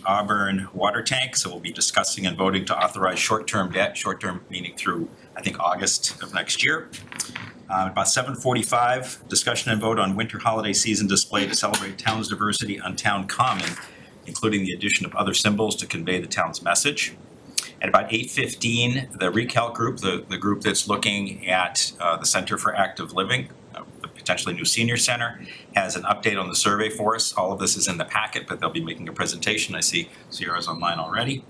Auburn water tank. So we'll be discussing and voting to authorize short-term debt, short-term meaning through, I think, August of next year. About 7:45, discussion and vote on winter holiday season display to celebrate town's diversity on town common, including the addition of other symbols to convey the town's message. At about 8:15, the Recalc group, the group that's looking at the Center for Active Living, the potentially new senior center, has an update on the survey for us. All of this is in the packet, but they'll be making a presentation. I see Sierra's online already.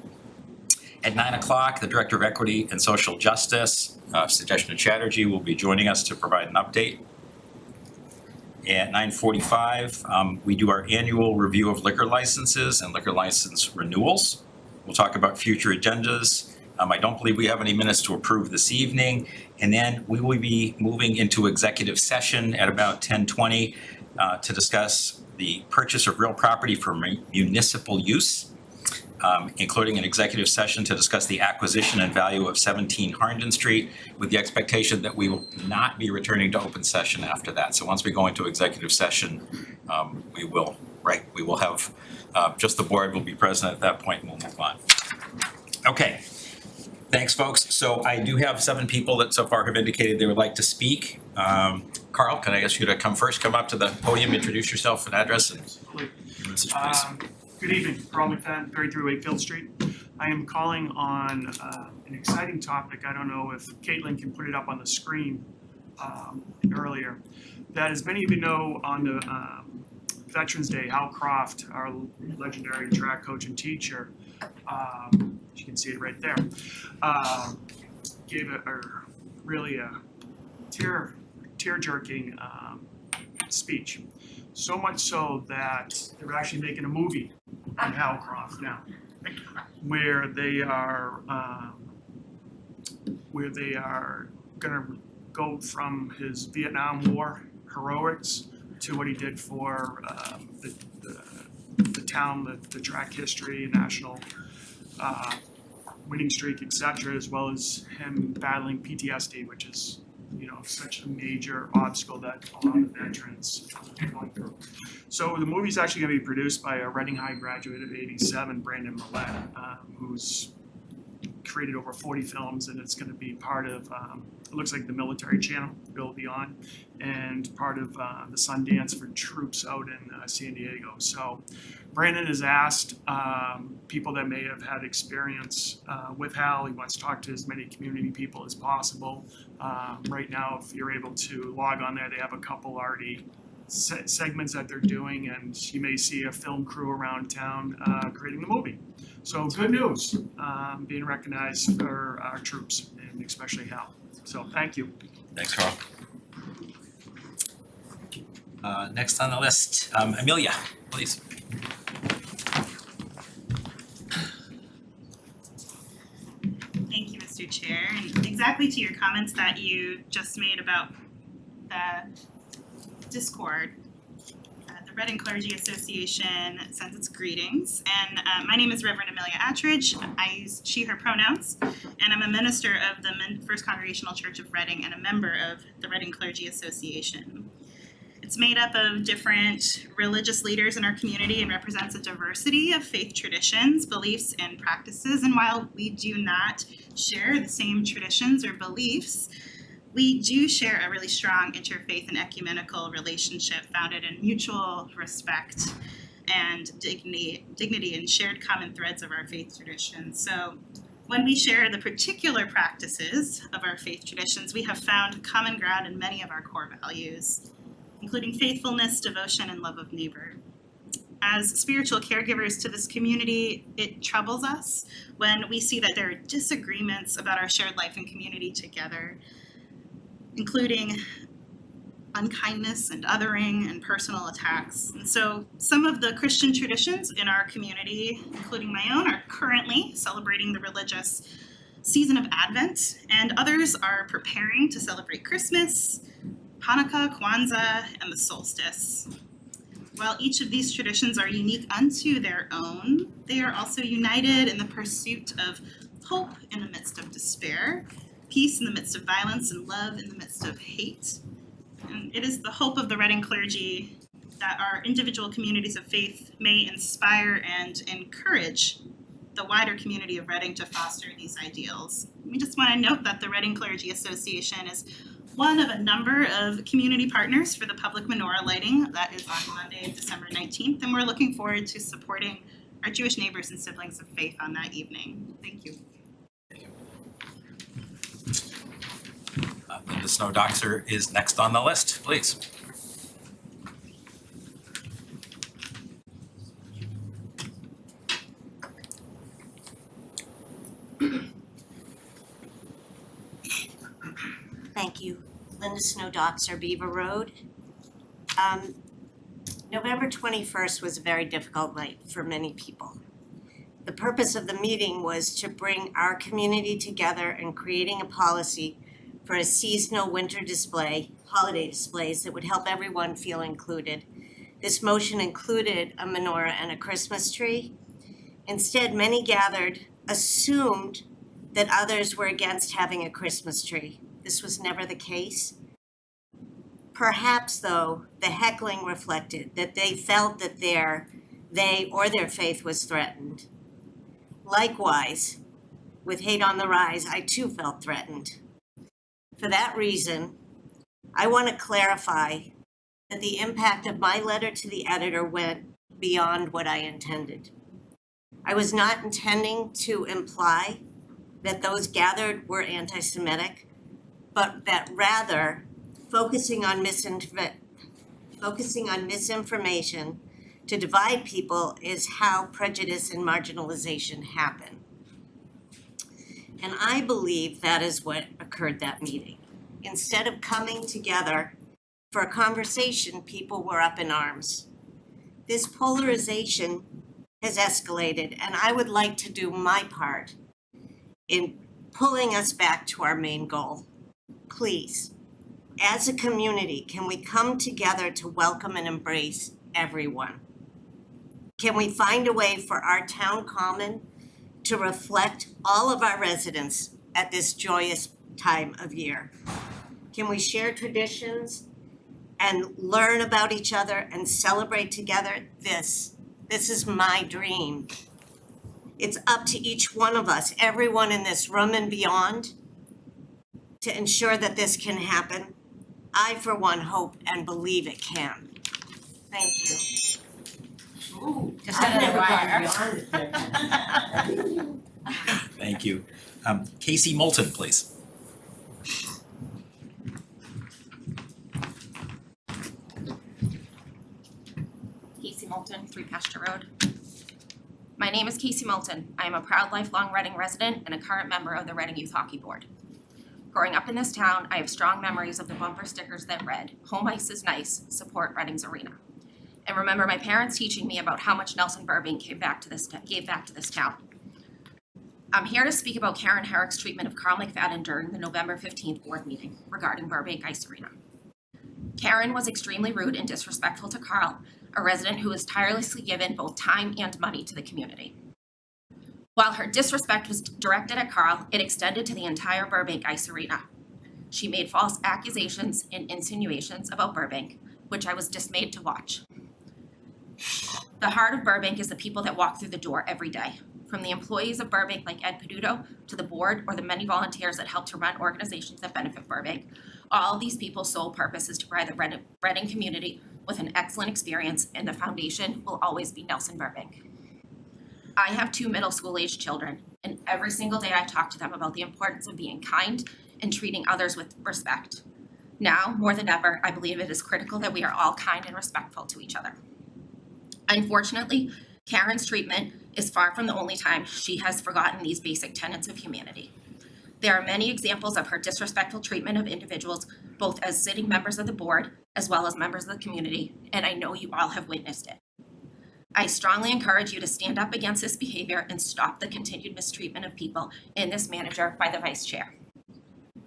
At 9 o'clock, the Director of Equity and Social Justice, Suggestion Chatterjee, will be joining us to provide an update. At 9:45, we do our annual review of liquor licenses and liquor license renewals. We'll talk about future agendas. I don't believe we have any minutes to approve this evening. And then we will be moving into executive session at about 10:20 to discuss the purchase of real property for municipal use, including an executive session to discuss the acquisition and value of 17 Harnden Street, with the expectation that we will not be returning to open session after that. So once we go into executive session, we will have just the board will be present at that point, and we'll move on. Okay, thanks, folks. So I do have 7 people that so far have indicated they would like to speak. Carl, can I ask you to come first? Come up to the podium, introduce yourself and address, and your message, please. Good evening, Carl McFadden, 33 Wakefield Street. I am calling on an exciting topic. I don't know if Caitlin can put it up on the screen earlier. That, as many of you know, on the Veterans Day, Hal Croft, our legendary track coach and teacher, you can see it right there, gave really a tear-jerking speech. So much so that they're actually making a movie on Hal Croft now, where they are going to go from his Vietnam War heroics to what he did for the town, the track history, national winning streak, etc., as well as him battling PTSD, which is, you know, such a major obstacle that a lot of veterans are going through. So the movie's actually going to be produced by a Reading High graduate of '87, Brandon Millett, who's created over 40 films, and it's going to be part of, it looks like the military channel will be on, and part of the Sundance for troops out in San Diego. So Brandon has asked people that may have had experience with Hal. He wants to talk to as many community people as possible. Right now, if you're able to log on there, they have a couple already segments that they're doing, and you may see a film crew around town creating the movie. So good news, being recognized for our troops, and especially Hal. So thank you. Thanks, Carl. Next on the list, Amelia, please. Thank you, Mr. Chair. And exactly to your comments that you just made about the discord, the Reading Clergy Association sends its greetings. And my name is Reverend Amelia Attridge. I use she, her pronouns, and I'm a minister of the First Congregational Church of Reading and a member of the Reading Clergy Association. It's made up of different religious leaders in our community and represents a diversity of faith traditions, beliefs, and practices. And while we do not share the same traditions or beliefs, we do share a really strong interfaith and ecumenical relationship founded in mutual respect and dignity and shared common threads of our faith traditions. So when we share the particular practices of our faith traditions, we have found common ground in many of our core values, including faithfulness, devotion, and love of neighbor. As spiritual caregivers to this community, it troubles us when we see that there are disagreements about our shared life and community together, including unkindness and othering and personal attacks. And so some of the Christian traditions in our community, including my own, are currently celebrating the religious season of Advent, and others are preparing to celebrate Christmas, Hanukkah, Kwanzaa, and the solstice. While each of these traditions are unique unto their own, they are also united in the pursuit of hope in the midst of despair, peace in the midst of violence, and love in the midst of hate. And it is the hope of the Reading clergy that our individual communities of faith may inspire and encourage the wider community of Reading to foster these ideals. We just want to note that the Reading Clergy Association is one of a number of community partners for the public menorah lighting that is on Monday, December 19th, and we're looking forward to supporting our Jewish neighbors and siblings of faith on that evening. Thank you. Linda Snowdoxer is next on the list, please. Thank you. Linda Snowdoxer, Beaver Road. November 21st was a very difficult night for many people. The purpose of the meeting was to bring our community together in creating a policy for a seasonal winter display, holiday displays that would help everyone feel included. This motion included a menorah and a Christmas tree. Instead, many gathered assumed that others were against having a Christmas tree. This was never the case. Perhaps, though, the heckling reflected that they felt that they or their faith was threatened. Likewise, with hate on the rise, I too felt threatened. For that reason, I want to clarify that the impact of my letter to the editor went beyond what I intended. I was not intending to imply that those gathered were anti-Semitic, but that rather focusing on misinformation to divide people is how prejudice and marginalization happen. And I believe that is what occurred that meeting. Instead of coming together for a conversation, people were up in arms. This polarization has escalated, and I would like to do my part in pulling us back to our main goal. Please, as a community, can we come together to welcome and embrace everyone? Can we find a way for our town common to reflect all of our residents at this joyous time of year? Can we share traditions and learn about each other and celebrate together? This is my dream. It's up to each one of us, everyone in this room and beyond, to ensure that this can happen. I, for one, hope and believe it can. Thank you. Ooh, Just another wire. Thank you. Casey Moulton, please. Casey Moulton, 3 Pasture Road. My name is Casey Moulton. I am a proud lifelong Reading resident and a current member of the Reading Youth Hockey Board. Growing up in this town, I have strong memories of the bumper stickers that read, "Home ice is nice, support Reading's arena." And remember my parents teaching me about how much Nelson Burbank gave back to this town. I'm here to speak about Karen Herrick's treatment of Carl McFadden during the November 15th board meeting regarding Burbank Ice Arena. Karen was extremely rude and disrespectful to Carl, a resident who has tirelessly given both time and money to the community. While her disrespect was directed at Carl, it extended to the entire Burbank Ice Arena. She made false accusations and insinuations about Burbank, which I was dismayed to watch. The heart of Burbank is the people that walk through the door every day, from the employees of Burbank like Ed Peduto to the board or the many volunteers that help to run organizations that benefit Burbank. All of these people's sole purpose is to provide the Reading community with an excellent experience, and the foundation will always be Nelson Burbank. I have 2 middle school age children, and every single day I talk to them about the importance of being kind and treating others with respect. Now, more than ever, I believe it is critical that we are all kind and respectful to each other. Unfortunately, Karen's treatment is far from the only time she has forgotten these basic tenets of humanity. There are many examples of her disrespectful treatment of individuals, both as sitting members of the board as well as members of the community, and I know you all have witnessed it. I strongly encourage you to stand up against this behavior and stop the continued mistreatment of people in this manager by the vice chair.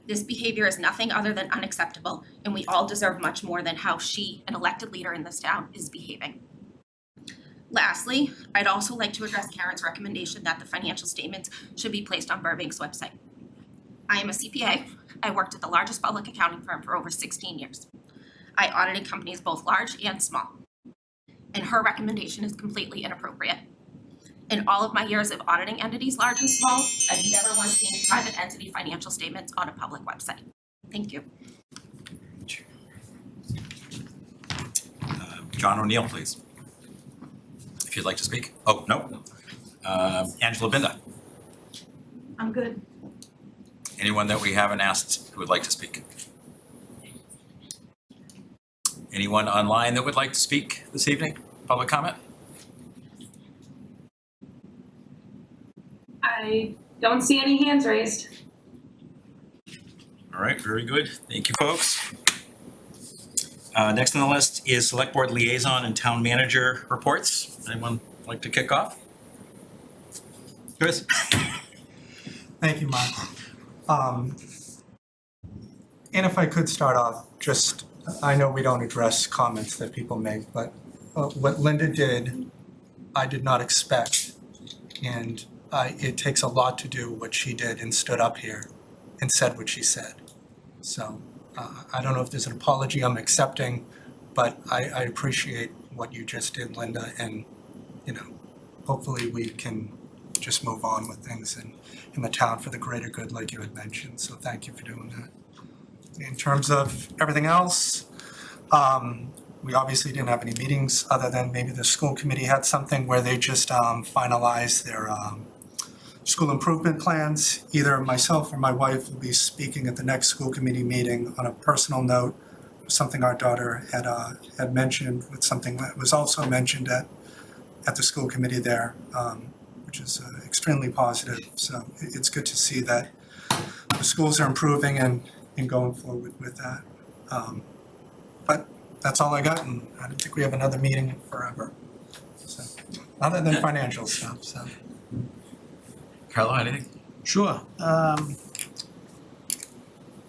This behavior is nothing other than unacceptable, and we all deserve much more than how she, an elected leader in this town, is behaving. Lastly, I'd also like to address Karen's recommendation that the financial statements should be placed on Burbank's website. I am a CPA. I worked at the largest public accounting firm for over 16 years. I audited companies both large and small. and her recommendation is completely inappropriate. In all of my years of auditing entities large and small, I've never once seen private entity financial statements on a public website. Thank you. John O'Neill, please. If you'd like to speak. Oh, no. Angela Binda. I'm good. Anyone that we haven't asked who would like to speak? Anyone online that would like to speak this evening? Public comment? I don't see any hands raised. All right, very good. Thank you, folks. Next on the list is Select Board Liaison and Town Manager reports. Anyone like to kick off? Chris? Thank you, Mark. And if I could start off, just, I know we don't address comments that people make, but what Linda did, I did not expect. And it takes a lot to do what she did and stood up here and said what she said. So I don't know if there's an apology I'm accepting, but I appreciate what you just did, Linda, and, you know, hopefully we can just move on with things in the town for the greater good, like you had mentioned. So thank you for doing that. In terms of everything else, we obviously didn't have any meetings other than maybe the school committee had something where they just finalized their school improvement plans. Either myself or my wife will be speaking at the next school committee meeting on a personal note, something our daughter had mentioned, with something that was also mentioned at the school committee there, which is extremely positive. So it's good to see that the schools are improving and going forward with that. But that's all I got, and I don't think we have another meeting forever. So, other than financial stuff, so. Carlo, anything? Sure.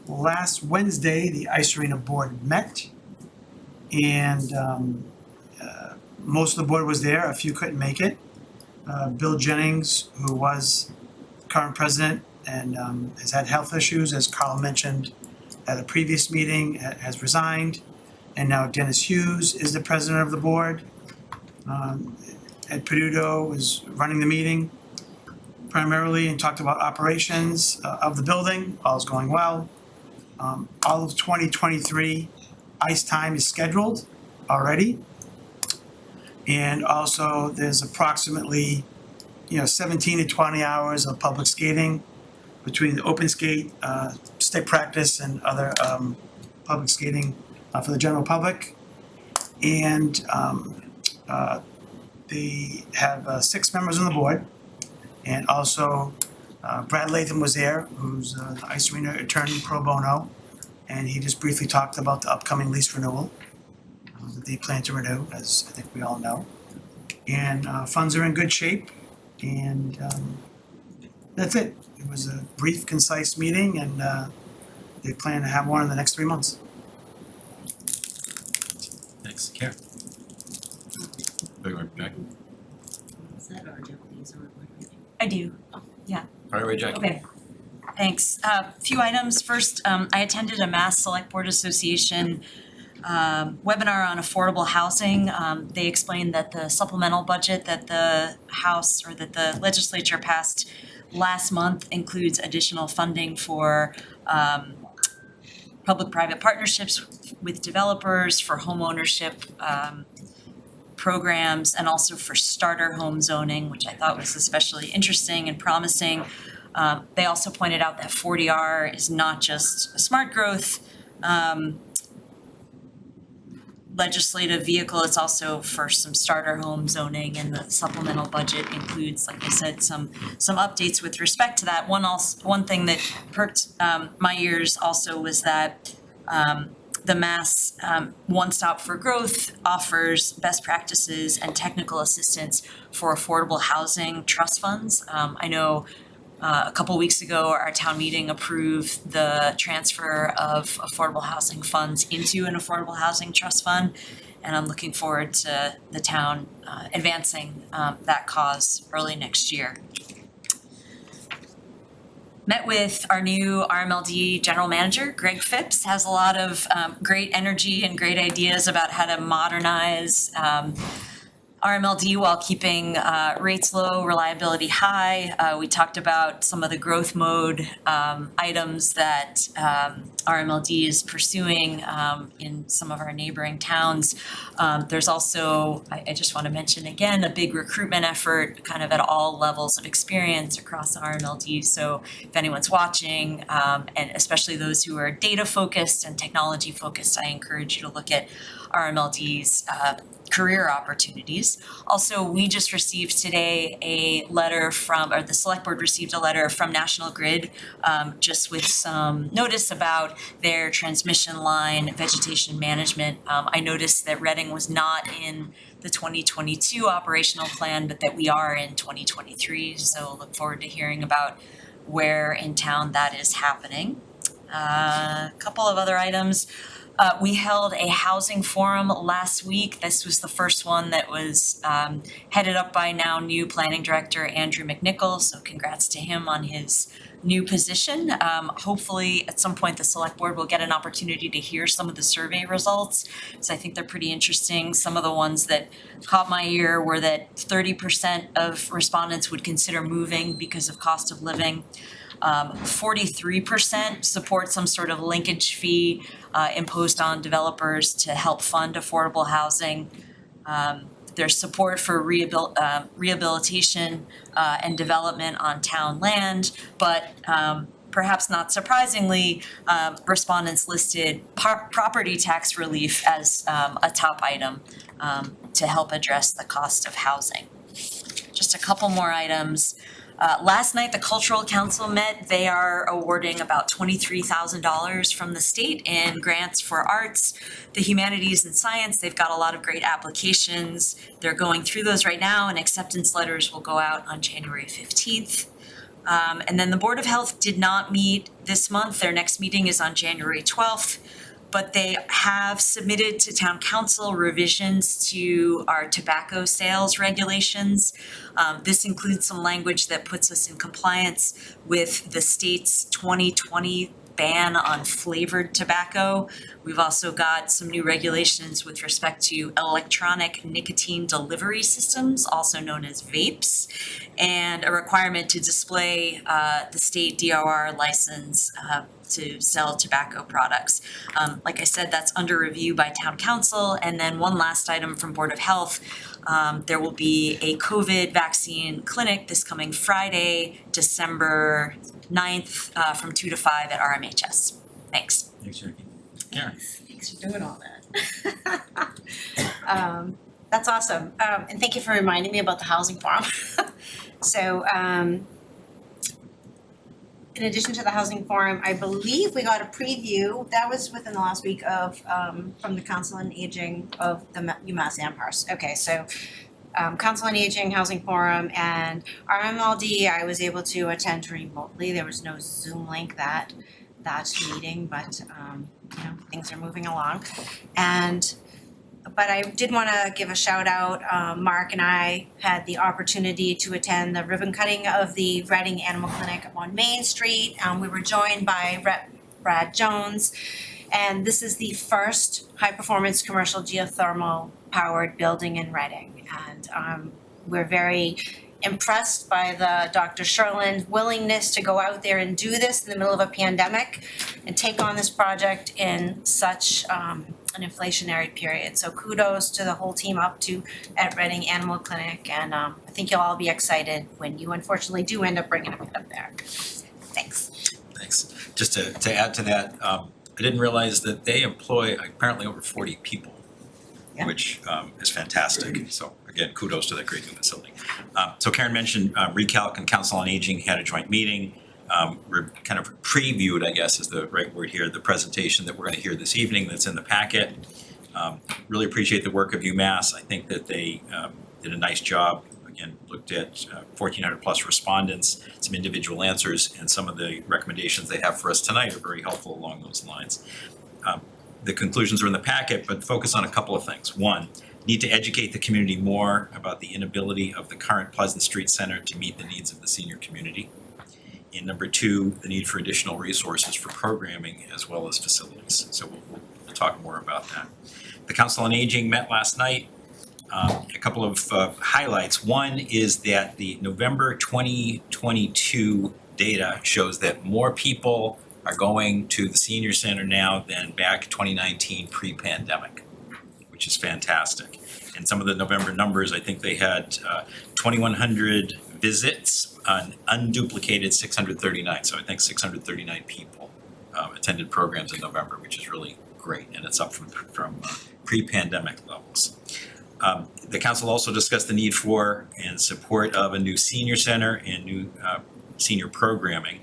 Last Wednesday, the Ice Arena Board met, and most of the board was there. A few couldn't make it. Bill Jennings, who was current president and has had health issues, as Carl mentioned at a previous meeting, has resigned. And now Dennis Hughes is the president of the board. Ed Peduto is running the meeting primarily and talked about operations of the building. All's going well. All of 2023 ice time is scheduled already. And also there's approximately 17 to 20 hours of public skating between the open skate, stick practice, and other public skating for the general public. And they have 6 members on the board. And also Brad Latham was there, who's the Ice Arena attorney pro bono. And he just briefly talked about the upcoming lease renewal that they plan to renew, as I think we all know. And funds are in good shape. And that's it. It was a brief, concise meeting, and they plan to have one in the next 3 months. Thanks, Karen. Big one, Jack. I do. Right away, Jackie. Okay. Thanks. Few items. First, I attended a Mass Select Board Association webinar on affordable housing. They explained that the supplemental budget that the House or that the legislature passed last month includes additional funding for public-private partnerships with developers, for home ownership programs, and also for starter home zoning, which I thought was especially interesting and promising. They also pointed out that 40R is not just a smart growth legislative vehicle, it's also for some starter home zoning, and the supplemental budget includes, like I said, some updates with respect to that. One thing that perked my ears also was that the Mass One Stop for Growth offers best practices and technical assistance for affordable housing trust funds. I know a couple weeks ago, our town meeting approved the transfer of affordable housing funds into an affordable housing trust fund, and I'm looking forward to the town advancing that cause early next year. Met with our new RMLD general manager, Greg Phipps, has a lot of great energy and great ideas about how to modernize RMLD while keeping rates low, reliability high. We talked about some of the growth mode items that RMLD is pursuing in some of our neighboring towns. There's also, I just want to mention again, a big recruitment effort kind of at all levels of experience across RMLD. So if anyone's watching, and especially those who are data focused and technology focused, I encourage you to look at RMLD's career opportunities. Also, we just received today a letter from, or the select board received a letter from National Grid, just with some notice about their transmission line vegetation management. I noticed that Reading was not in the 2022 operational plan, but that we are in 2023. So look forward to hearing about where in town that is happening. A couple of other items. We held a housing forum last week. This was the first one that was headed up by now new planning director Andrew McNichol. So congrats to him on his new position. Hopefully at some point the select board will get an opportunity to hear some of the survey results. So I think they're pretty interesting. Some of the ones that caught my ear were that 30% of respondents would consider moving because of cost of living. 43% support some sort of linkage fee imposed on developers to help fund affordable housing. There's support for rehabilitation and development on town land, but perhaps not surprisingly, respondents listed property tax relief as a top item to help address the cost of housing. Just a couple more items. Last night, the Cultural Council met. They are awarding about $23,000 from the state in grants for arts, the humanities and science. They've got a lot of great applications. They're going through those right now, and acceptance letters will go out on January 15th. And then the Board of Health did not meet this month. Their next meeting is on January 12th. But they have submitted to town council revisions to our tobacco sales regulations. This includes some language that puts us in compliance with the state's 2020 ban on flavored tobacco. We've also got some new regulations with respect to electronic nicotine delivery systems, also known as vapes, and a requirement to display the state DOR license to sell tobacco products. Like I said, that's under review by town council. And then one last item from Board of Health. There will be a COVID vaccine clinic this coming Friday, December 9th, from 2 to 5 at RMHS. Thanks. Thanks, Jackie. Karen. Thanks for doing all that. That's awesome. And thank you for reminding me about the housing forum. So, in addition to the housing forum, I believe we got a preview, that was within the last week of, from the Council on Aging of the UMass Amherst. Okay, so Council on Aging, Housing Forum, and RMLD, I was able to attend remotely. There was no Zoom link that meeting, but you know, things are moving along. But I did want to give a shout out. Mark and I had the opportunity to attend the ribbon cutting of the Reading Animal Clinic on Main Street. We were joined by Rep. Brad Jones, and this is the first high-performance commercial geothermal powered building in Reading. And we're very impressed by the Dr. Sherlin's willingness to go out there and do this in the middle of a pandemic and take on this project in such an inflationary period. So kudos to the whole team up to at Reading Animal Clinic, and I think you'll all be excited when you unfortunately do end up bringing a pet up there. Thanks. Thanks. Just to add to that, I didn't realize that they employ apparently over 40 people, Yeah. which is fantastic. So again, kudos to that great new facility. So Karen mentioned Recalc and Council on Aging had a joint meeting. We're kind of previewed, I guess is the right word here, the presentation that we're going to hear this evening that's in the packet. Really appreciate the work of UMass. I think that they did a nice job. Again, looked at 1,400 plus respondents, some individual answers, and some of the recommendations they have for us tonight are very helpful along those lines. The conclusions are in the packet, but focus on a couple of things. One, need to educate the community more about the inability of the current Pleasant Street Center to meet the needs of the senior community. And number two, the need for additional resources for programming as well as facilities. So we'll talk more about that. The Council on Aging met last night. A couple of highlights. One is that the November 2022 data shows that more people are going to the senior center now than back 2019 pre-pandemic, which is fantastic. And some of the November numbers, I think they had 2,100 visits, unduplicated 639. So I think 639 people attended programs in November, which is really great, and it's up from pre-pandemic levels. The council also discussed the need for and support of a new senior center and new senior programming,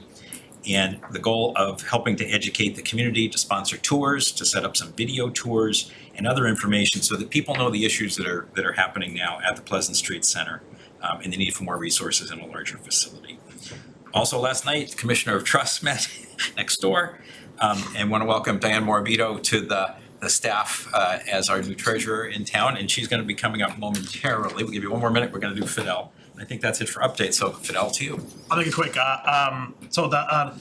and the goal of helping to educate the community, to sponsor tours, to set up some video tours and other information so that people know the issues that are happening now at the Pleasant Street Center, and the need for more resources in a larger facility. Also last night, the Commissioner of Trust met next door, and want to welcome Diane Morabito to the staff as our new treasurer in town, and she's going to be coming up momentarily. We'll give you one more minute. We're going to do Fidel. I think that's it for updates. So Fidel, to you. I'll make it quick. So the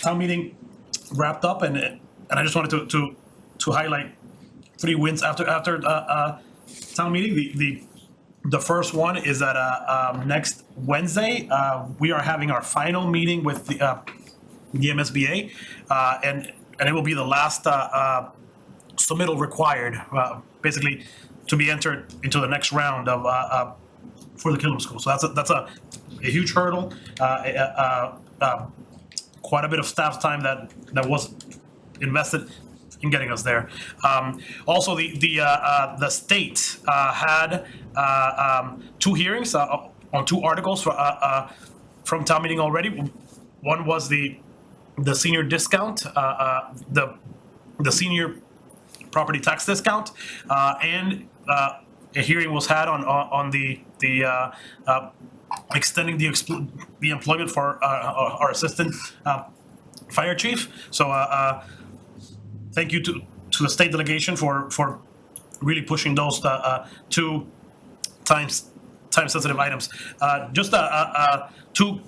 town meeting wrapped up, and I just wanted to highlight 3 wins after town meeting. The first one is that next Wednesday we are having our final meeting with the MSBA, and it will be the last submittal required, basically, to be entered into the next round of for the Killam School. So that's a huge hurdle, quite a bit of staff time that was invested in getting us there. Also, the state had 2 hearings on 2 articles from town meeting already. One was the senior discount, the senior property tax discount, and a hearing was had on the extending the employment for our assistant fire chief. So thank you to the state delegation for really pushing those 2 time sensitive items. Just 2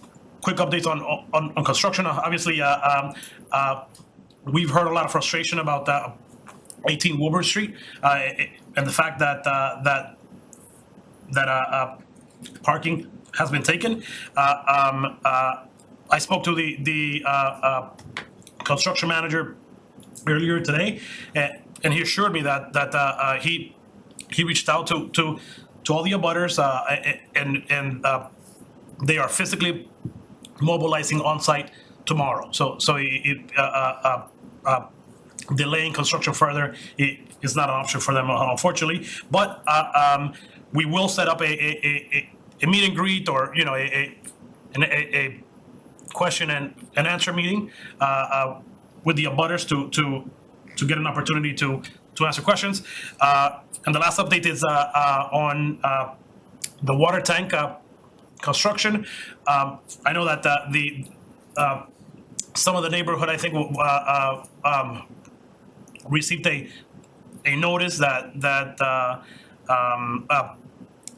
quick updates on construction. Obviously, we've heard a lot of frustration about 18 Woburn Street and the fact that parking has been taken. I spoke to the construction manager earlier today, and he assured me that he reached out to all the abutters, and they are physically mobilizing on site tomorrow. So delaying construction further is not an option for them, unfortunately. But we will set up a meet and greet, or a question and answer meeting with the abutters to get an opportunity to answer questions. And the last update is on the water tank construction. I know that some of the neighborhood, I think, received a notice that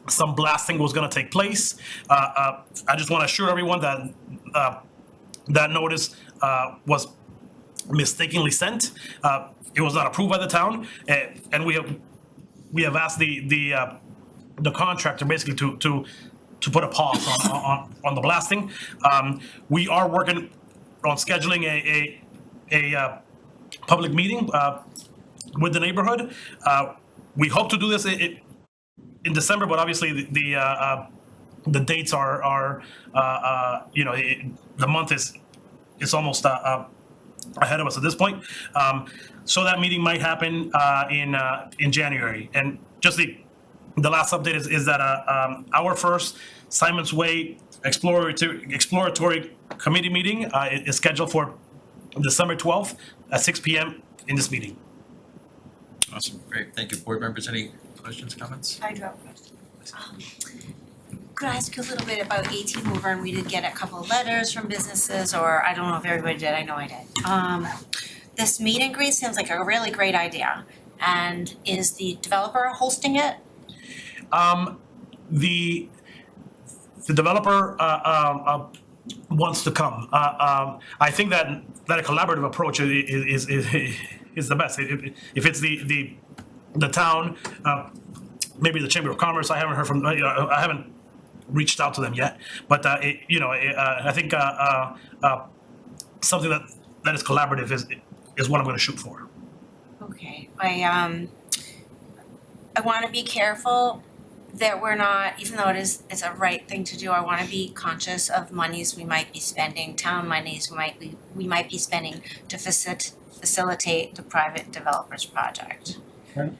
some blasting was going to take place. I just want to assure everyone that that notice was mistakenly sent. It was not approved by the town, and we have asked the contractor basically to put a pause on the blasting. We are working on scheduling a public meeting with the neighborhood. We hope to do this in December, but obviously the dates are the month is almost ahead of us at this point. So that meeting might happen in January. And just the last update is that our first Simon's Way exploratory committee meeting is scheduled for December 12th at 6 p.m. in this meeting. Awesome, great, thank you. Board members, any questions, comments? I do have a question. Could I ask you a little bit about 18 Woburn? We did get a couple of letters from businesses, or I don't know if everybody did, I know I did. This meet and greet seems like a really great idea. And is the developer hosting it? The developer wants to come. I think that a collaborative approach is the best. If it's the town maybe the Chamber of Commerce. I haven't heard from, I haven't reached out to them yet. But, I think something that is collaborative is what I'm gonna shoot for. Okay, I wanna be careful that we're not, even though it's a right thing to do, I wanna be conscious of monies we might be spending, town monies we might be spending to facilitate the private developer's project. Right.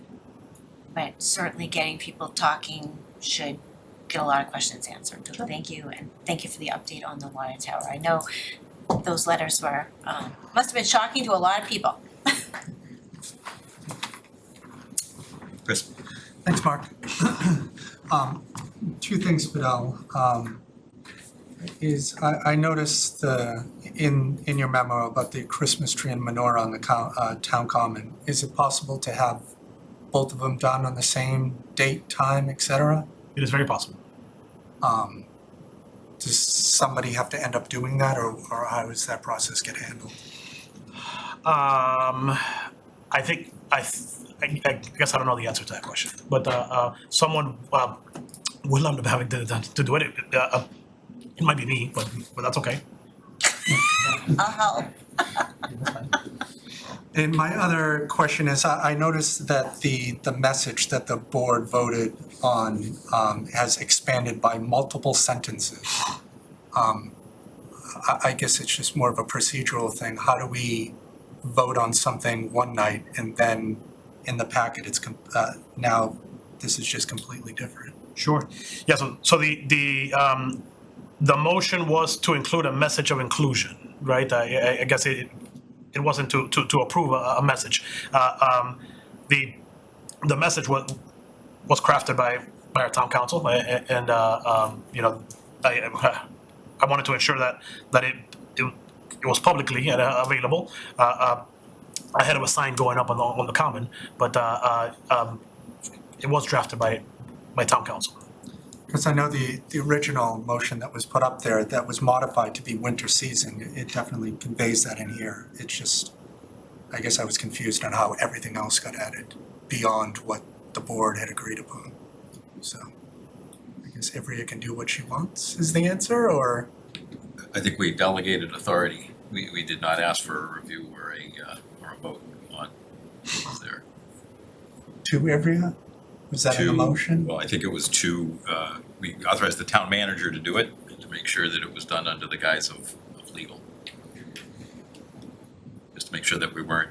But certainly getting people talking should get a lot of questions answered, so thank you, and thank you for the update on the water tower. I know those letters were, must have been shocking to a lot of people. Chris? Thanks, Mark. Two things, Fidel. I noticed in your memo about the Christmas tree and menorah on the town common. Is it possible to have both of them done on the same date, time, et cetera? It is very possible. Does somebody have to end up doing that, or how does that process get handled? I guess I don't know the answer to that question, but someone would love to having to do it. It might be me, but that's okay. I'll help. And my other question is, I noticed that the message that the board voted on has expanded by multiple sentences. I guess it's just more of a procedural thing. How do we vote on something one night and then in the packet it's now this is just completely different? Sure. Yeah. So the motion was to include a message of inclusion, right? I guess it wasn't to approve a message. The message was crafted by our town council, and I wanted to ensure that it was publicly available ahead of a sign going up on the common, but it was drafted by town council. Because I know the original motion that was put up there that was modified to be winter season, it definitely conveys that in here. It's just, I guess I was confused on how everything else got added beyond what the board had agreed upon. So I guess Ivrea can do what she wants is the answer, or? I think we delegated authority. We did not ask for a review or a vote on what was there. To Ivrea? Was that in the motion? Well, I think it was we authorized the town manager to do it, to make sure that it was done under the guise of legal. Just to make sure that we weren't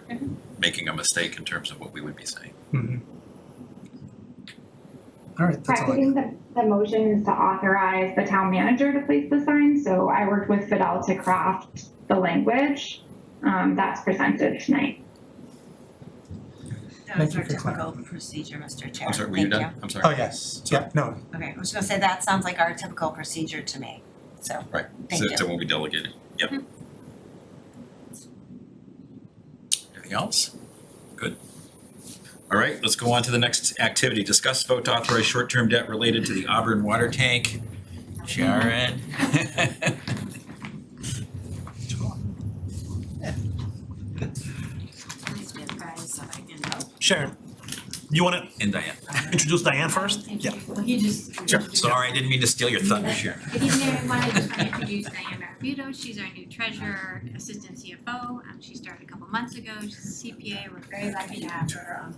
making a mistake in terms of what we would be saying. Mm-hmm. All right, that's all I I got. think the motion is to authorize the town manager to place the sign, so I worked with Fidel to craft the language that's presented tonight. That was Thank you our for typical clarifying. procedure, Mr. Chair. I'm sorry, were you Thank done? I'm sorry. Oh, yes, yeah, no, Okay, I was gonna say, that sounds like our typical procedure to me, so, Right, thank you. so when we delegated, yep. Anything else? Good. All right, let's go on to the next activity. Discuss vote to authorize short-term debt related to the Auburn water tank. Sharon. Sharon, you want And Diane. to introduce Diane first? Yeah. Well, he just. Sure. Sorry, I didn't mean to steal your thunder, Sharon. Good evening, everyone. I just want to introduce Diane Marabuto. She's our new treasurer, assistant CFO. She started a couple months ago. She's a CPA. We're very lucky to have her.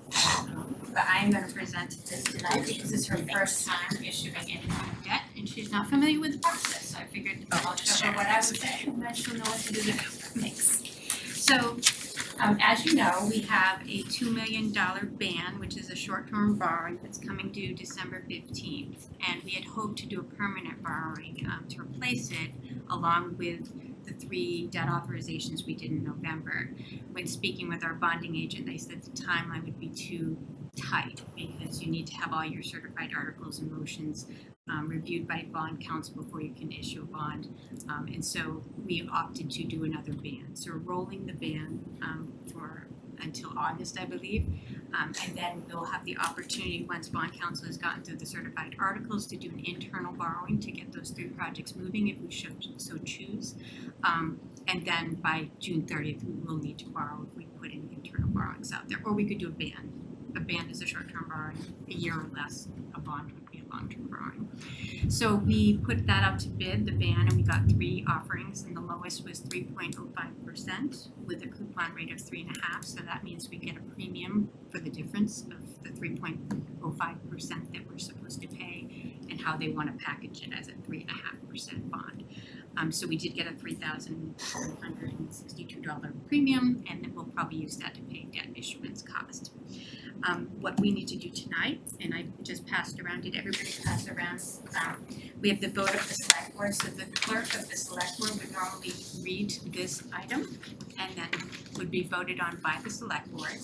But I'm going to present this tonight because this is her first time issuing any kind of debt, and she's not familiar with the process. So I figured I'll show her what I would say, and then she'll know what to do next. Thanks. So, as you know, we have a $2 million ban, which is a short-term borrowing that's coming due December 15th. And we had hoped to do a permanent borrowing to replace it, along with the 3 debt authorizations we did in November. When speaking with our bonding agent, they said the timeline would be too tight because you need to have all your certified articles and motions reviewed by bond counsel before you can issue a bond. And so we opted to do another ban. So we're rolling the ban for until August, I believe. And then we'll have the opportunity, once bond counsel has gotten through the certified articles, to do an internal borrowing to get those 3 projects moving if we should so choose. And then by June 30th, we will need to borrow if we put any internal borrowings out there, or we could do a ban. a band is a short-term borrowing, a year or less, a bond would be a long-term borrowing. So we put that out to bid, the band, and we got 3 offerings, and the lowest was 3.05% with a coupon rate of 3.5, so that means we get a premium for the difference of the 3.05% that we're supposed to pay and how they want to package it as a 3.5% bond. So we did get a $3,762 premium, and then we'll probably use that to pay debt issuance cost. What we need to do tonight, and I just passed around, did everybody pass around? We have the vote of the select board, so the clerk of the select board would normally read this item and then would be voted on by the select board.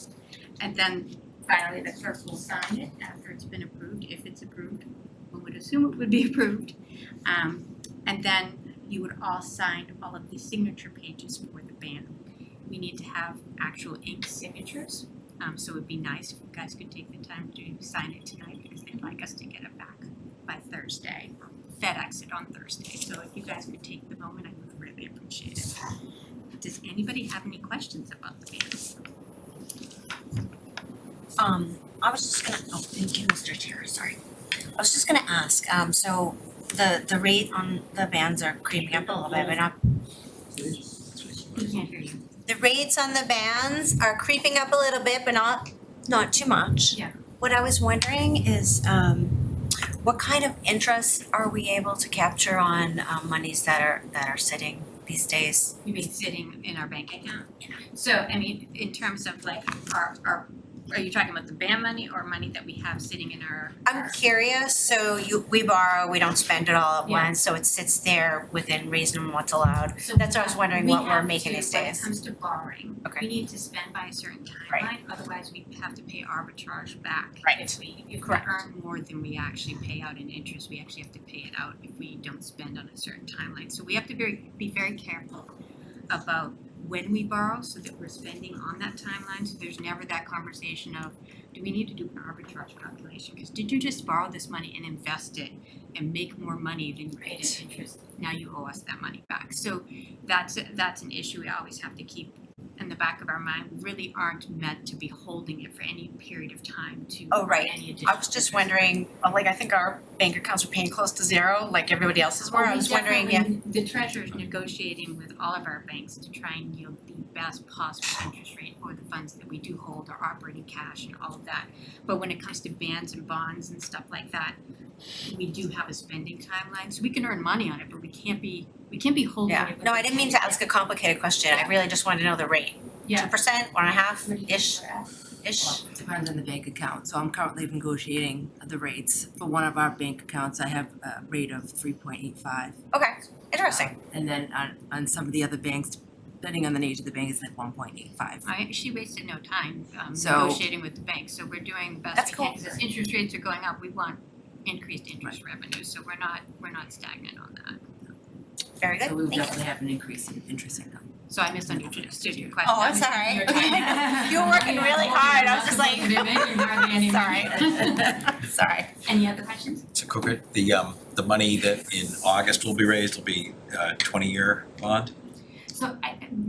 And then finally, the clerk will sign it after it's been approved, if it's approved. One would assume it would be approved. And then you would all sign all of the signature pages for the band. We need to have actual ink signatures, so it'd be nice if you guys could take the time to sign it tonight because they'd like us to get it back by Thursday, or FedEx it on Thursday. So if you guys could take the moment, I would really appreciate it. Does anybody have any questions about the band? I was just gonna, thank you, Mr. Chair, sorry. I was just gonna ask, so the rate on the bands are creeping up a little bit, but not, We can't hear you. the rates on the bands are creeping up a little bit, but not too much. Yeah. What I was wondering is, what kind of interest are we able to capture on monies that are sitting these days? You mean sitting in our bank account? So, I mean, in terms of like our, are you talking about the band money or money that we have sitting in our? I'm curious, so we borrow, we don't spend it all at Yeah. once, so it sits there within reason of what's allowed. So That's what I was wondering what we're making these When days. it comes to borrowing, Okay. we need to spend by a certain timeline, otherwise we have to pay arbitrage back. Right. If we Correct. earn more than we actually pay out in interest, we actually have to pay it out if we don't spend on a certain timeline. So we have to be very careful about when we borrow so that we're spending on that timeline, so there's never that conversation of, do we need to do an arbitrage calculation? Because did you just borrow this money and invest it and make more money than you paid in interest? Now you owe us that money back. So that's an issue we always have to keep in the back of our mind. We really aren't meant to be holding it for any period of time to Oh, right. any additional I was just interest. wondering, like, I think our bank accounts were paying close to zero, like everybody else's were. I was wondering, The treasurer's negotiating with all of our banks to try and yield the best possible interest rate for the funds that we do hold, our operating cash and all of that. But when it comes to bands and bonds and stuff like that, we do have a spending timeline, so we can earn money on it, but we can't be holding yeah. it. No, I didn't mean to ask a complicated question. I really just wanted to know the rate. Yeah. 2%, 1.5-ish, ish. Well, it depends on the bank account, so I'm currently negotiating the rates. For one of our bank accounts, I have a rate of 3.85. Okay, interesting. And then on some of the other banks, depending on the nature of the bank, it's at 1.85. I actually wasted no time So- negotiating with the bank, so we're doing the best That's we can. cool. Because as interest rates are going up, we want increased interest revenue, so we're not stagnant on that. Very good, So we will thank you. definitely have an increase in interest income. So I misunderstood your question. Oh, I'm sorry. You were working really hard. I was just like, sorry. Sorry. Any other questions? So quick, the money that in August will be raised will be 20-year bond? So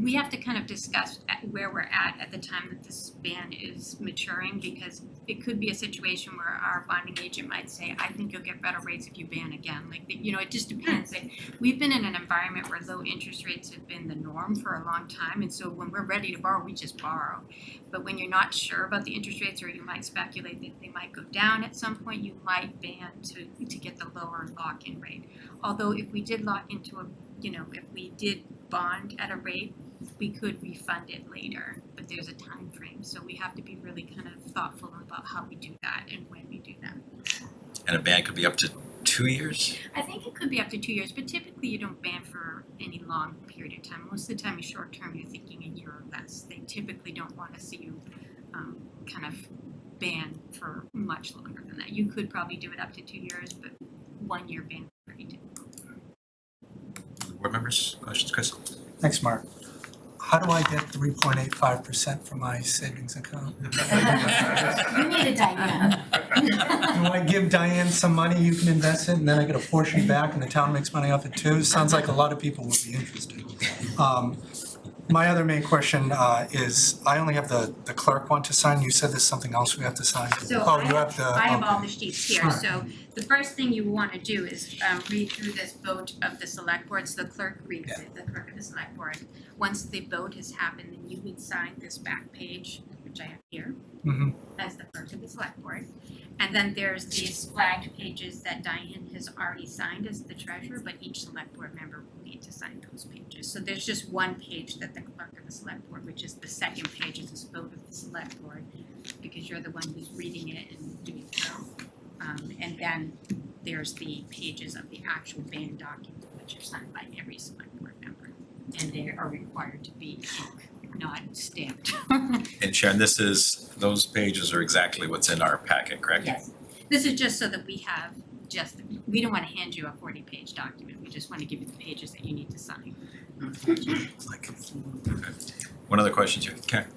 we have to kind of discuss where we're at the time that this ban is maturing, because it could be a situation where our bonding agent might say, I think you'll get better rates if you ban again. Like, you know, it just depends. Like, we've been in an environment where low interest rates have been the norm for a long time, and so when we're ready to borrow, we just borrow. But when you're not sure about the interest rates, or you might speculate that they might go down at some point, you might ban to get the lower lock-in rate. Although if we did lock into if we did bond at a rate, we could refund it later, but there's a time frame, so we have to be really kind of thoughtful about how we do that and when we do that. And a ban could be up to 2 years? I think it could be up to 2 years, but typically you don't ban for any long period of time. Most of the time, you're short term, you're thinking a year or less. They typically don't want to see you kind of ban for much longer than that. You could probably do it up to 2 years, but 1 year ban is pretty typical. Board members, questions, Chris? Thanks, Mark. How do I get 3.85% from my savings account? You need a Diane. Do I give Diane some money, you can invest it, and then I get a portion back and the town makes money off it too? Sounds like a lot of people would be interested. My other main question is, I only have the clerk one to sign. You said there's something else we have to sign? So Oh, you have the, I have all okay. the sheets here, Alright. so the first thing you wanna do is read through this vote of the select board, so the clerk reads it, the clerk of the select board. Once the vote has happened, then you would sign this back page, which I have here, Mhm. as the clerk of the select board. And then there's these flagged pages that Diane has already signed as the treasurer, but each select board member will need to sign those pages. So there's just one page that the clerk of the select board, which is the second page, is this vote of the select board, because you're the one who's reading it and doing the vote. And then there's the pages of the actual banned document, which are signed by every select board member. And they are required to be ink, not stamped. And Sharon, those pages are exactly what's in our packet, correct? Yes, this is just so that we have we don't wanna hand you a 40-page document, we just wanna give you the pages that you need to sign. One other question, Karen?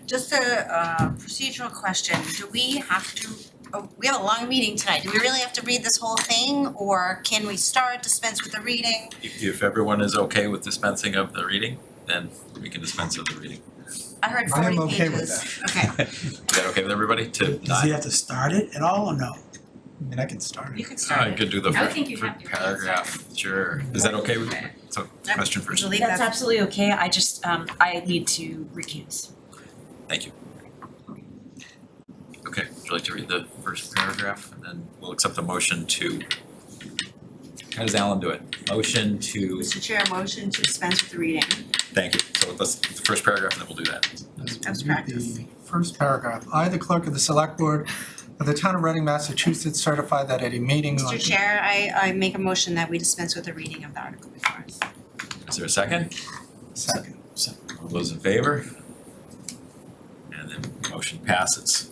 Just a procedural question, do we have to, we have a long meeting tonight, do we really have to read this whole thing, or can we start, dispense with the reading? If everyone is okay with dispensing of the reading, then we can dispense of the reading. I heard I am 40 okay with pages. Okay, Is that okay with everybody to Does he have to start it at all or no? I mean, I can start you it. can start I it. could do the I would think you'd have to read it, paragraph, sure. Is that okay with you? So, question first. Delete That's that. absolutely okay, I just, I need to recuse. Thank you. Okay, would you like to read the first paragraph, and then we'll accept the motion to, how does Alan do it? Motion to, Mr. Chair, motion to dispense with the reading. thank you, so let's, the first paragraph, and then we'll do that. That's practice. The first paragraph, I, the clerk of the select board of the town of Reading, Massachusetts, certify that at a meeting on. Mr. Chair, I make a motion that we dispense with the reading of the article before us. Is there a second? Second. All those in favor? And then motion passes.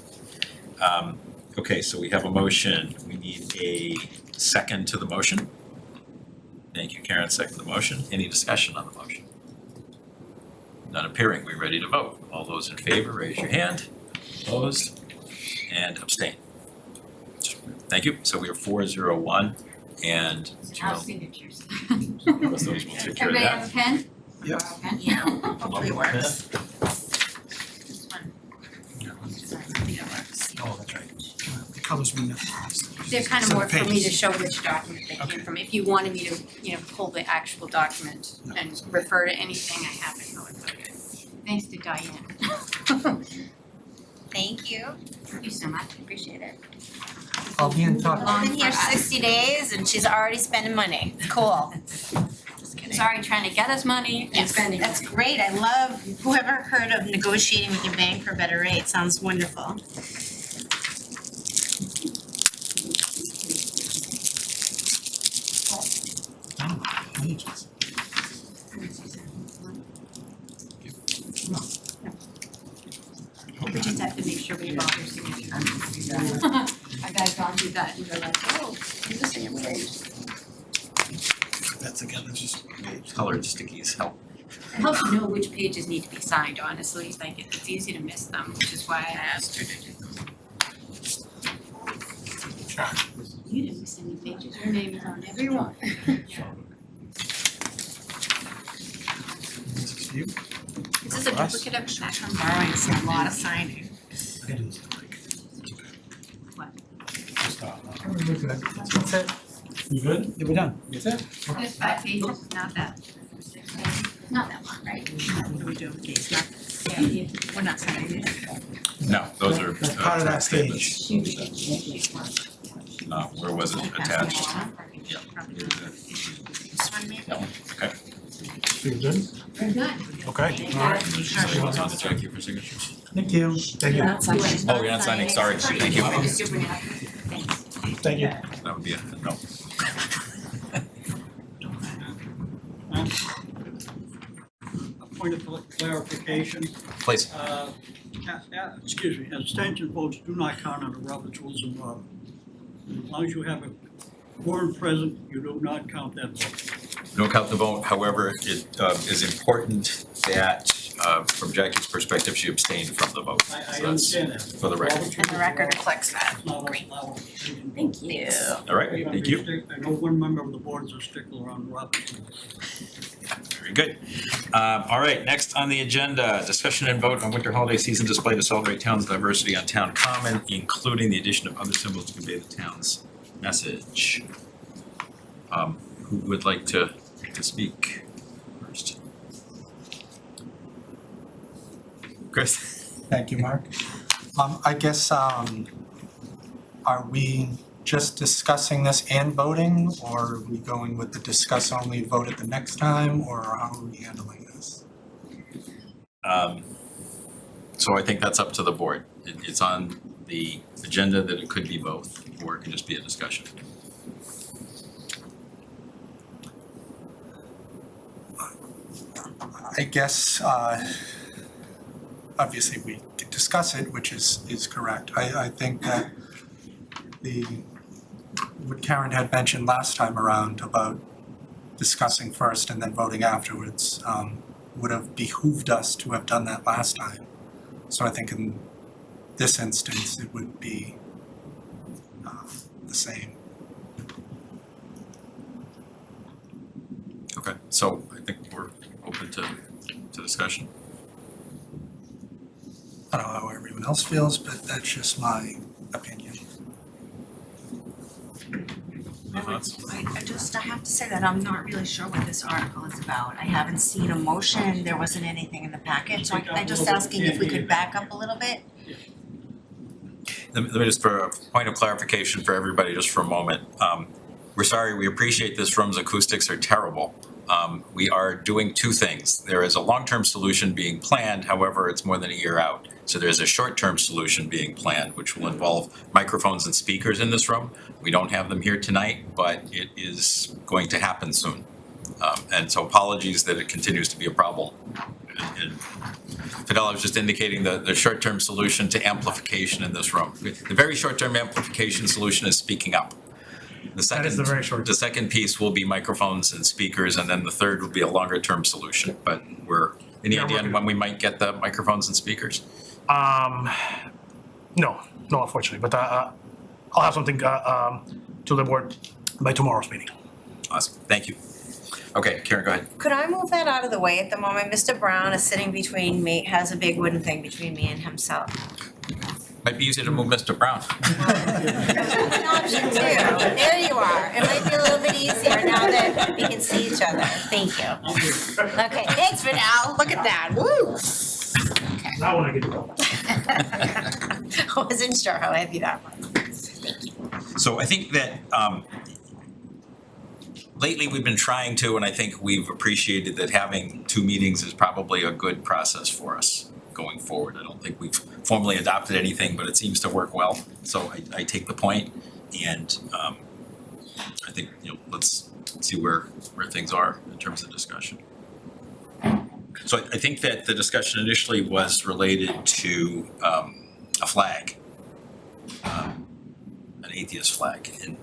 Okay, so we have a motion, we need a second to the motion. Thank you, Karen, second the motion. Any discussion on the motion? None appearing, we ready to vote. All those in favor, raise your hand. Opposed? And abstain. Thank you, so we are 401 and Our signatures. those will take care of Everybody that. have a pen? Yep. Pen? Yeah, hopefully it works. This one. Sorry, I think it works. Oh, that's right. It comes with They're kind of So more the for me to pages. show which document they Okay. came from. If you wanted me to, pull the actual document and refer to anything, I have it color coded. Thanks to Diane. Thank you. Thank you so much, appreciate it. I'll be in touch. I've been here 60 days and she's already spending money. Cool. Just kidding. Sorry, trying to get us money and Yes, spending. that's great. I love, whoever heard of negotiating with your bank for a better rate, sounds wonderful. Pages. We just have to make sure we have all their signatures. I gotta go and do that, and they're like, oh, I'm the same way. That together, just page. Colored stickies help. It helps you know which pages need to be signed, honestly, like it's easy to miss them, which is why I asked her to do them. You didn't miss any pages, your name is on every one. This is you. Is this a For us? duplicate of that from Borrowing, it's a lot of signing. We're good. That's it. You good? Yeah, we're done. That's it? There's 5 pages, not that. Not that long, right? What do we do with these? Not- Yeah, we're not signing it. No, those are That's part of that statements. stage. Where was it attached? This one maybe? That one, okay. You good? We're good. Okay. All right. So what's on the check here for signatures? Thank you. Thank you. Oh, you're not signing, sorry, thank you. Thank you. That would be a no. A point of clarification, Please. excuse me, abstention votes do not count under Robert's Rules of Order. As long as you have a quorum present, you do not count that vote. Don't count the vote, however, it is important that, from Jackie's perspective, she abstained from the vote. I So that's understand that. for the record. Robert's And the Rules of record Order reflects that. does not Great. allow a decision vote. Thank you. All right, thank you. I know one member of the board is a stickler on Robert's Rules. Very good. All right, next on the agenda, discussion and vote on winter holiday season display to celebrate town's diversity on town common, including the addition of other symbols to convey the town's message. Who would like to speak first? Chris? Thank you, Mark. I guess, are we just discussing this and voting, or are we going with the discuss only, vote at the next time, or how are we handling this? So I think that's up to the board. It's on the agenda that it could be both, or it can just be a discussion. I guess, obviously we can discuss it, which is correct. I think that what Karen had mentioned last time around about discussing first and then voting afterwards, would have behooved us to have done that last time. So I think in this instance, it would be the same. Okay, so I think we're open to discussion. I don't know how everyone else feels, but that's just my opinion. Any thoughts? I have to say that I'm not really sure what this article is about. I haven't seen a motion, there wasn't anything in the packet, so I'm just asking if we could back up a little bit. Let me just, for a point of clarification for everybody, just for a moment. We're sorry, we appreciate this room's acoustics are terrible. We are doing two things. There is a long-term solution being planned, however, it's more than a year out. So there's a short-term solution being planned, which will involve microphones and speakers in this room. We don't have them here tonight, but it is going to happen soon. And so apologies that it continues to be a problem. And Fidel was just indicating the short-term solution to amplification in this room. The very short-term amplification solution is speaking up. The second piece will be microphones and speakers, and then the third will be a longer-term solution. But we're, any idea on when we might get the microphones and speakers? No, unfortunately, but I'll have something to the board by tomorrow's meeting. Awesome, thank you. Okay, Karen, go ahead. Could I move that out of the way at the moment? Mr. Brown is sitting between me, has a big wooden thing between me and himself. Might be easier to move Mr. Brown. An option too. There you are. It might be a little bit easier now that we can see each other. Thank you. Okay, thanks, Vidal. Look at that. Woo! That one I can do. I wasn't sure how heavy that was. So I think that lately we've been trying to, and I think we've appreciated that having two meetings is probably a good process for us going forward. I don't think we've formally adopted anything, but it seems to work well. So I take the point, and I think, let's see where things are in terms of discussion. So I think that the discussion initially was related to a flag, an atheist flag, and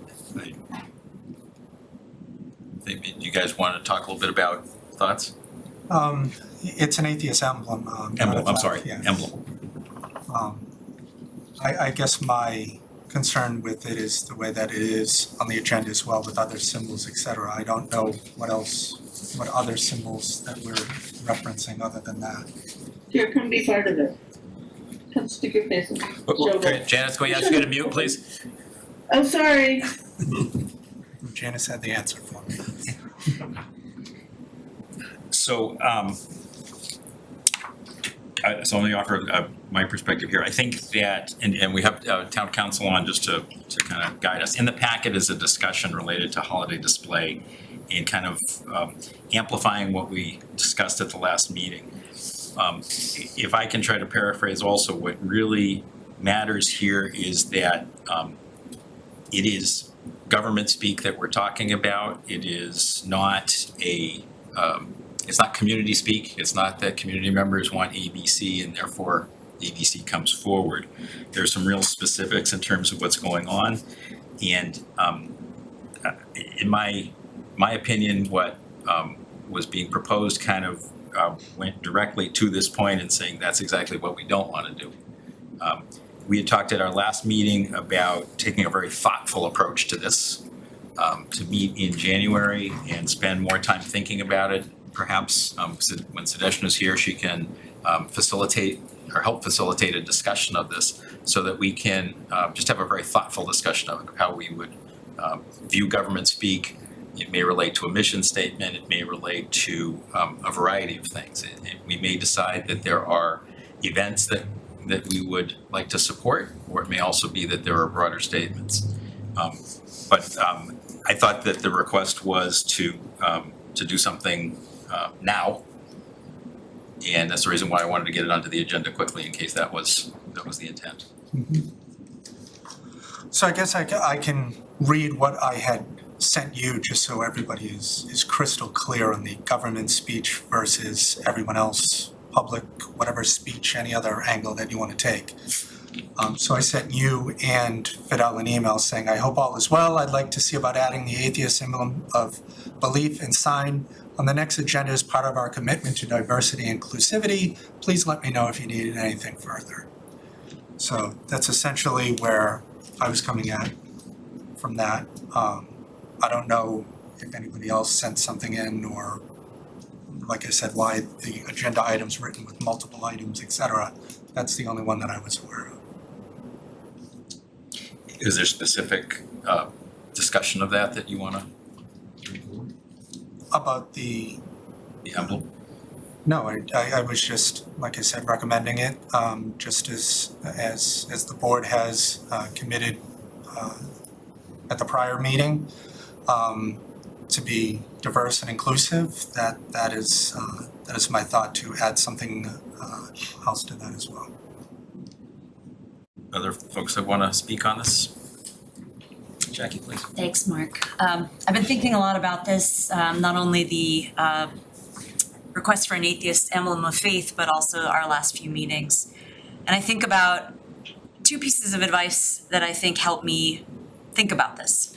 do you guys want to talk a little bit about thoughts? It's an atheist emblem. Not a Emblem, I'm flag, sorry, yeah. emblem. I guess my concern with it is the way that it is on the agenda as well with other symbols, et cetera. I don't know what other symbols that we're referencing other than that. You can be part of it. Come stick your face in. Okay, Janice, can we ask you to mute, please? Oh, sorry. Janice had the answer for me. So, so let me offer my perspective here. I think that, and we have town council on just to kind of guide us. In the packet is a discussion related to holiday display and kind of amplifying what we discussed at the last meeting. If I can try to paraphrase also, what really matters here is that it is government speak that we're talking about. It is not it's not community speak. It's not that community members want ABC and therefore ABC comes forward. There's some real specifics in terms of what's going on. And in my opinion, what was being proposed kind of went directly to this point and saying that's exactly what we don't want to do. We had talked at our last meeting about taking a very thoughtful approach to this, to meet in January and spend more time thinking about it, perhaps, when Sadeshna is here, she can facilitate or help facilitate a discussion of this so that we can just have a very thoughtful discussion of how we would view government speak. It may relate to a mission statement, it may relate to a variety of things. We may decide that there are events that we would like to support, or it may also be that there are broader statements. But I thought that the request was to do something now. And that's the reason why I wanted to get it onto the agenda quickly in case that was the intent. So I guess I can read what I had sent you, just so everybody is crystal clear on the government speech versus everyone else, public, whatever speech, any other angle that you want to take. So I sent you and Fidel an email saying, I hope all is well. I'd like to see about adding the atheist emblem of belief and sign on the next agenda as part of our commitment to diversity and inclusivity. Please let me know if you needed anything further. So that's essentially where I was coming at from that. I don't know if anybody else sent something in, or like I said, why the agenda item's written with multiple items, et cetera. That's the only one that I was aware of. Is there specific discussion of that you want to bring forward? About the emblem? No, I was just, like I said, recommending it, just as the board has committed at the prior meeting, to be diverse and inclusive. That is my thought, to add something else to that as well. Other folks that want to speak on this? Jackie, please. Thanks, Mark. I've been thinking a lot about this, not only the request for an atheist emblem of faith, but also our last few meetings. And I think about two pieces of advice that I think help me think about this.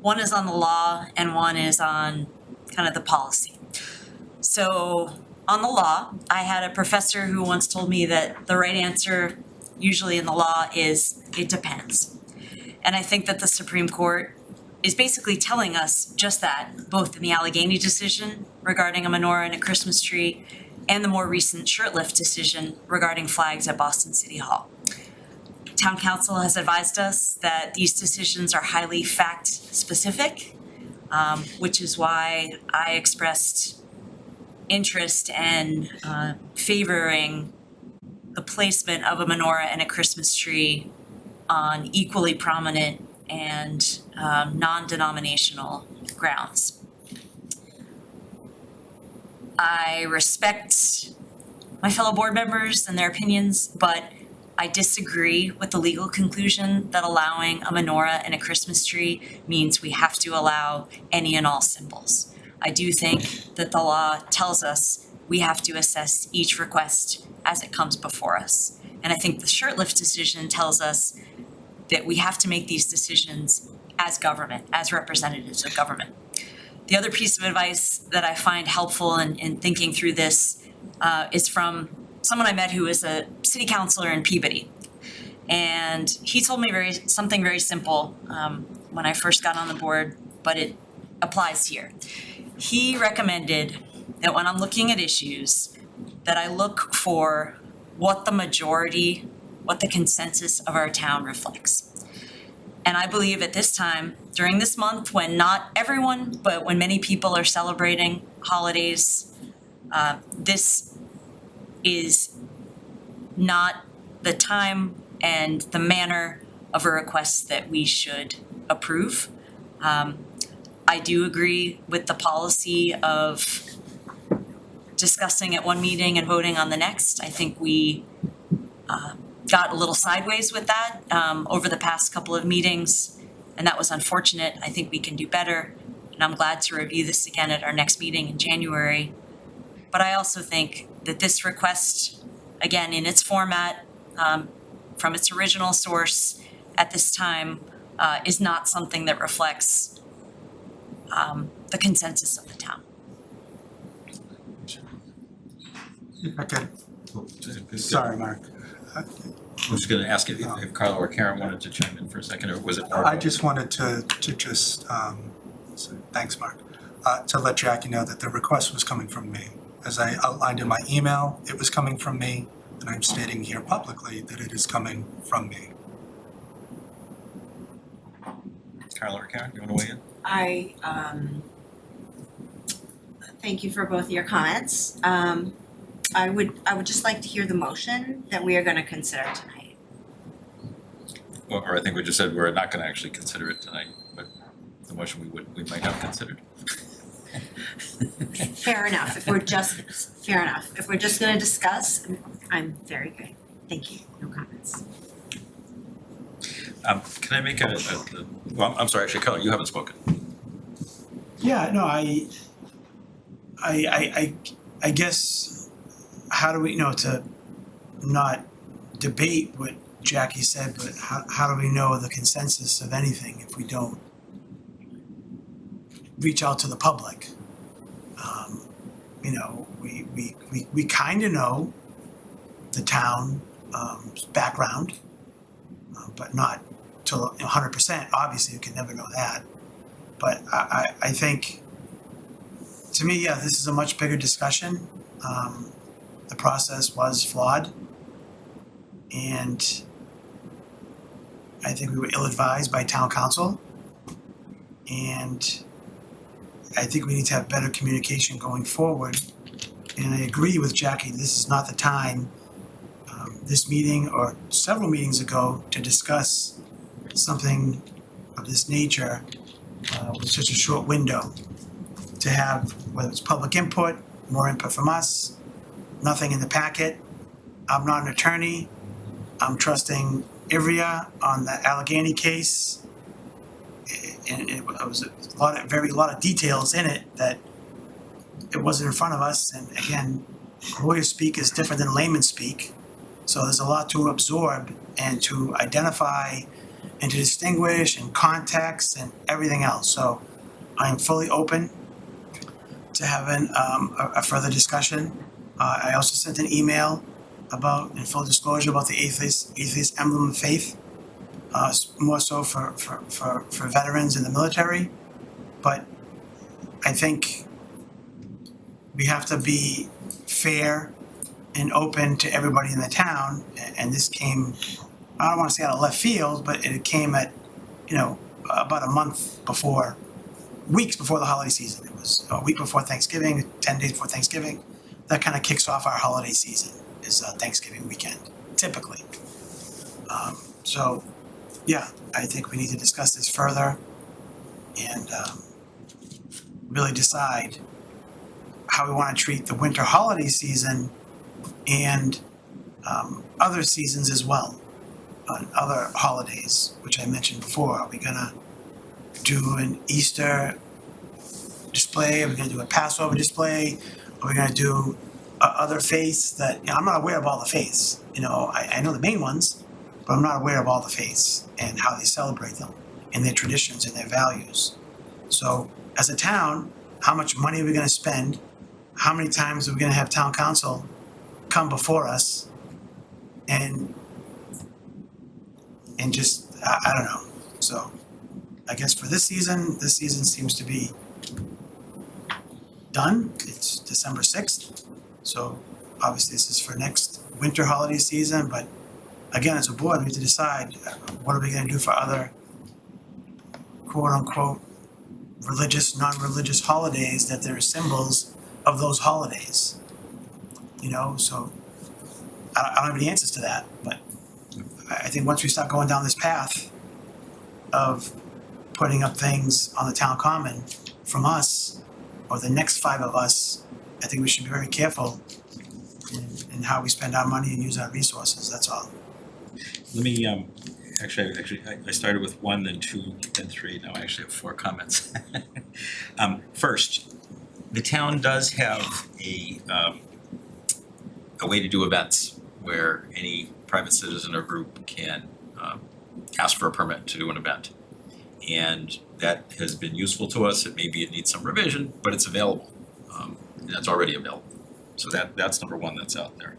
One is on the law and one is on kind of the policy. So on the law, I had a professor who once told me that the right answer usually in the law is it depends. And I think that the Supreme Court is basically telling us just that, both in the Allegheny decision regarding a menorah and a Christmas tree, and the more recent Shurtleff decision regarding flags at Boston City Hall. Town Council has advised us that these decisions are highly fact-specific, which is why I expressed interest in favoring the placement of a menorah and a Christmas tree on equally prominent and non-denominational grounds. I respect my fellow board members and their opinions, but I disagree with the legal conclusion that allowing a menorah and a Christmas tree means we have to allow any and all symbols. I do think that the law tells us we have to assess each request as it comes before us. And I think the Shurtleff decision tells us that we have to make these decisions as government, as representatives of government. The other piece of advice that I find helpful in thinking through this is from someone I met who is a city councilor in Peabody. And he told me something very simple when I first got on the board, but it applies here. He recommended that when I'm looking at issues, that I look for what the majority, what the consensus of our town reflects. And I believe at this time, during this month, when not everyone, but when many people are celebrating holidays, this is not the time and the manner of a request that we should approve. I do agree with the policy of discussing at one meeting and voting on the next. I think we got a little sideways with that over the past couple of meetings, and that was unfortunate. I think we can do better, and I'm glad to review this again at our next meeting in January. But I also think that this request, again, in its format, from its original source at this time, is not something that reflects the consensus of the town. If I could, sorry, Mark. I was just going to ask if Carla or Karen wanted to chime in for a second, or was it more? I just wanted to just, thanks, Mark. to let Jackie know that the request was coming from me. As I outlined in my email, it was coming from me, and I'm stating here publicly that it is coming from me. Carla or Karen, you wanna weigh in? I thank you for both your comments. I would just like to hear the motion that we are gonna consider tonight. Well, or I think we just said we're not gonna actually consider it tonight, but the motion we might have considered. Fair enough, if we're just gonna discuss, I'm very good. Thank you, no comments. Can I make well, I'm sorry, actually, Carla, you haven't spoken. Yeah, no, I guess, how do we, to not debate what Jackie said, but how do we know the consensus of anything if we don't reach out to the public? We kind of know the town background, but not to 100%. Obviously, you can never know that. But I think, to me, yeah, this is a much bigger discussion. The process was flawed, and I think we were ill-advised by town council, and I think we need to have better communication going forward. And I agree with Jackie, this is not the time, this meeting or several meetings ago, to discuss something of this nature with such a short window. To have, whether it's public input, more input from us, nothing in the packet. I'm not an attorney. I'm trusting Ivrea on the Allegheny case. And it was a lot of details in it that it wasn't in front of us. And again, lawyer speak is different than layman speak. So there's a lot to absorb and to identify and to distinguish and context and everything else. So I'm fully open to having a further discussion. I also sent an email about, in full disclosure, about the atheist emblem of faith, more so for veterans in the military. But I think we have to be fair and open to everybody in the town. And this came, I don't want to say out of left field, but it came at, about a month before, weeks before the holiday season. It was a week before Thanksgiving, 10 days before Thanksgiving. That kind of kicks off our holiday season, is Thanksgiving weekend, typically. So, yeah, I think we need to discuss this further and really decide how we want to treat the winter holiday season and other seasons as well, other holidays, which I mentioned before. Are we gonna do an Easter display? Are we gonna do a Passover display? Are we gonna do other faiths that, I'm not aware of all the faiths. I know the main ones, but I'm not aware of all the faiths and how they celebrate them and their traditions and their values. So as a town, how much money are we gonna spend? How many times are we gonna have town council come before us and just, I don't know. So I guess for this season seems to be done. It's December 6th. So obviously this is for next winter holiday season, but again, as a board, we need to decide what are we gonna do for other quote unquote religious, non-religious holidays that there are symbols of those holidays. So I don't have any answers to that, but I think once we start going down this path of putting up things on the town common from us, or the next 5 of us, I think we should be very careful in how we spend our money and use our resources, that's all. Let me, actually, I started with 1, then 2, then 3, now I actually have 4 comments. First, the town does have a way to do events where any private citizen or group can ask for a permit to do an event. And that has been useful to us. Maybe it needs some revision, but it's available. And that's already available. So that's number 1 that's out there.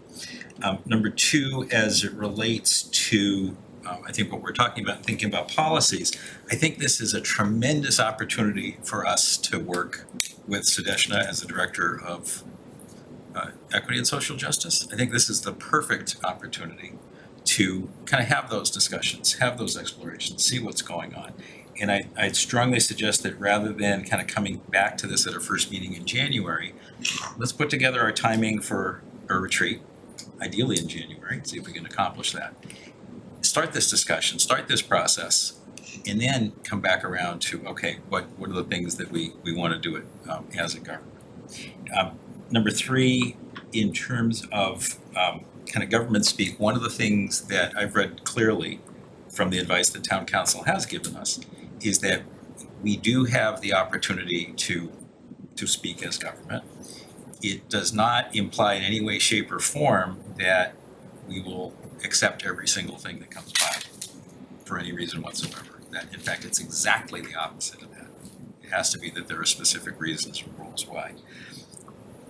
Number 2, as it relates to I think what we're talking about, thinking about policies, I think this is a tremendous opportunity for us to work with Sudeshna as the Director of Equity and Social Justice. I think this is the perfect opportunity to kind of have those discussions, have those explorations, see what's going on. And I'd strongly suggest that rather than kind of coming back to this at our first meeting in January, let's put together our timing for a retreat, ideally in January, see if we can accomplish that. Start this discussion, start this process, and then come back around to, okay, what are the things that we want to do it as a government. Number three, in terms of kind of government speak, one of the things that I've read clearly from the advice that town council has given us is that we do have the opportunity to speak as government. It does not imply in any way, shape, or form that we will accept every single thing that comes by for any reason whatsoever. That, in fact, it's exactly the opposite of that. It has to be that there are specific reasons for rules why.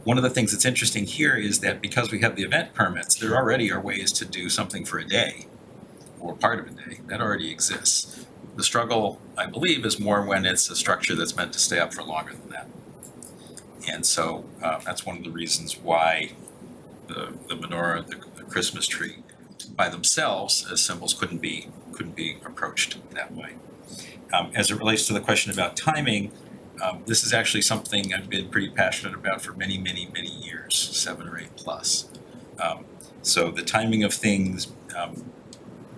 One of the things that's interesting here is that because we have the event permits, there already are ways to do something for a day or part of a day. That already exists. The struggle, I believe, is more when it's a structure that's meant to stay up for longer than that. And so that's one of the reasons why the menorah, the Christmas tree, by themselves as symbols couldn't be approached that way. As it relates to the question about timing, this is actually something I've been pretty passionate about for many, many, many years, 7 or 8 plus. So the timing of things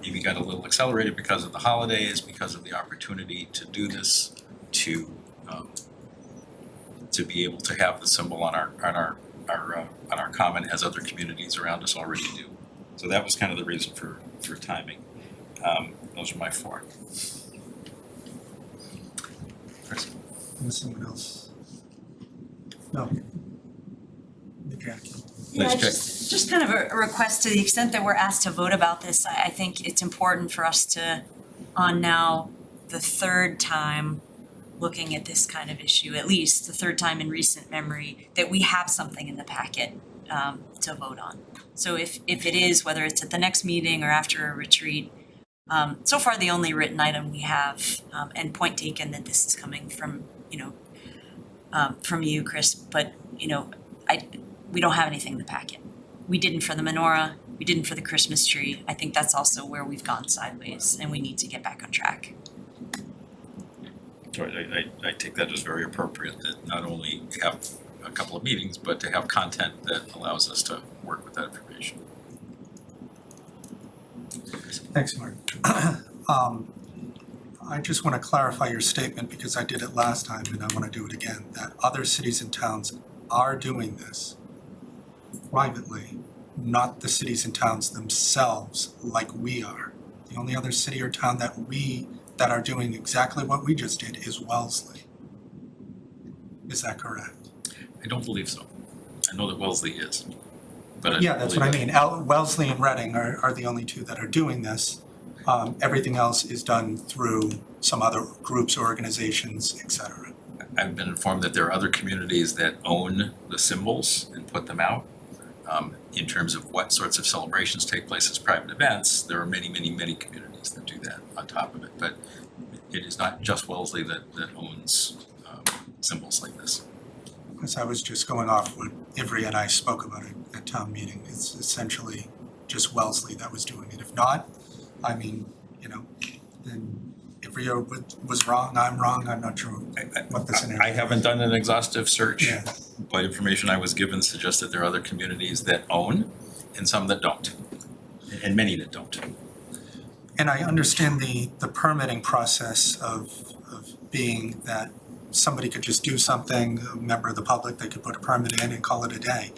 maybe got a little accelerated because of the holidays, because of the opportunity to do this, to be able to have the symbol on our common as other communities around us already do. So that was kind of the reason for timing. Those are my 4. Chris? Unless someone else. No. Jackie. Yeah, Nice check. just kind of a request to the extent that we're asked to vote about this, I think it's important for us to, on now the 3rd time looking at this kind of issue, at least the 3rd time in recent memory, that we have something in the packet to vote on. So if it is, whether it's at the next meeting or after a retreat, so far the only written item we have, and point taken that this is coming from, from you, Chris, but, we don't have anything in the packet. We didn't for the menorah, we didn't for the Christmas tree. I think that's also where we've gone sideways and we need to get back on track. So I take that as very appropriate, that not only have a couple of meetings, but to have content that allows us to work with that information. Thanks, Mark. I just want to clarify your statement because I did it last time and I want to do it again, that other cities and towns are doing this privately, not the cities and towns themselves like we are. The only other city or town that are doing exactly what we just did is Wellesley. Is that correct? I don't believe so. I know that Wellesley is, but I Yeah, don't that's what I believe mean. Wellesley and Reading are the only 2 that are doing this. Everything else is done through some other groups, organizations, et cetera. I've been informed that there are other communities that own the symbols and put them out. In terms of what sorts of celebrations take place as private events, there are many, many, many communities that do that on top of it. But it is not just Wellesley that owns symbols like this. Because I was just going off what Ivry and I spoke about it at town meeting. It's essentially just Wellesley that was doing it. If not, I mean, then Ivry was wrong, I'm wrong, I'm not sure what the scenario I haven't done an exhaustive search, Yeah. but information I was given suggests that there are other communities that own and some that don't, and many that don't. And I understand the permitting process of being that somebody could just do something, a member of the public, they could put a permit in and call it a day.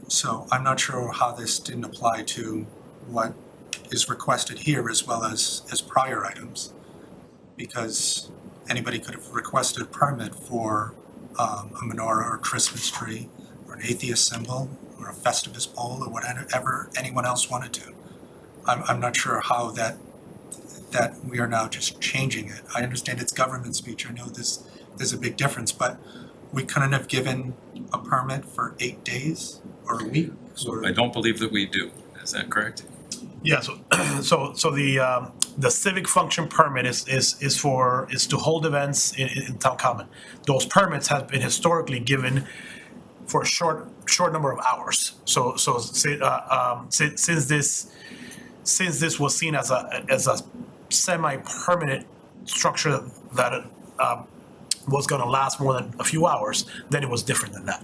So I'm not sure how this didn't apply to what is requested here as well as prior items. Because anybody could have requested a permit for a menorah or a Christmas tree or an atheist symbol or a Festivus pole or whatever anyone else wanted to. I'm not sure how that we are now just changing it. I understand it's government speech, I know there's a big difference, but we couldn't have given a permit for 8 days or a week or? I don't believe that we do, is that correct? Yeah, so the civic function permit is to hold events in town common. Those permits have been historically given for a short number of hours. So since this was seen as a semi-permanent structure that was going to last more than a few hours, then it was different than that.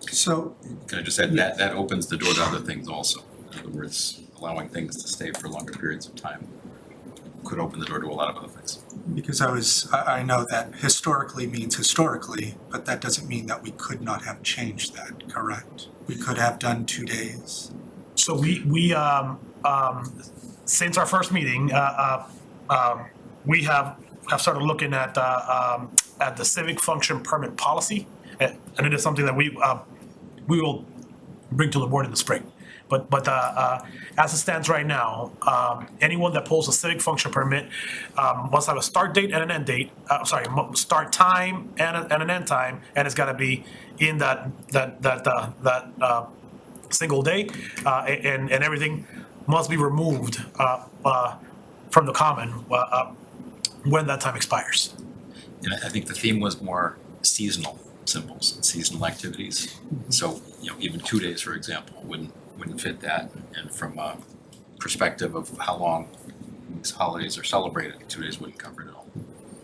So, Can I just add, that opens the door to other things also. In other words, allowing things to stay for longer periods of time could open the door to a lot of other things. because I know that historically means historically, but that doesn't mean that we could not have changed that, correct? We could have done 2 days. So we since our first meeting, we have started looking at the civic function permit policy, and it is something that we will bring to the board in the spring. But as it stands right now, anyone that pulls a civic function permit must have a start date and an end date. Start time and an end time, and it's got to be in that single day, and everything must be removed from the common when that time expires. And I think the theme was more seasonal symbols and seasonal activities. So, even 2 days, for example, wouldn't fit that. And from a perspective of how long these holidays are celebrated, 2 days wouldn't cover it at all.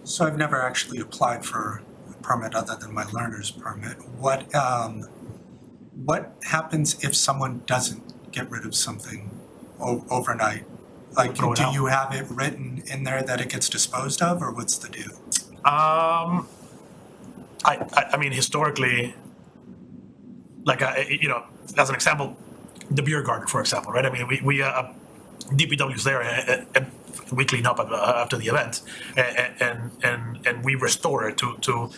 So I've never actually applied for a permit other than my learner's permit. What happens if someone doesn't get rid of something overnight? Like, Throw it do out. you have it written in there that it gets disposed of, or what's the deal? I mean, historically, like, as an example, the beer garden, for example, right? I mean, we DPW's there and we clean up after the event, and we restore it to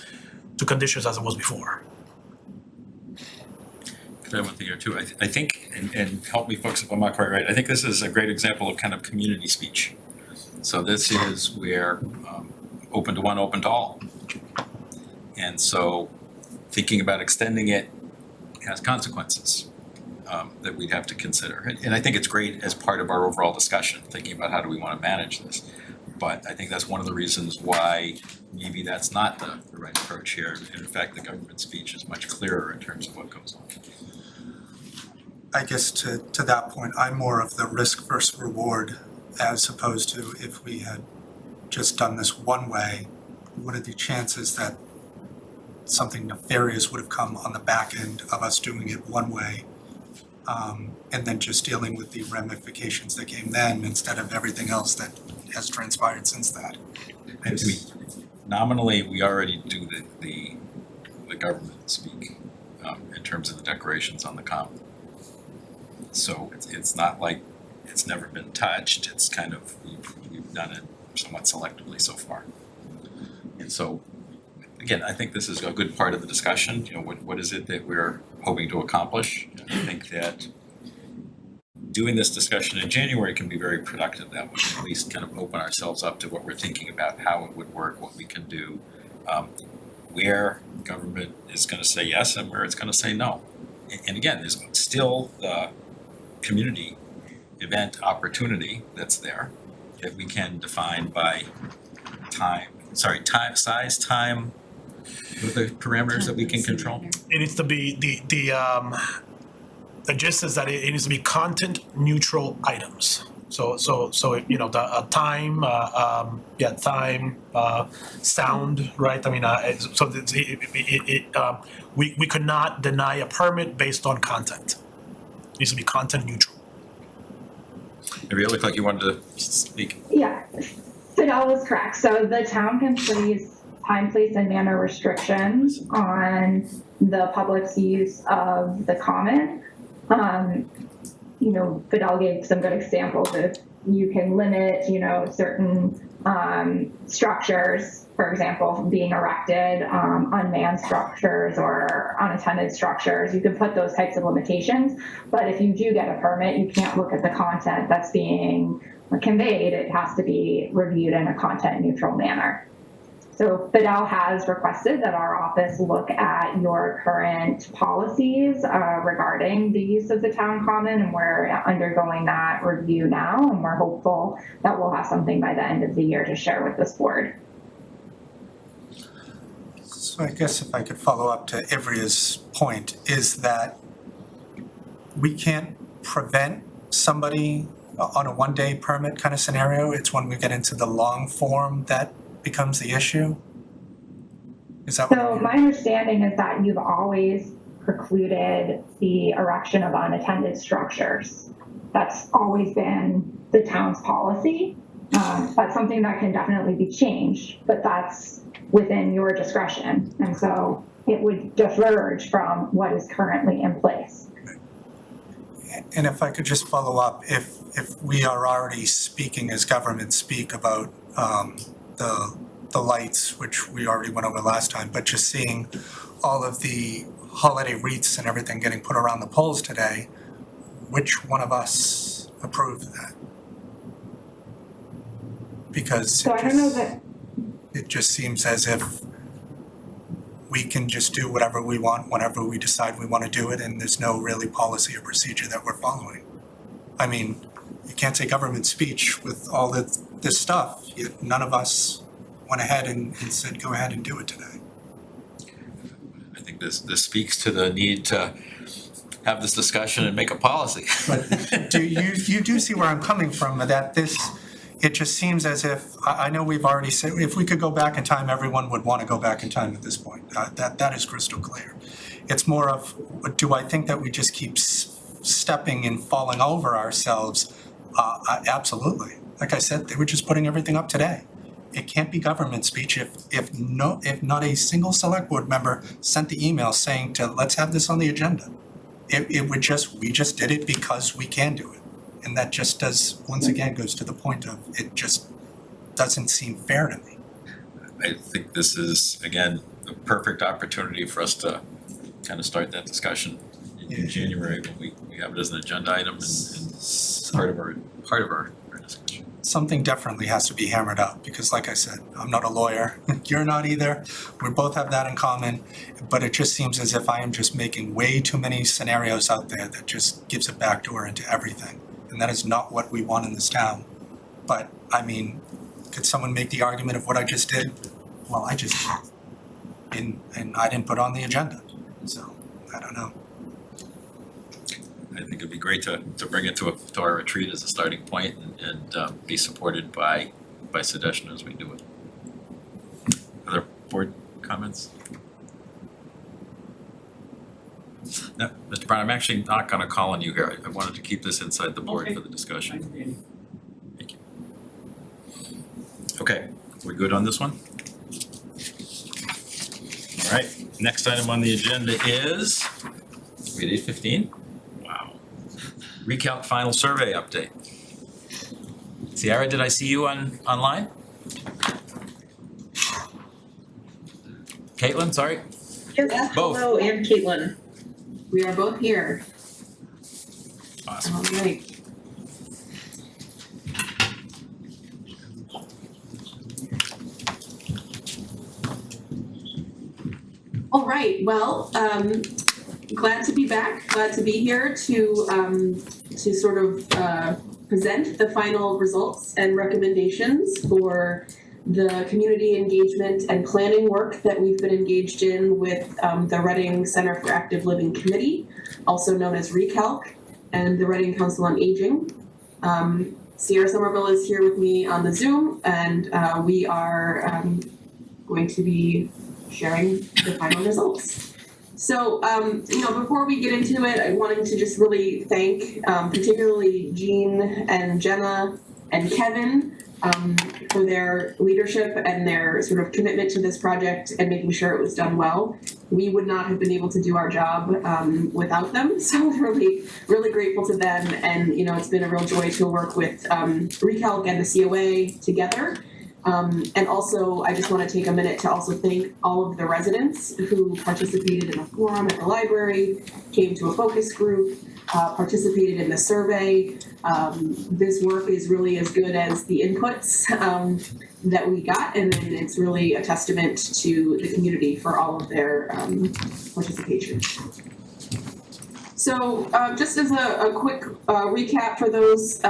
conditions as it was before. Could I have one thing here too? I think, and help me folks if I'm not quite right, I think this is a great example of kind of community speech. So this is where open to one, open to all. And so thinking about extending it has consequences that we'd have to consider. And I think it's great as part of our overall discussion, thinking about how do we want to manage this. But I think that's one of the reasons why maybe that's not the right approach here. In fact, the government speech is much clearer in terms of what goes on. I guess to that point, I'm more of the risk versus reward, as opposed to if we had just done this one way, what are the chances that something nefarious would have come on the back end of us doing it one way, and then just dealing with the ramifications that came then instead of everything else that has transpired since that. I mean, nominally, we already do the government speak in terms of the decorations on the common. So it's not like it's never been touched. It's kind of we've done it somewhat selectively so far. And so, again, I think this is a good part of the discussion. What is it that we're hoping to accomplish? I think that doing this discussion in January can be very productive. That would at least kind of open ourselves up to what we're thinking about, how it would work, what we can do, where government is going to say yes and where it's going to say no. And again, there's still the community event opportunity that's there that we can define by size, time, what are the parameters that we can control? It needs to be the gist is that it needs to be content neutral items. So the time, sound, right? I mean, so we could not deny a permit based on content. It needs to be content neutral. Maybe it looked like you wanted to speak. Yeah, Fidel was correct. So the town can place time, place, and manner restrictions on the public's use of the common. Fidel gave some good examples of you can limit, certain structures, for example, being erected, unmanned structures or unattended structures. You can put those types of limitations. But if you do get a permit, you can't look at the content that's being conveyed. It has to be reviewed in a content neutral manner. So Fidel has requested that our office look at your current policies regarding the use of the town common, and we're undergoing that review now, and we're hopeful that we'll have something by the end of the year to share with this board. So I guess if I could follow up to Ivria's point, is that we can't prevent somebody on a one-day permit kind of scenario. It's when we get into the long form that becomes the issue? Is that what I'm So hearing? my understanding is that you've always precluded the erection of unattended structures. That's always been the town's policy. That's something that can definitely be changed, but that's within your discretion. And so it would diverge from what is currently in place. And if I could just follow up, if we are already speaking as government speak about the lights, which we already went over last time, but just seeing all of the holiday wreaths and everything getting put around the poles today, which one of us approved that? Because So I don't know that, it just seems as if we can just do whatever we want whenever we decide we want to do it, and there's no really policy or procedure that we're following. I mean, you can't say government speech with all this stuff, yet none of us went ahead and said, go ahead and do it today. I think this speaks to the need to have this discussion and make a policy. But you do see where I'm coming from, that it just seems as if, I know we've already said, if we could go back in time, everyone would want to go back in time at this point. That is crystal clear. It's more of, do I think that we just keep stepping and falling over ourselves? Absolutely. Like I said, they were just putting everything up today. It can't be government speech if not a single select board member sent the email saying let's have this on the agenda. We just did it because we can do it. And that just once again, goes to the point of, it just doesn't seem fair to me. I think this is, again, the perfect opportunity for us to kind of start that discussion in January when we have it as an agenda item and part of our discussion. Something definitely has to be hammered out, because like I said, I'm not a lawyer, you're not either. We both have that in common, but it just seems as if I am just making way too many scenarios out there that just gives a backdoor into everything. And that is not what we want in this town. But, I mean, could someone make the argument of what I just did? Well, I just did. And I didn't put it on the agenda, so I don't know. I think it'd be great to bring it to our retreat as a starting point and be supported by suggestion as we do it. Other board comments? No, Mr. Brown, I'm actually not gonna call on you here. I wanted to keep this inside the board Okay. for the discussion. Thanks, Danny. Thank you. Okay, we good on this one? All right, next item on the agenda is, we at 8:15? Wow. Recount final survey update. Ciara, did I see you online? Caitlin, sorry? Yes, Both. hello, and Caitlin. We are both here. Awesome. All right. All right, well, glad to be back, glad to be here to sort of present the final results and recommendations for the community engagement and planning work that we've been engaged in with the Reading Center for Active Living Committee, also known as RECALC, and the Reading Council on Aging. Sierra Somerville is here with me on the Zoom, and we are going to be sharing the final results. So, before we get into it, I wanted to just really thank particularly Jean and Jenna and Kevin for their leadership and their sort of commitment to this project and making sure it was done well. We would not have been able to do our job without them, so really, really grateful to them. And it's been a real joy to work with RECALC and the COA together. And also, I just want to take a minute to also thank all of the residents who participated in the forum at the library, came to a focus group, participated in the survey. this work is really as good as the inputs that we got, and then it's really a testament to the community for all of their participation. So just as a quick recap for those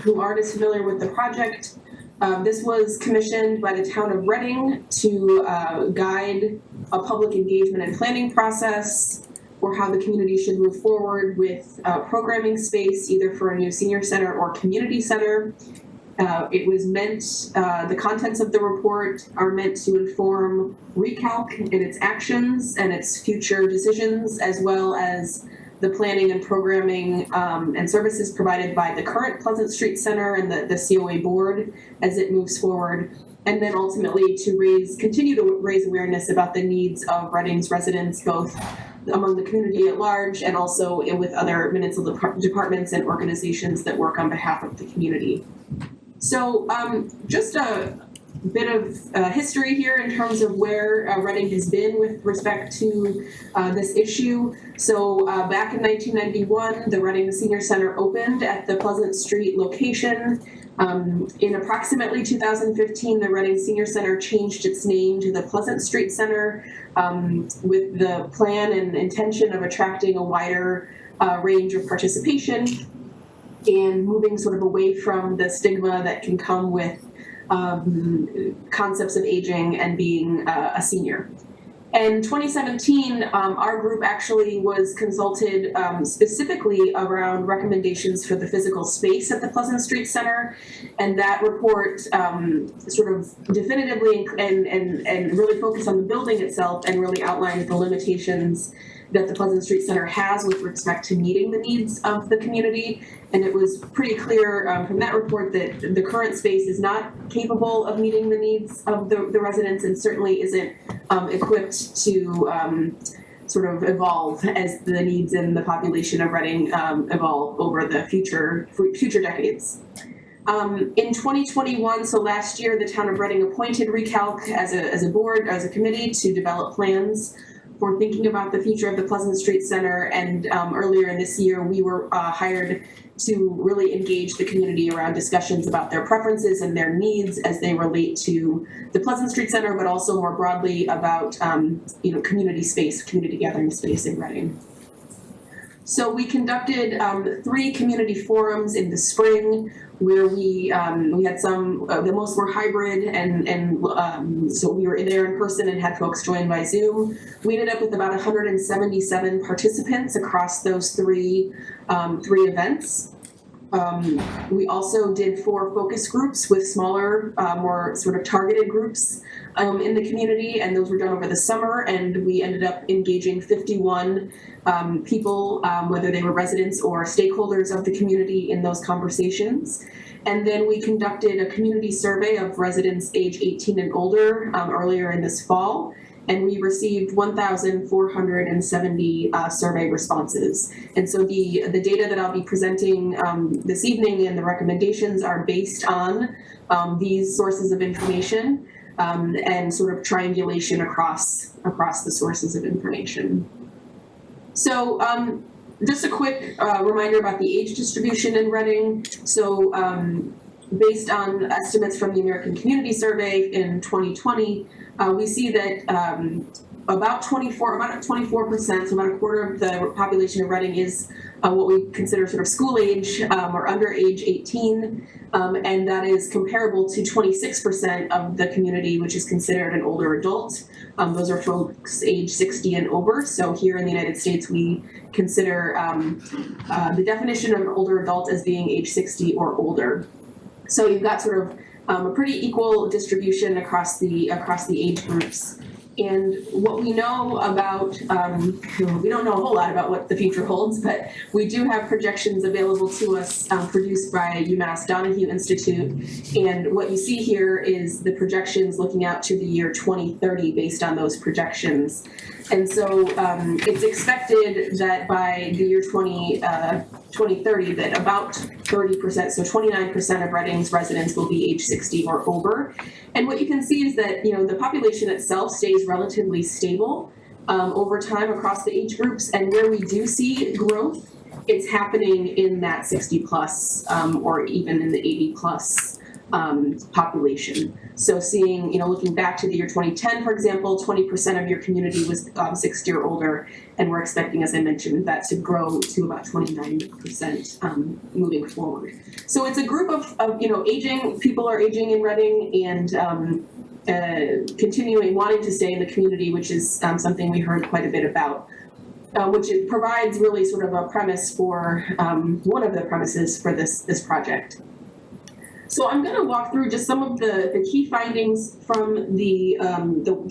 who aren't as familiar with the project, this was commissioned by the town of Reading to guide a public engagement and planning process for how the community should move forward with programming space, either for a new senior center or community center. It was meant, the contents of the report are meant to inform recalc in its actions and its future decisions, as well as the planning and programming and services provided by the current Pleasant Street Center and the COA board as it moves forward. And then ultimately to continue to raise awareness about the needs of Reading's residents, both among the community at large and also with other municipal departments and organizations that work on behalf of the community. So just a bit of history here in terms of where Reading has been with respect to this issue. So back in 1991, the Reading Senior Center opened at the Pleasant Street location. In approximately 2015, the Reading Senior Center changed its name to the Pleasant Street Center with the plan and intention of attracting a wider range of participation and moving sort of away from the stigma that can come with concepts of aging and being a senior. In 2017, our group actually was consulted specifically around recommendations for the physical space at the Pleasant Street Center, and that report sort of definitively and really focused on the building itself and really outlined the limitations that the Pleasant Street Center has with respect to meeting the needs of the community. And it was pretty clear from that report that the current space is not capable of meeting the needs of the residents and certainly isn't equipped to sort of evolve as the needs and the population of Reading evolve over the future decades. In 2021, so last year, the town of Reading appointed Recalc as a board, as a committee to develop plans for thinking about the future of the Pleasant Street Center, and earlier in this year, we were hired to really engage the community around discussions about their preferences and their needs as they relate to the Pleasant Street Center, but also more broadly about community space, community gathering space in Reading. So we conducted 3 community forums in the spring where we had some, the most were hybrid and so we were there in person and had folks join by Zoom. We ended up with about 177 participants across those three events. We also did 4 focus groups with smaller, more sort of targeted groups in the community, and those were done over the summer, and we ended up engaging 51 people, whether they were residents or stakeholders of the community in those conversations. And then we conducted a community survey of residents age 18 and older earlier in this fall, and we received 1,470 survey responses. And so the data that I'll be presenting this evening and the recommendations are based on these sources of information and sort of triangulation across the sources of information. So just a quick reminder about the age distribution in Reading. So based on estimates from the American Community Survey in 2020, we see that about 24%, so about a quarter of the population of Reading is what we consider sort of school age or under age 18, and that is comparable to 26% of the community, which is considered an older adult. Those are folks age 60 and over. So here in the United States, we consider the definition of an older adult as being age 60 or older. So you've got sort of a pretty equal distribution across the age groups. And what we know about, we don't know a whole lot about what the future holds, but we do have projections available to us produced by UMass Donahue Institute. And what you see here is the projections looking out to the year 2030 based on those projections. And so it's expected that by the year 2030 that about 30%, so 29% of Reading's residents will be age 60 or over. And what you can see is that, the population itself stays relatively stable over time across the age groups. And where we do see growth it's happening in that 60 plus or even in the 80 plus population. So seeing, looking back to the year 2010, for example, 20% of your community was 60 or older, and we're expecting, as I mentioned, that to grow to about 29% moving forward. So it's a group of aging, people are aging in Reading and continuing, wanting to stay in the community, which is something we heard quite a bit about. Which it provides really sort of a premise for, one of the premises for this project. So I'm going to walk through just some of the key findings from the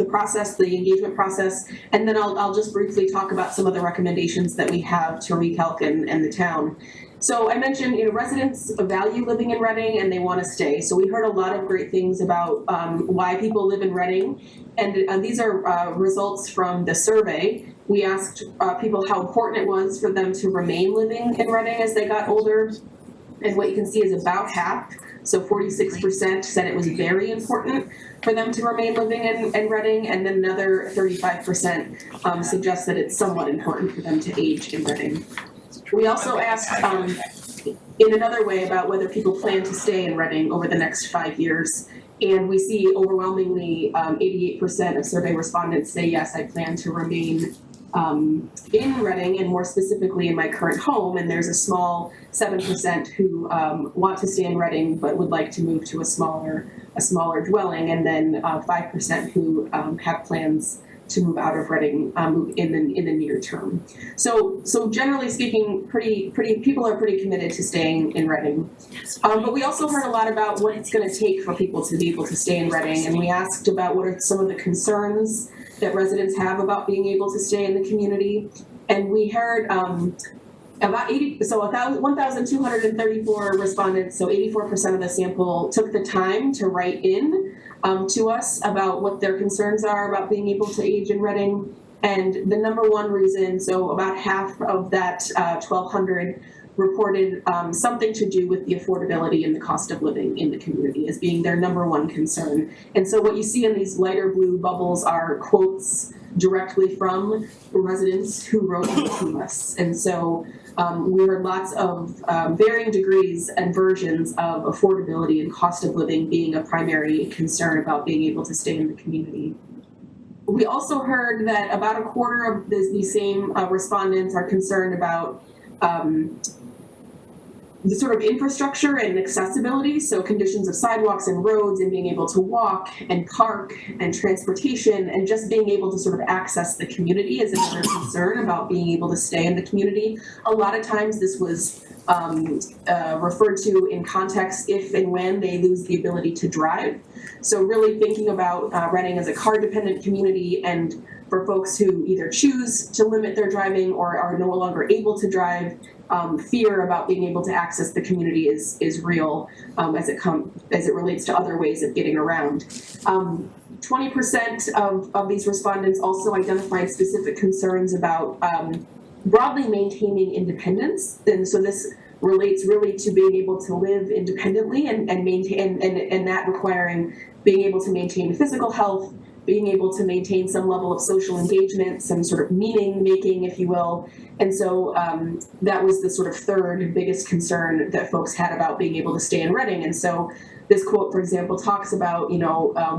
process, the engagement process, and then I'll just briefly talk about some of the recommendations that we have to ReCalc and the town. So I mentioned, residents value living in Reading and they want to stay. So we heard a lot of great things about why people live in Reading, and these are results from the survey. We asked people how important it was for them to remain living in Reading as they got older, and what you can see is about half. So 46% said it was very important for them to remain living in Reading, and then another 35% suggest that it's somewhat important for them to age in Reading. We also asked in another way about whether people plan to stay in Reading over the next 5 years, and we see overwhelmingly 88% of survey respondents say, yes, I plan to remain in Reading, and more specifically in my current home, and there's a small 7% who want to stay in Reading but would like to move to a smaller dwelling, and then 5% who have plans to move out of Reading in the near term. So generally speaking, people are pretty committed to staying in Reading. But we also heard a lot about what it's going to take for people to be able to stay in Reading, and we asked about what are some of the concerns that residents have about being able to stay in the community. And we heard about 1,234 respondents, so 84% of the sample took the time to write in to us about what their concerns are about being able to age in Reading. And the number one reason, so about half of that 1,200 reported something to do with the affordability and the cost of living in the community as being their number one concern. And so what you see in these lighter blue bubbles are quotes directly from residents who wrote to us. And so we heard lots of varying degrees and versions of affordability and cost of living being a primary concern about being able to stay in the community. We also heard that about a quarter of these same respondents are concerned about the sort of infrastructure and accessibility, so conditions of sidewalks and roads and being able to walk and park and transportation and just being able to sort of access the community is another concern about being able to stay in the community. A lot of times this was referred to in context if and when they lose the ability to drive. So really thinking about Reading as a car-dependent community, and for folks who either choose to limit their driving or are no longer able to drive, fear about being able to access the community is real as it relates to other ways of getting around. 20% of these respondents also identified specific concerns about broadly maintaining independence, and so this relates really to being able to live independently and maintain and that requiring being able to maintain physical health, being able to maintain some level of social engagement, some sort of meaning making, if you will. And so that was the sort of third biggest concern that folks had about being able to stay in Reading. And so this quote, for example, talks about,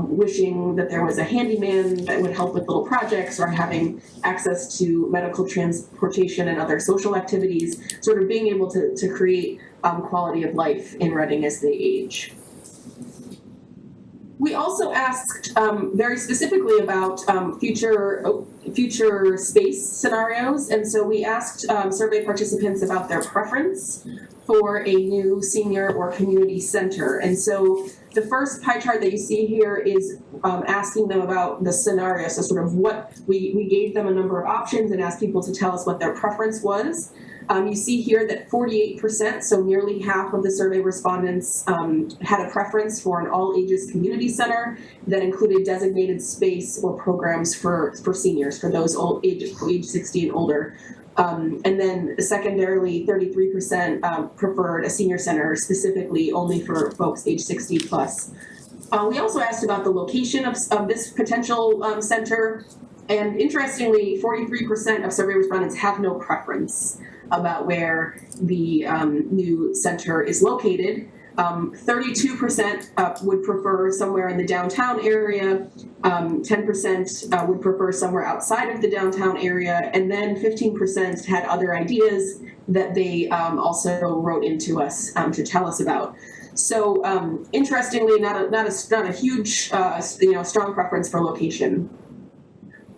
wishing that there was a handyman that would help with little projects, or having access to medical transportation and other social activities, sort of being able to create quality of life in Reading as they age. We also asked very specifically about future space scenarios, and so we asked survey participants about their preference for a new senior or community center. And so the first pie chart that you see here is asking them about the scenario, so sort of what we gave them a number of options and asked people to tell us what their preference was. You see here that 48%, so nearly half of the survey respondents had a preference for an all-ages community center that included designated space or programs for seniors, for those age 60 and older. And then secondarily, 33% preferred a senior center specifically only for folks age 60 plus. We also asked about the location of this potential center, and interestingly, 43% of survey respondents have no preference. about where the new center is located. 32% would prefer somewhere in the downtown area, 10% would prefer somewhere outside of the downtown area, and then 15% had other ideas that they also wrote into us to tell us about. So interestingly, not a huge strong preference for location.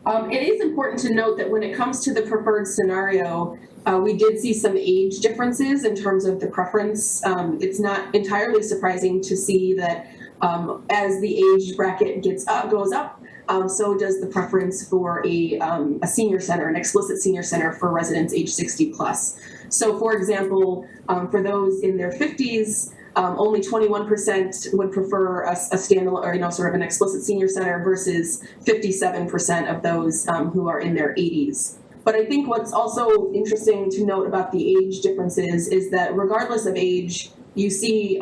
It is important to note that when it comes to the preferred scenario, we did see some age differences in terms of the preference. It's not entirely surprising to see that as the age bracket goes up, so does the preference for a senior center, an explicit senior center for residents age 60 plus. So for example, for those in their 50s, only 21% would prefer a standalone or sort of an explicit senior center versus 57% of those who are in their 80s. But I think what's also interesting to note about the age differences is that regardless of age, you see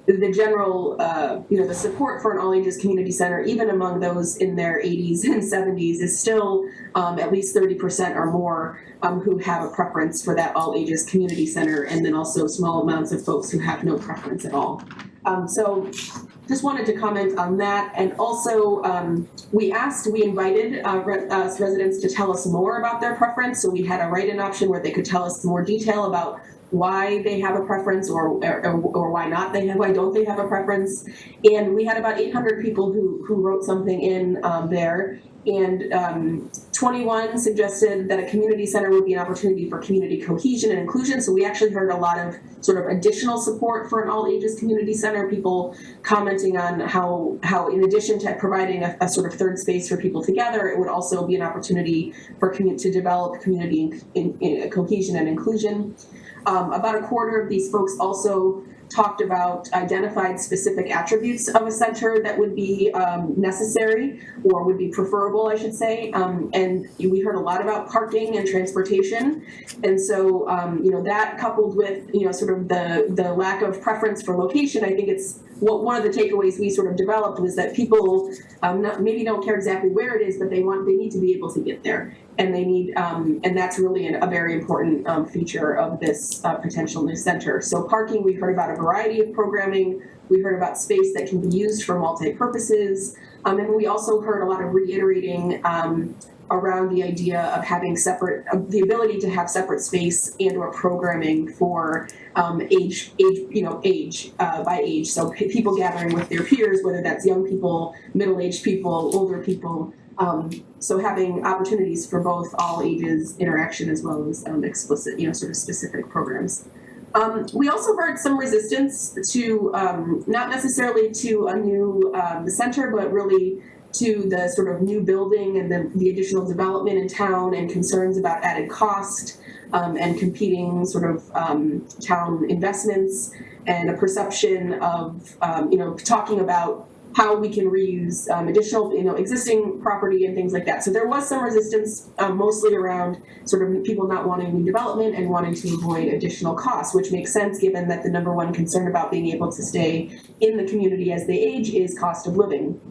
the general, the support for an all ages community center, even among those in their 80s and 70s, is still at least 30% or more who have a preference for that all ages community center, and then also small amounts of folks who have no preference at all. So just wanted to comment on that. And also we invited residents to tell us more about their preference. So we had a write-in option where they could tell us more detail about why they have a preference or why don't they have a preference. And we had about 800 people who wrote something in there. And 21 suggested that a community center would be an opportunity for community cohesion and inclusion. So we actually heard a lot of sort of additional support for an all ages community center, people commenting on how in addition to providing a sort of third space for people together, it would also be an opportunity to develop community in cohesion and inclusion. About a quarter of these folks also talked about identified specific attributes of a center that would be necessary or would be preferable, I should say. And we heard a lot about parking and transportation. And so, that coupled with, sort of the lack of preference for location, I think it's one of the takeaways we sort of developed was that people maybe don't care exactly where it is, but they need to be able to get there. And they need, and that's really a very important feature of this potential new center. So parking, we've heard about a variety of programming. We heard about space that can be used for multi-purposes. And we also heard a lot of reiterating around the idea of having the ability to have separate space and or programming for age by age. So people gathering with their peers, whether that's young people, middle-aged people, older people. So having opportunities for both all ages interaction as well as explicit, sort of specific programs. We also heard some resistance to not necessarily to a new center, but really to the sort of new building and the additional development in town and concerns about added cost and competing sort of town investments and a perception of, talking about how we can reuse additional, existing property and things like that. So there was some resistance, mostly around sort of people not wanting new development and wanting to avoid additional costs, which makes sense given that the number one concern about being able to stay in the community as they age is cost of living.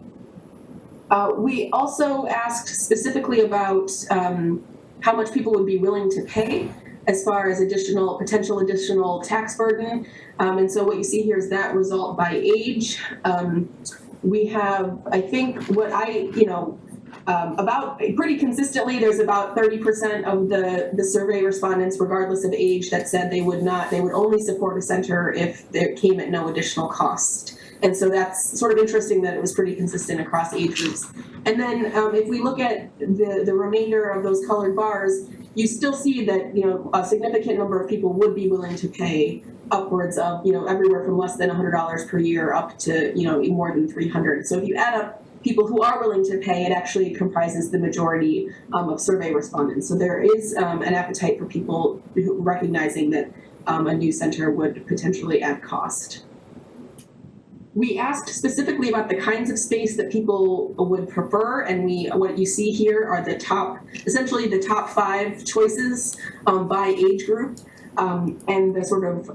We also asked specifically about how much people would be willing to pay as far as potential additional tax burden. And so what you see here is that result by age. We have, I think, about pretty consistently, there's about 30% of the survey respondents, regardless of age, that said they would only support a center if it came at no additional cost. And so that's sort of interesting that it was pretty consistent across age groups. And then if we look at the remainder of those colored bars, you still see that, a significant number of people would be willing to pay upwards of, everywhere from less than $100 per year up to, more than $300. So if you add up people who are willing to pay, it actually comprises the majority of survey respondents. So there is an appetite for people recognizing that a new center would potentially add cost. We asked specifically about the kinds of space that people would prefer, and what you see here are essentially the top 5 choices by age group, and the sort of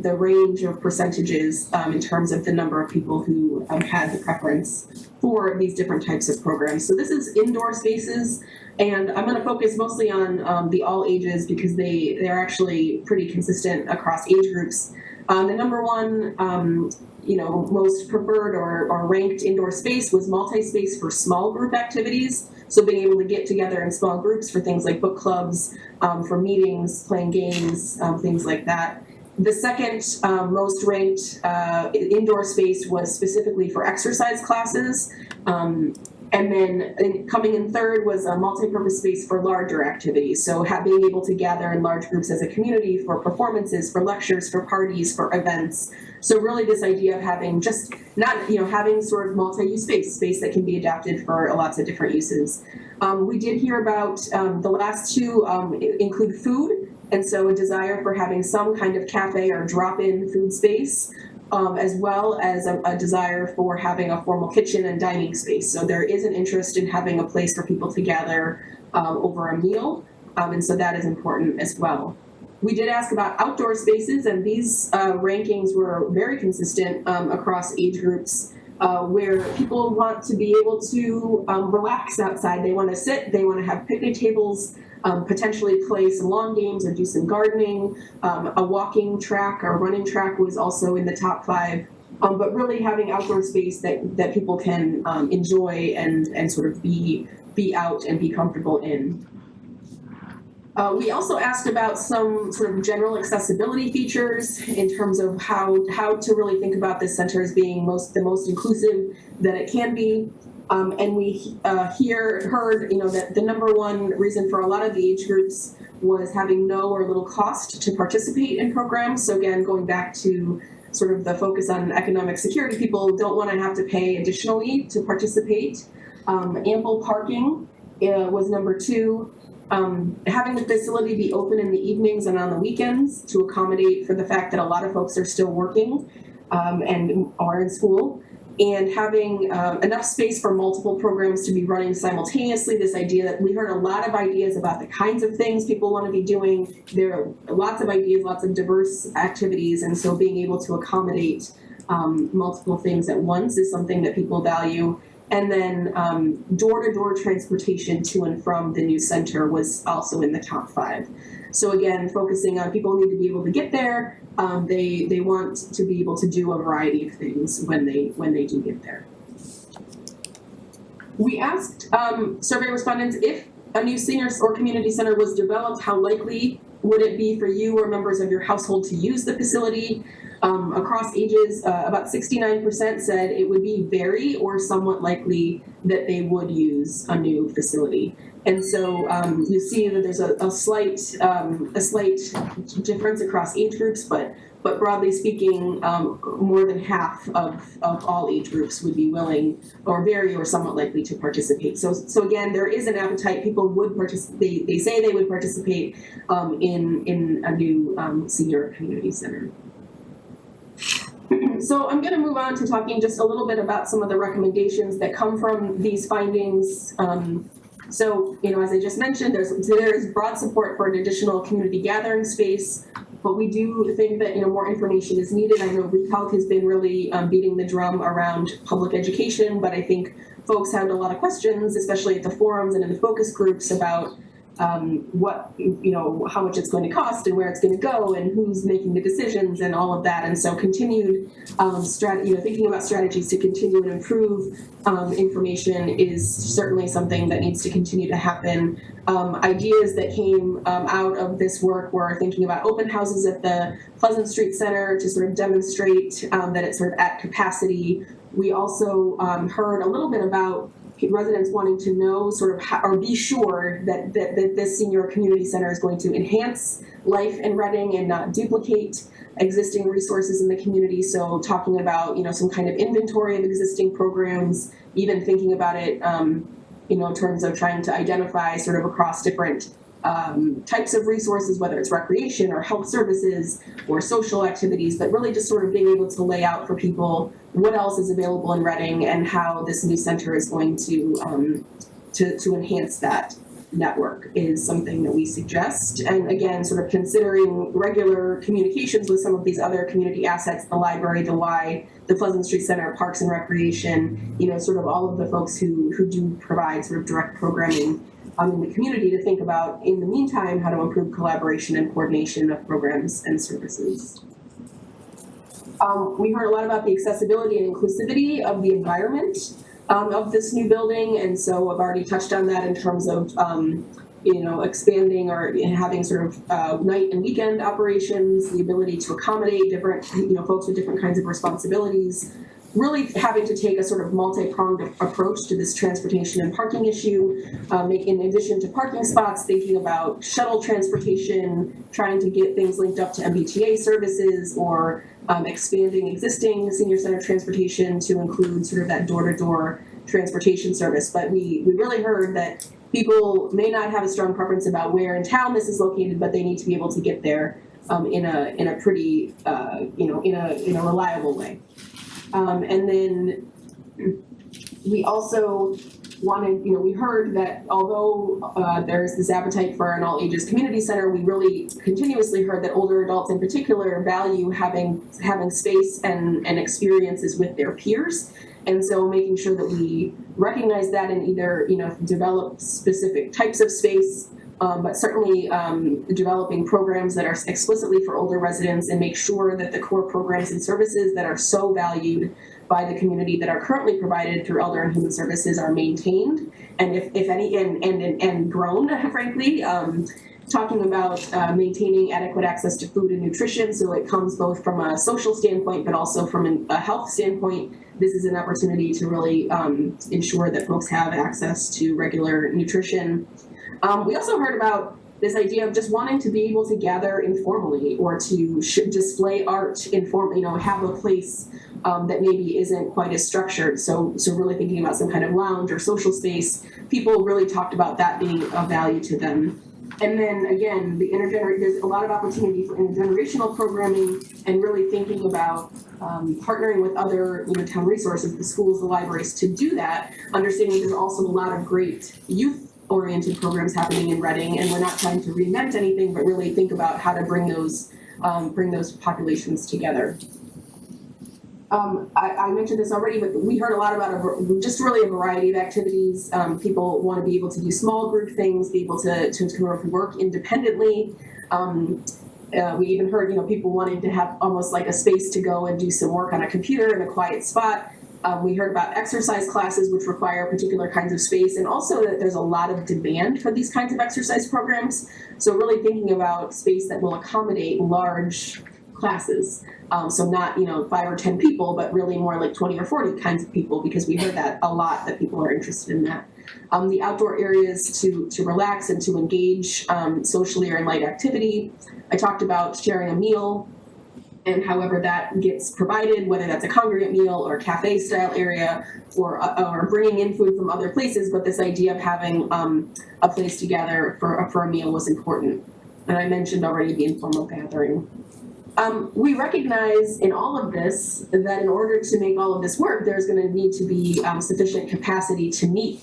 the range of percentages in terms of the number of people who had the preference for these different types of programs. So this is indoor spaces. And I'm gonna focus mostly on the all ages because they're actually pretty consistent across age groups. The number one most preferred or ranked indoor space was multi-space for small group activities. So being able to get together in small groups for things like book clubs, for meetings, playing games, things like that. The second most ranked indoor space was specifically for exercise classes. And then coming in third was a multi-purpose space for larger activities. So being able to gather in large groups as a community for performances, for lectures, for parties, for events. So really this idea of having just not, having sort of multi-use space that can be adapted for lots of different uses. We did hear about the last two include food. And so a desire for having some kind of cafe or drop-in food space. As well as a desire for having a formal kitchen and dining space. So there is an interest in having a place for people to gather over a meal, and so that is important as well. We did ask about outdoor spaces, and these rankings were very consistent across age groups, where people want to be able to relax outside. They want to sit, they want to have picnic tables, potentially play some lawn games or do some gardening. A walking track or running track was also in the top 5. But really having outdoor space that people can enjoy and sort of be out and be comfortable in. We also asked about some sort of general accessibility features in terms of how to really think about this center as being the most inclusive that it can be. And we heard that the number one reason for a lot of the age groups was having no or little cost to participate in programs. So again, going back to sort of the focus on economic security, people don't want to have to pay additionally to participate. Ample parking was number 2. Having the facility be open in the evenings and on the weekends to accommodate for the fact that a lot of folks are still working and are in school. And having enough space for multiple programs to be running simultaneously. This idea that we heard a lot of ideas about the kinds of things people want to be doing. There are lots of ideas, lots of diverse activities, and so being able to accommodate multiple things at once is something that people value. And then door-to-door transportation to and from the new center was also in the top 5. So again, focusing on people need to be able to get there. They want to be able to do a variety of things when they do get there. We asked survey respondents if a new senior or community center was developed, how likely would it be for you or members of your household to use the facility? Across ages, about 69% said it would be very or somewhat likely that they would use a new facility. And so you see that there's a slight difference across age groups, but broadly speaking, more than half of all age groups would be willing or very or somewhat likely to participate. So again, there is an appetite. People would participate. They say they would participate in a new senior community center. So I'm going to move on to talking just a little bit about some of the recommendations that come from these findings. So, as I just mentioned, there's broad support for an additional community gathering space, but we do think that, more information is needed. I know ReCalc has been really beating the drum around public education, but I think folks had a lot of questions, especially at the forums and in the focus groups about what, how much it's going to cost and where it's going to go and who's making the decisions and all of that. And so continued thinking about strategies to continue and improve information is certainly something that needs to continue to happen. Ideas that came out of this work were thinking about open houses at the Pleasant Street Center to sort of demonstrate that it's sort of at capacity. We also heard a little bit about residents wanting to know or be sure that this senior community center is going to enhance life in Reading and not duplicate existing resources in the community. So talking about, some kind of inventory of existing programs, even thinking about it, in terms of trying to identify sort of across different types of resources, whether it's recreation or health services or social activities, but really just sort of being able to lay out for people what else is available in Reading and how this new center is going to enhance that network is something that we suggest. And again, sort of considering regular communications with some of these other community assets, the library, the Y, the Pleasant Street Center, Parks and Recreation, sort of all of the folks who do provide sort of direct programming in the community to think about, in the meantime, how to improve collaboration and coordination of programs and services. We heard a lot about the accessibility and inclusivity of the environment of this new building, and so I've already touched on that in terms of expanding or having sort of night and weekend operations, the ability to accommodate different folks with different kinds of responsibilities, really having to take a sort of multi-pronged approach to this transportation and parking issue, in addition to parking spots, thinking about shuttle transportation, trying to get things linked up to MBTA services, or expanding existing senior center transportation to include sort of that door-to-door transportation service. But we really heard that people may not have a strong preference about where in town this is located, but they need to be able to get there in a pretty in a reliable way. And then we also wanted, we heard that although there's this appetite for an all ages community center, we really continuously heard that older adults in particular value having space and experiences with their peers. And so making sure that we recognize that and either, develop specific types of space, but certainly developing programs that are explicitly for older residents, and make sure that the core programs and services that are so valued by the community that are currently provided through Elder and Human Services are maintained, and if any, and grown, frankly. Talking about maintaining adequate access to food and nutrition, so it comes both from a social standpoint, but also from a health standpoint. This is an opportunity to really ensure that folks have access to regular nutrition. We also heard about this idea of just wanting to be able to gather informally, or to display art informally, have a place that maybe isn't quite as structured. So really thinking about some kind of lounge or social space. People really talked about that being of value to them. And then again, there's a lot of opportunity for intergenerational programming, and really thinking about partnering with other town resources, the schools, the libraries, to do that, understanding there's also a lot of great youth-oriented programs happening in Reading, and we're not trying to reinvent anything, but really think about how to bring those populations together. I mentioned this already, but we heard a lot about just really a variety of activities. People want to be able to do small group things, be able to work independently. We even heard, people wanting to have almost like a space to go and do some work on a computer in a quiet spot. We heard about exercise classes, which require particular kinds of space, and also that there's a lot of demand for these kinds of exercise programs. So really thinking about space that will accommodate large classes. So not, 5 or 10 people, but really more like 20 or 40 kinds of people, because we heard that a lot, that people are interested in that. The outdoor areas to relax and to engage socially or in light activity. I talked about sharing a meal, and however that gets provided, whether that's a congregate meal or a cafe style area, or bringing in food from other places, but this idea of having a place to gather for a meal was important. And I mentioned already the informal gathering. We recognize in all of this that in order to make all of this work, there's going to need to be sufficient capacity to meet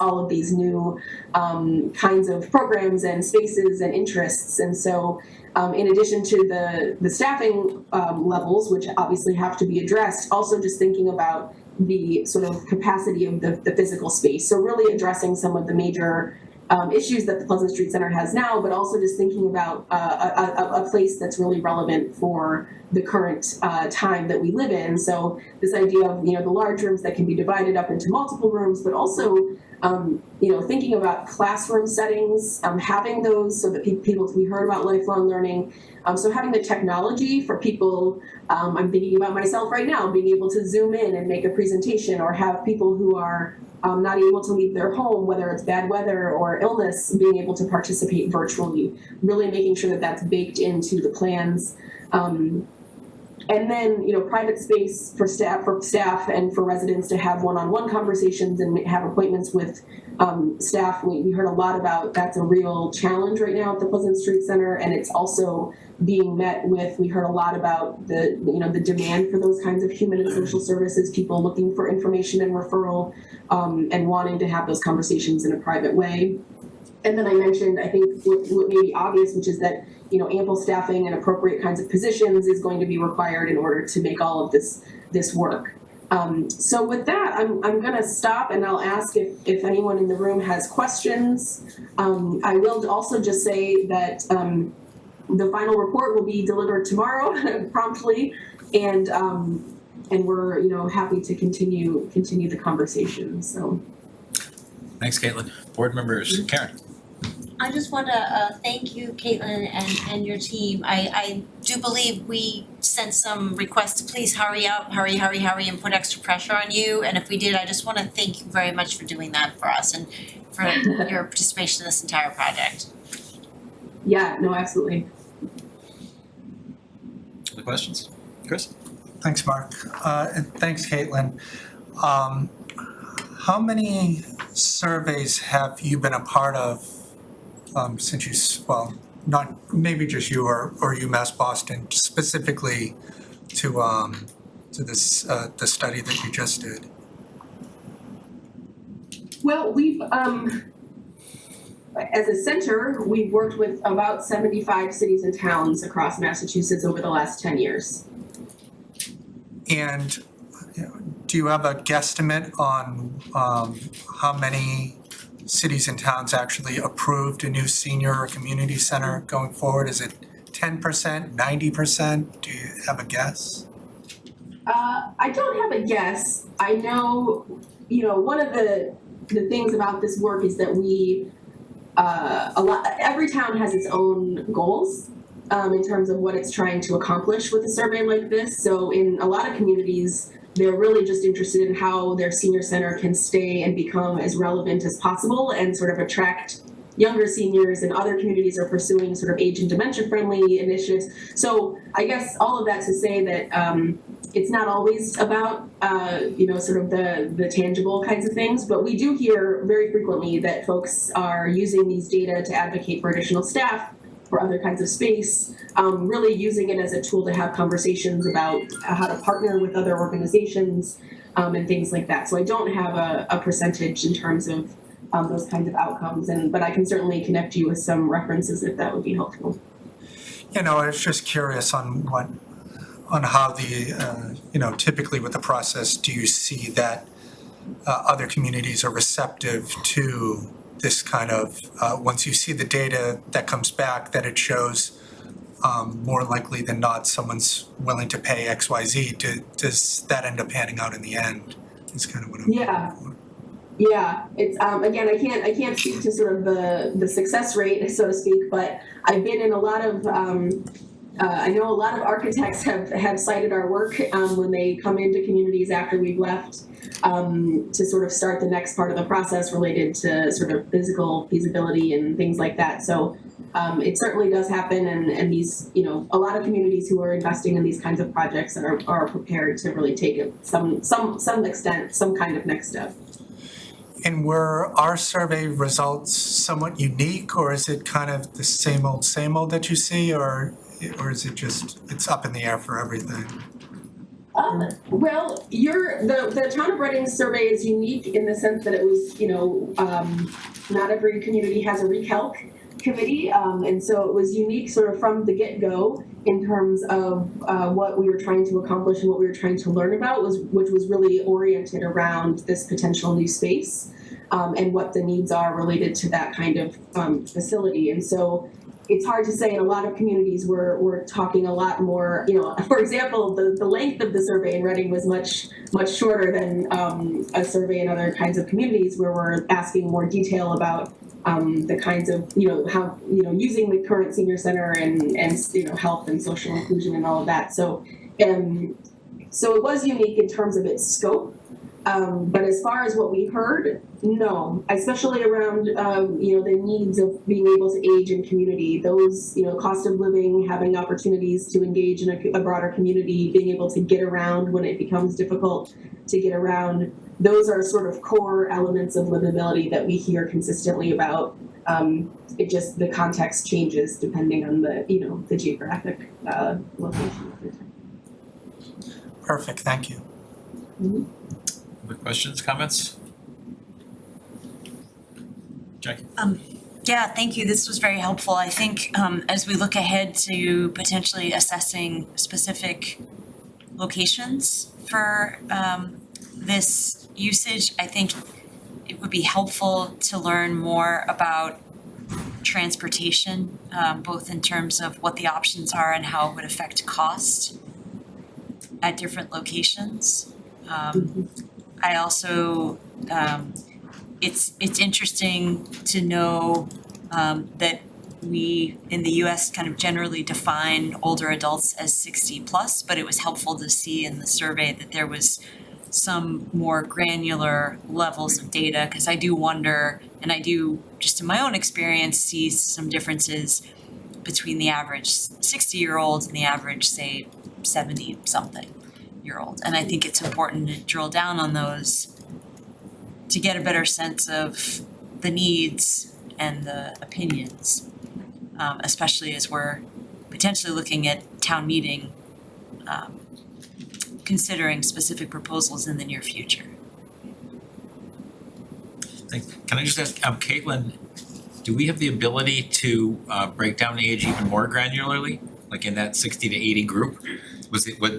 all of these new kinds of programs and spaces and interests. And so in addition to the staffing levels, which obviously have to be addressed, also just thinking about the sort of capacity of the physical space. So really addressing some of the major issues that the Pleasant Street Center has now, but also just thinking about a place that's really relevant for the current time that we live in. So this idea of the large rooms that can be divided up into multiple rooms, but also thinking about classroom settings, having those so that people, we heard about lifelong learning. So having the technology for people, I'm thinking about myself right now, being able to zoom in and make a presentation, or have people who are not able to leave their home, whether it's bad weather or illness, being able to participate virtually, really making sure that that's baked into the plans. And then, private space for staff and for residents to have one-on-one conversations and have appointments with staff. We heard a lot about that's a real challenge right now at the Pleasant Street Center, and it's also being met with, we heard a lot about the demand for those kinds of human and social services, people looking for information and referral, and wanting to have those conversations in a private way. And then I mentioned, I think what may be obvious, which is that ample staffing and appropriate kinds of positions is going to be required in order to make all of this work. So with that, I'm gonna stop and I'll ask if anyone in the room has questions. I will also just say that the final report will be delivered tomorrow promptly, and we're happy to continue the conversation. So Thanks, Caitlin. Board members, Karen. I just want to thank you, Caitlin, and your team. I do believe we sent some requests to please hurry up, hurry, and put extra pressure on you. And if we did, I just want to thank you very much for doing that for us and for your participation in this entire project. yeah, no, absolutely. Other questions? Chris? Thanks, Mark. And thanks, Caitlin. How many surveys have you been a part of since not maybe just you or UMass Boston, specifically to this the study that you just did? Well, we've as a center, we've worked with about 75 cities and towns across Massachusetts over the last 10 years. And do you have a guesstimate on how many cities and towns actually approved a new senior or community center going forward? Is it 10%, 90%? Do you have a guess? I don't have a guess. I know, one of the things about this work is that we, every town has its own goals in terms of what it's trying to accomplish with a survey like this. So in a lot of communities, they're really just interested in how their senior center can stay and become as relevant as possible and sort of attract younger seniors, and other communities are pursuing sort of age and dementia friendly initiatives. So I guess all of that to say that it's not always about sort of the tangible kinds of things, but we do hear very frequently that folks are using these data to advocate for additional staff, for other kinds of space, really using it as a tool to have conversations about how to partner with other organizations and things like that. So I don't have a percentage in terms of those kinds of outcomes, but I can certainly connect you with some references if that would be helpful. I was just curious on how the, typically with the process, do you see that other communities are receptive to this kind of, once you see the data that comes back, that it shows more likely than not someone's willing to pay XYZ, does that end up panning out in the end? Is kind of what I'm Yeah. looking for. Yeah, it's again, I can't speak to sort of the success rate, so to speak, but I've been in a lot of I know a lot of architects have cited our work when they come into communities after we've left to sort of start the next part of the process related to sort of physical feasibility and things like that. So it certainly does happen, and these, a lot of communities who are investing in these kinds of projects are prepared to really take it some extent, some kind of next step. And were our survey results somewhat unique, or is it kind of the same old that you see, or is it just, it's up in the air for everything? Well, the Town of Reading survey is unique in the sense that it was, not every community has a recalc committee, and so it was unique sort of from the get-go in terms of what we were trying to accomplish and what we were trying to learn about, which was really oriented around this potential new space and what the needs are related to that kind of facility. And so it's hard to say. In a lot of communities, we're talking a lot more. For example, the length of the survey in Reading was much shorter than a survey in other kinds of communities, where we're asking more detail about the kinds of how using the current senior center and health and social inclusion and all of that. So it was unique in terms of its scope. But as far as what we heard, no, especially around, the needs of being able to age in community, those, cost of living, having opportunities to engage in a broader community, being able to get around when it becomes difficult to get around. Those are sort of core elements of livability that we hear consistently about. It just, the context changes depending on the geographic location. Perfect, thank you. Mm-hmm. Other questions, comments? Jackie? Yeah, thank you. This was very helpful. I think as we look ahead to potentially assessing specific locations for this usage. I think it would be helpful to learn more about transportation, both in terms of what the options are and how it would affect cost at different locations. I also, it's interesting to know that we in the US kind of generally define older adults as 60 plus, but it was helpful to see in the survey that there was some more granular levels of data, because I do wonder, and I do just in my own experience see some differences between the average 60-year-old and the average, say, 70-something-year-old. And I think it's important to drill down on those to get a better sense of the needs and the opinions, especially as we're potentially looking at town meeting, considering specific proposals in the near future. Can I just ask, Caitlin, do we have the ability to break down the age even more granularly? Like in that 60 to 80 group?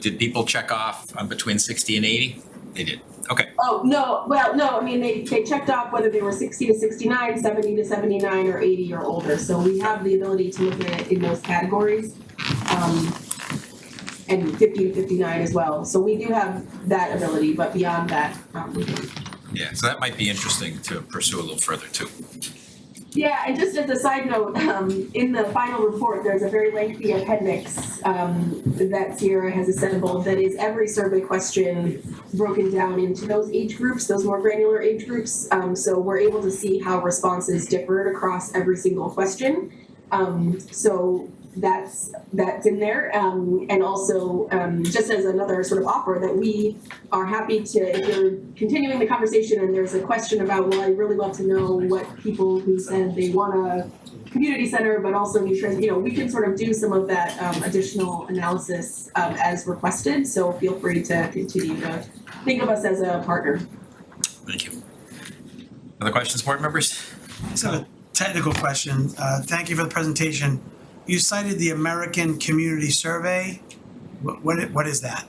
Did people check off between 60 and 80? They did. Okay. Oh, no, well, no, I mean, they checked off whether they were 60 to 69, 70 to 79, or 80 or older. So we have the ability to look at it in those categories. And 50 to 59 as well. So we do have that ability, but beyond that, we don't. Yeah, so that might be interesting to pursue a little further too. Yeah, and just as a side note, in the final report, there's a very lengthy appendix that Sierra has assembled that is every survey question broken down into those age groups, those more granular age groups. So we're able to see how responses differed across every single question. So that's in there, and also just as another sort of offer that we are happy to, if you're continuing the conversation and there's a question about, well, I really love to know what people who said they want a community center but also need we can sort of do some of that additional analysis as requested. So feel free to continue to think of us as a partner. Thank you. Other questions, board members? So a technical question. Thank you for the presentation. You cited the American Community Survey. What is that?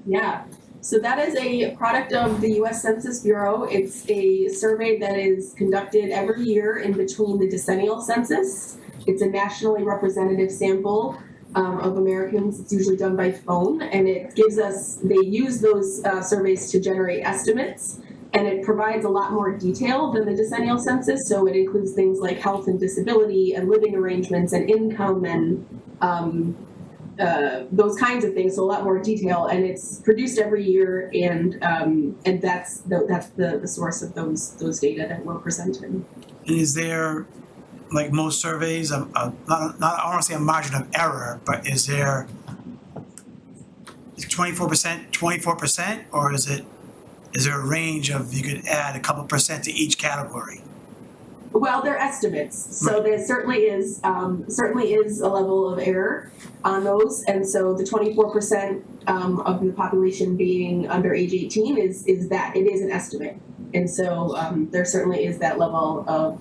Yeah, so that is a product of the US Census Bureau. It's a survey that is conducted every year in between the decennial census. It's a nationally representative sample of Americans. It's usually done by phone, and it gives us, they use those surveys to generate estimates. And it provides a lot more detail than the decennial census, so it includes things like health and disability and living arrangements and income and those kinds of things. So a lot more detail, and it's produced every year, and that's the source of those data that we're presenting. And is there, like most surveys, not I don't want to say a margin of error, but is there 24%, or is there a range of, you could add a couple percent to each category? Well, they're estimates, so there certainly is a level of error on those, and so the 24% of the population being under age 18 is that it is an estimate, and so there certainly is that level of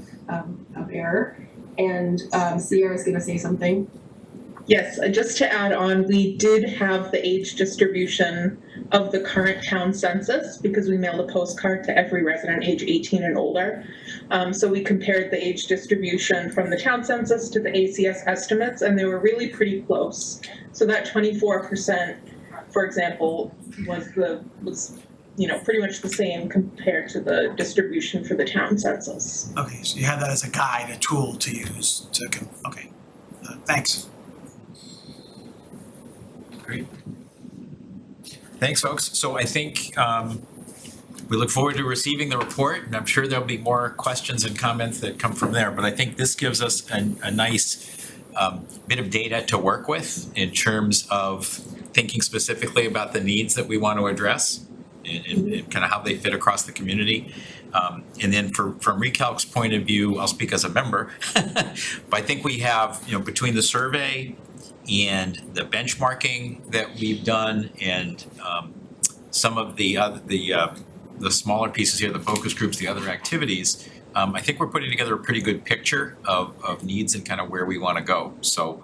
error. And Sierra's going to say something. Yes, just to add on, we did have the age distribution of the current town census because we mailed a postcard to every resident age 18 and older. So we compared the age distribution from the town census to the ACS estimates, and they were really pretty close. So that 24%, for example, was pretty much the same compared to the distribution for the town census. Okay, so you have that as a guide, a tool to use okay. Thanks. Great. Thanks, folks. So I think we look forward to receiving the report, and I'm sure there'll be more questions and comments that come from there. But I think this gives us a nice bit of data to work with in terms of thinking specifically about the needs that we want to address and kind of how they fit across the community. And then from Recalc's point of view, I'll speak as a member, but I think we have, between the survey and the benchmarking that we've done and some of the smaller pieces here, the focus groups, the other activities, I think we're putting together a pretty good picture of needs and kind of where we want to go. So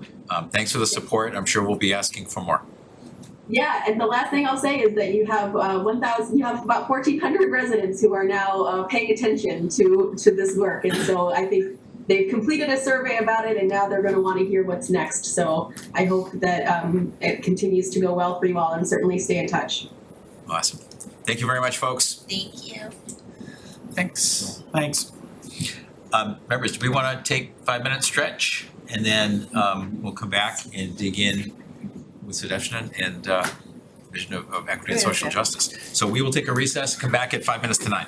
thanks for the support. I'm sure we'll be asking for more. Yeah, and the last thing I'll say is that you have you have about 1,400 residents who are now paying attention to this work, and so I think they've completed a survey about it, and now they're going to want to hear what's next. So I hope that it continues to go well for you all, and certainly stay in touch. Awesome. Thank you very much, folks. Thank you. Thanks. Thanks. Members, do we want to take 5 minute stretch? And then we'll come back and dig in with Sudeshna and Vision of Equity and Social Justice. So we will take a recess, come back at 5 minutes to 9.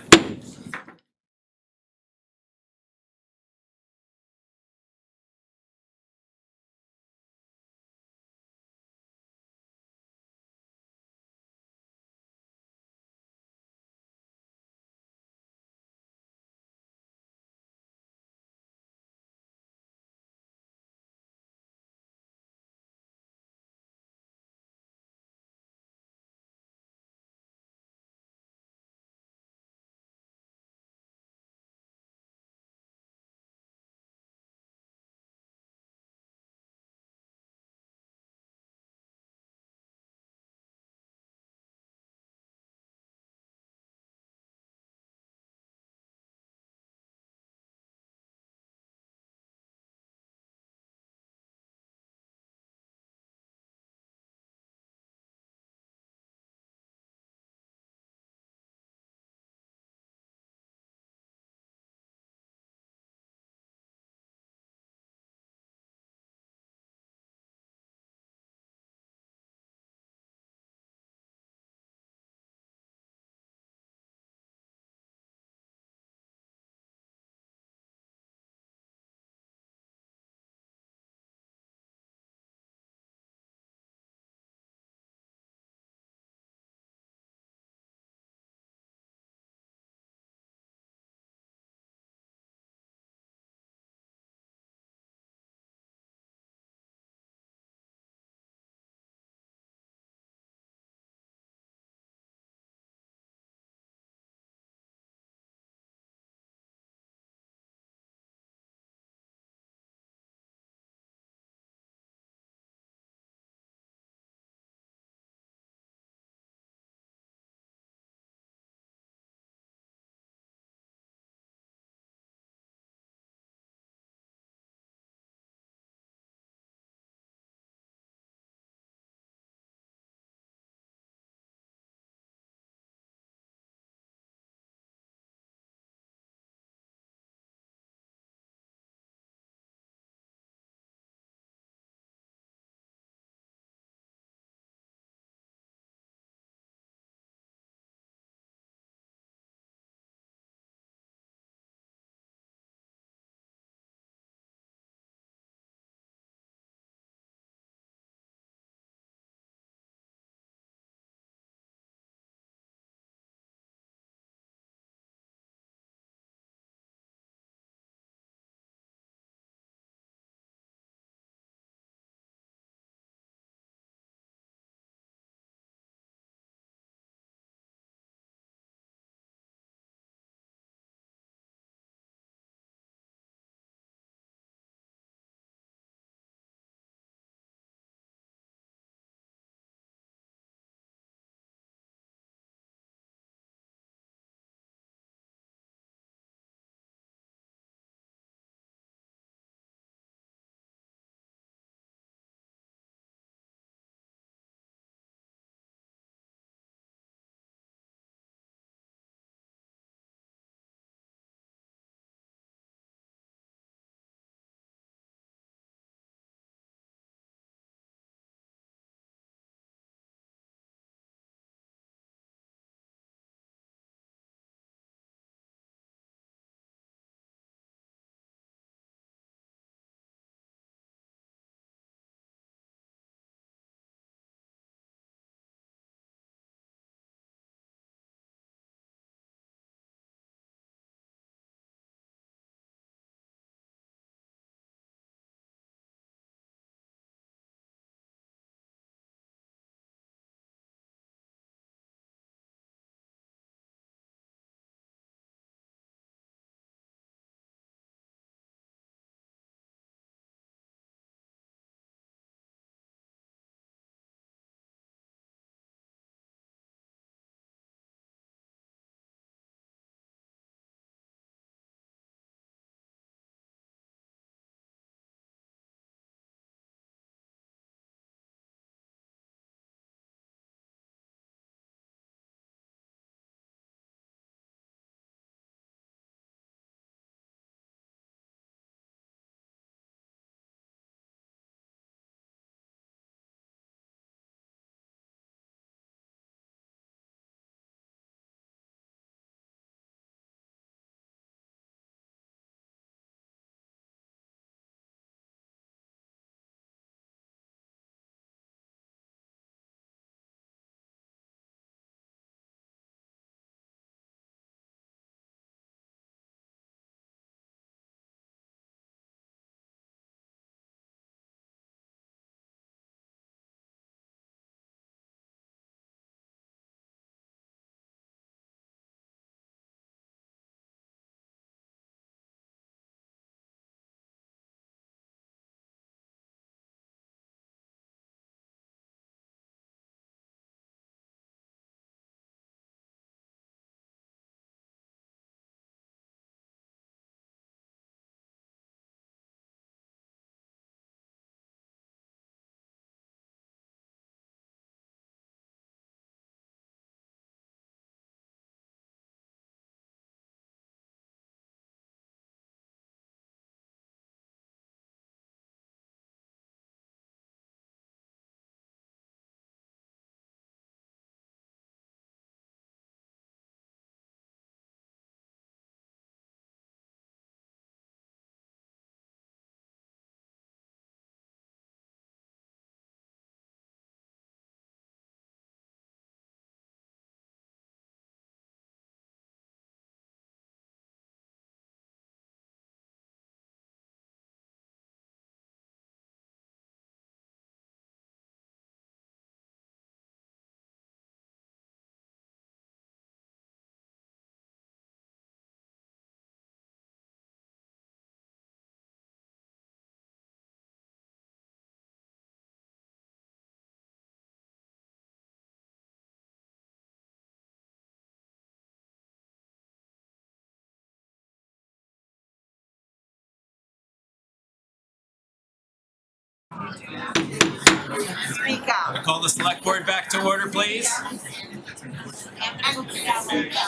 Speak up. I'll call the select board back to order, please.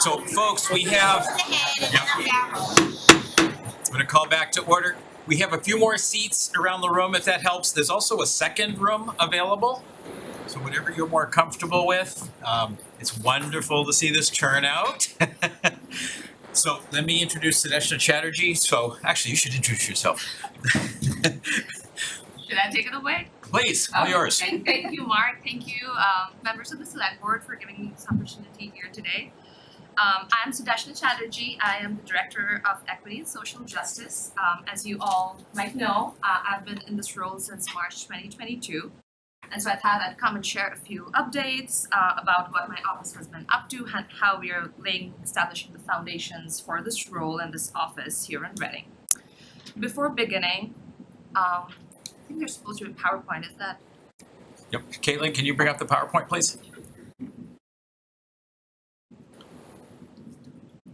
So folks, we have, I'm gonna call back to order. We have a few more seats around the room if that helps. There's also a second room available. So whatever you're more comfortable with. It's wonderful to see this turnout. So let me introduce Sudeshna Chatterjee. So actually, you should introduce yourself. Should I take it away? Please, all yours. Thank you, Mark. Thank you, members of the select board for giving me this opportunity here today. I'm Sudeshna Chatterjee. I am the Director of Equity and Social Justice. As you all might know, I've been in this role since March 2022. And so I thought I'd come and share a few updates about what my office has been up to and how we are establishing the foundations for this role and this office here in Reading. Before beginning, I think there's supposed to be a PowerPoint, is that? Yep. Caitlin, can you bring up the PowerPoint, please?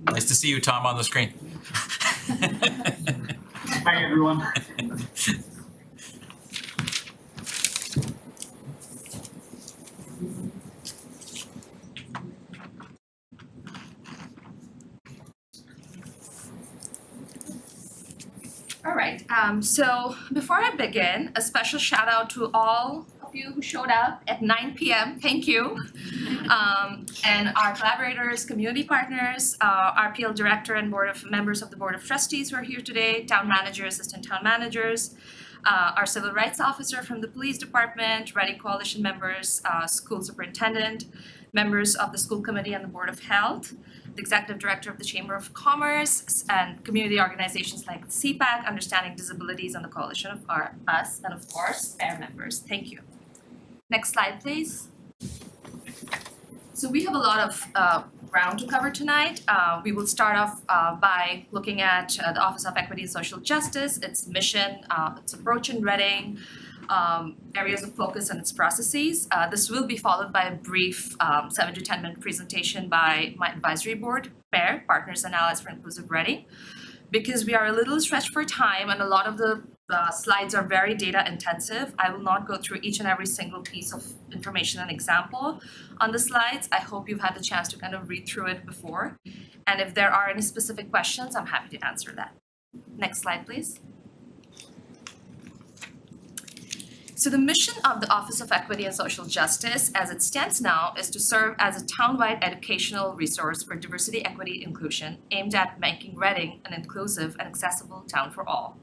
Nice to see you, Tom, on the screen. Hi, everyone. All right, so before I begin, a special shout out to all of you who showed up at 9 p.m. Thank you. And our collaborators, community partners, RPL director and members of the Board of Trustees who are here today, town managers, assistant town managers, our civil rights officer from the police department, Reading Coalition members, school superintendent, members of the school committee and the Board of Health, the executive director of the Chamber of Commerce, and community organizations like CPAC, Understanding Disabilities, and the Coalition of Us, and of course, FAIR members. Thank you. Next slide, please. So we have a lot of ground to cover tonight. We will start off by looking at the Office of Equity and Social Justice, its mission, its approach in Reading, areas of focus and its processes. This will be followed by a brief 7 to 10 minute presentation by my advisory board, PAIR, Partners and Allies for Inclusive Reading. Because we are a little stretched for time and a lot of the slides are very data intensive, I will not go through each and every single piece of information and example on the slides. I hope you've had the chance to kind of read through it before. And if there are any specific questions, I'm happy to answer that. Next slide, please. So the mission of the Office of Equity and Social Justice, as it stands now, is to serve as a town-wide educational resource for diversity, equity, inclusion, aimed at making Reading an inclusive and accessible town for all.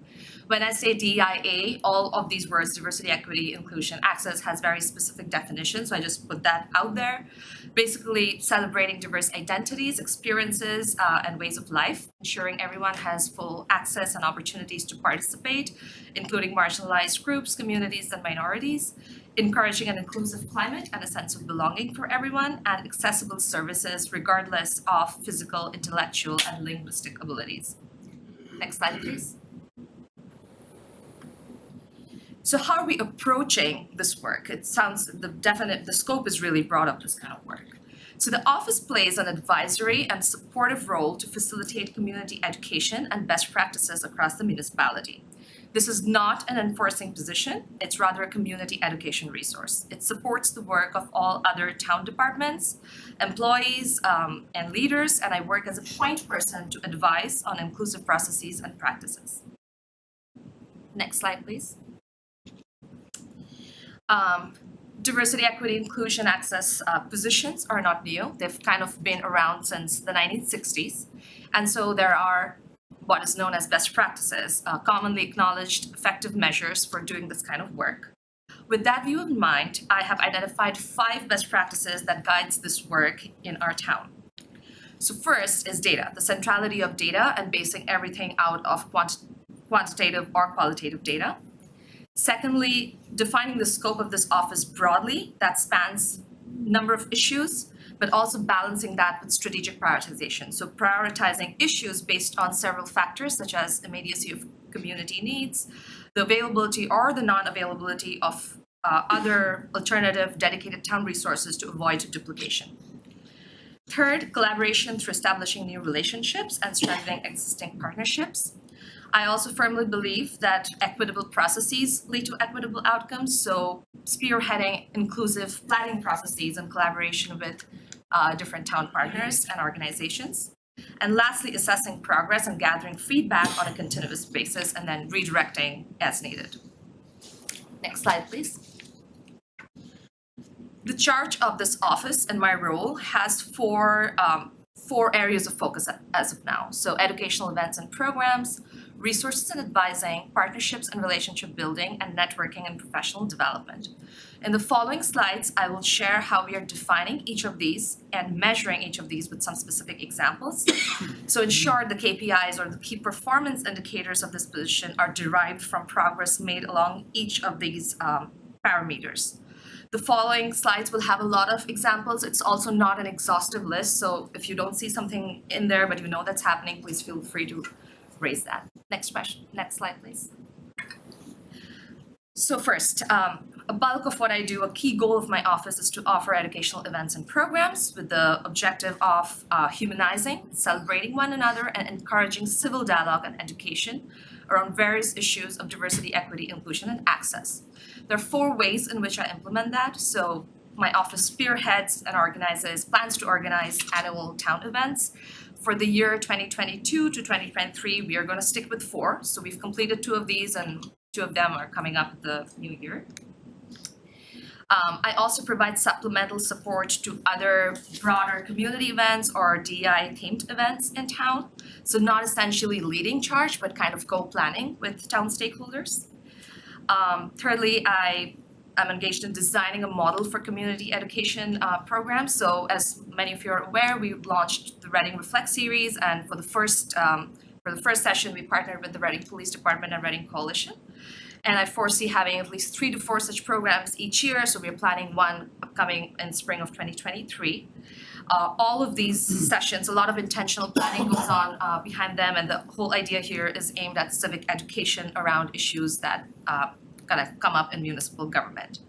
When I say DEIA, all of these words, diversity, equity, inclusion, access, has very specific definitions, so I just put that out there. Basically, celebrating diverse identities, experiences, and ways of life, ensuring everyone has full access and opportunities to participate, including marginalized groups, communities, and minorities, encouraging an inclusive climate and a sense of belonging for everyone, and accessible services regardless of physical, intellectual, and linguistic abilities. Next slide, please. So how are we approaching this work? It sounds, the scope is really broad of this kind of work. So the office plays an advisory and supportive role to facilitate community education and best practices across the municipality. This is not an enforcing position, it's rather a community education resource. It supports the work of all other town departments, employees, and leaders, and I work as a point person to advise on inclusive processes and practices. Next slide, please. Diversity, equity, inclusion, access positions are not new. They've kind of been around since the 1960s. And so there are what is known as best practices, commonly acknowledged effective measures for doing this kind of work. With that view in mind, I have identified 5 best practices that guides this work in our town. So first is data, the centrality of data and basing everything out of quantitative or qualitative data. Secondly, defining the scope of this office broadly, that spans a number of issues, but also balancing that with strategic prioritization. So prioritizing issues based on several factors such as immediacy of community needs, the availability or the non-availability of other alternative dedicated town resources to avoid duplication. Third, collaboration through establishing new relationships and strengthening existing partnerships. I also firmly believe that equitable processes lead to equitable outcomes, so spearheading inclusive planning processes in collaboration with different town partners and organizations. And lastly, assessing progress and gathering feedback on a continuous basis and then redirecting as needed. Next slide, please. The charge of this office and my role has four areas of focus as of now. So educational events and programs, resources and advising, partnerships and relationship building, and networking and professional development. In the following slides, I will share how we are defining each of these and measuring each of these with some specific examples. So in short, the KPIs or the key performance indicators of this position are derived from progress made along each of these parameters. The following slides will have a lot of examples. It's also not an exhaustive list, so if you don't see something in there but you know that's happening, please feel free to raise that. Next question, next slide, please. So first, a bulk of what I do, a key goal of my office is to offer educational events and programs with the objective of humanizing, celebrating one another, and encouraging civil dialogue and education around various issues of diversity, equity, inclusion, and access. There are 4 ways in which I implement that. So my office spearheads and plans to organize annual town events. For the year 2022 to 2023, we are going to stick with 4. So we've completed 2 of these and 2 of them are coming up the new year. I also provide supplemental support to other broader community events or DEI-themed events in town. So not essentially leading charge, but kind of co-planning with town stakeholders. Thirdly, I'm engaged in designing a model for community education programs. So as many of you are aware, we launched the Reading Reflect series, and for the first session, we partnered with the Reading Police Department and Reading Coalition. And I foresee having at least 3 to 4 such programs each year. So we're planning one upcoming in spring of 2023. All of these sessions, a lot of intentional planning goes on behind them, and the whole idea here is aimed at civic education around issues that kind of come up in municipal government.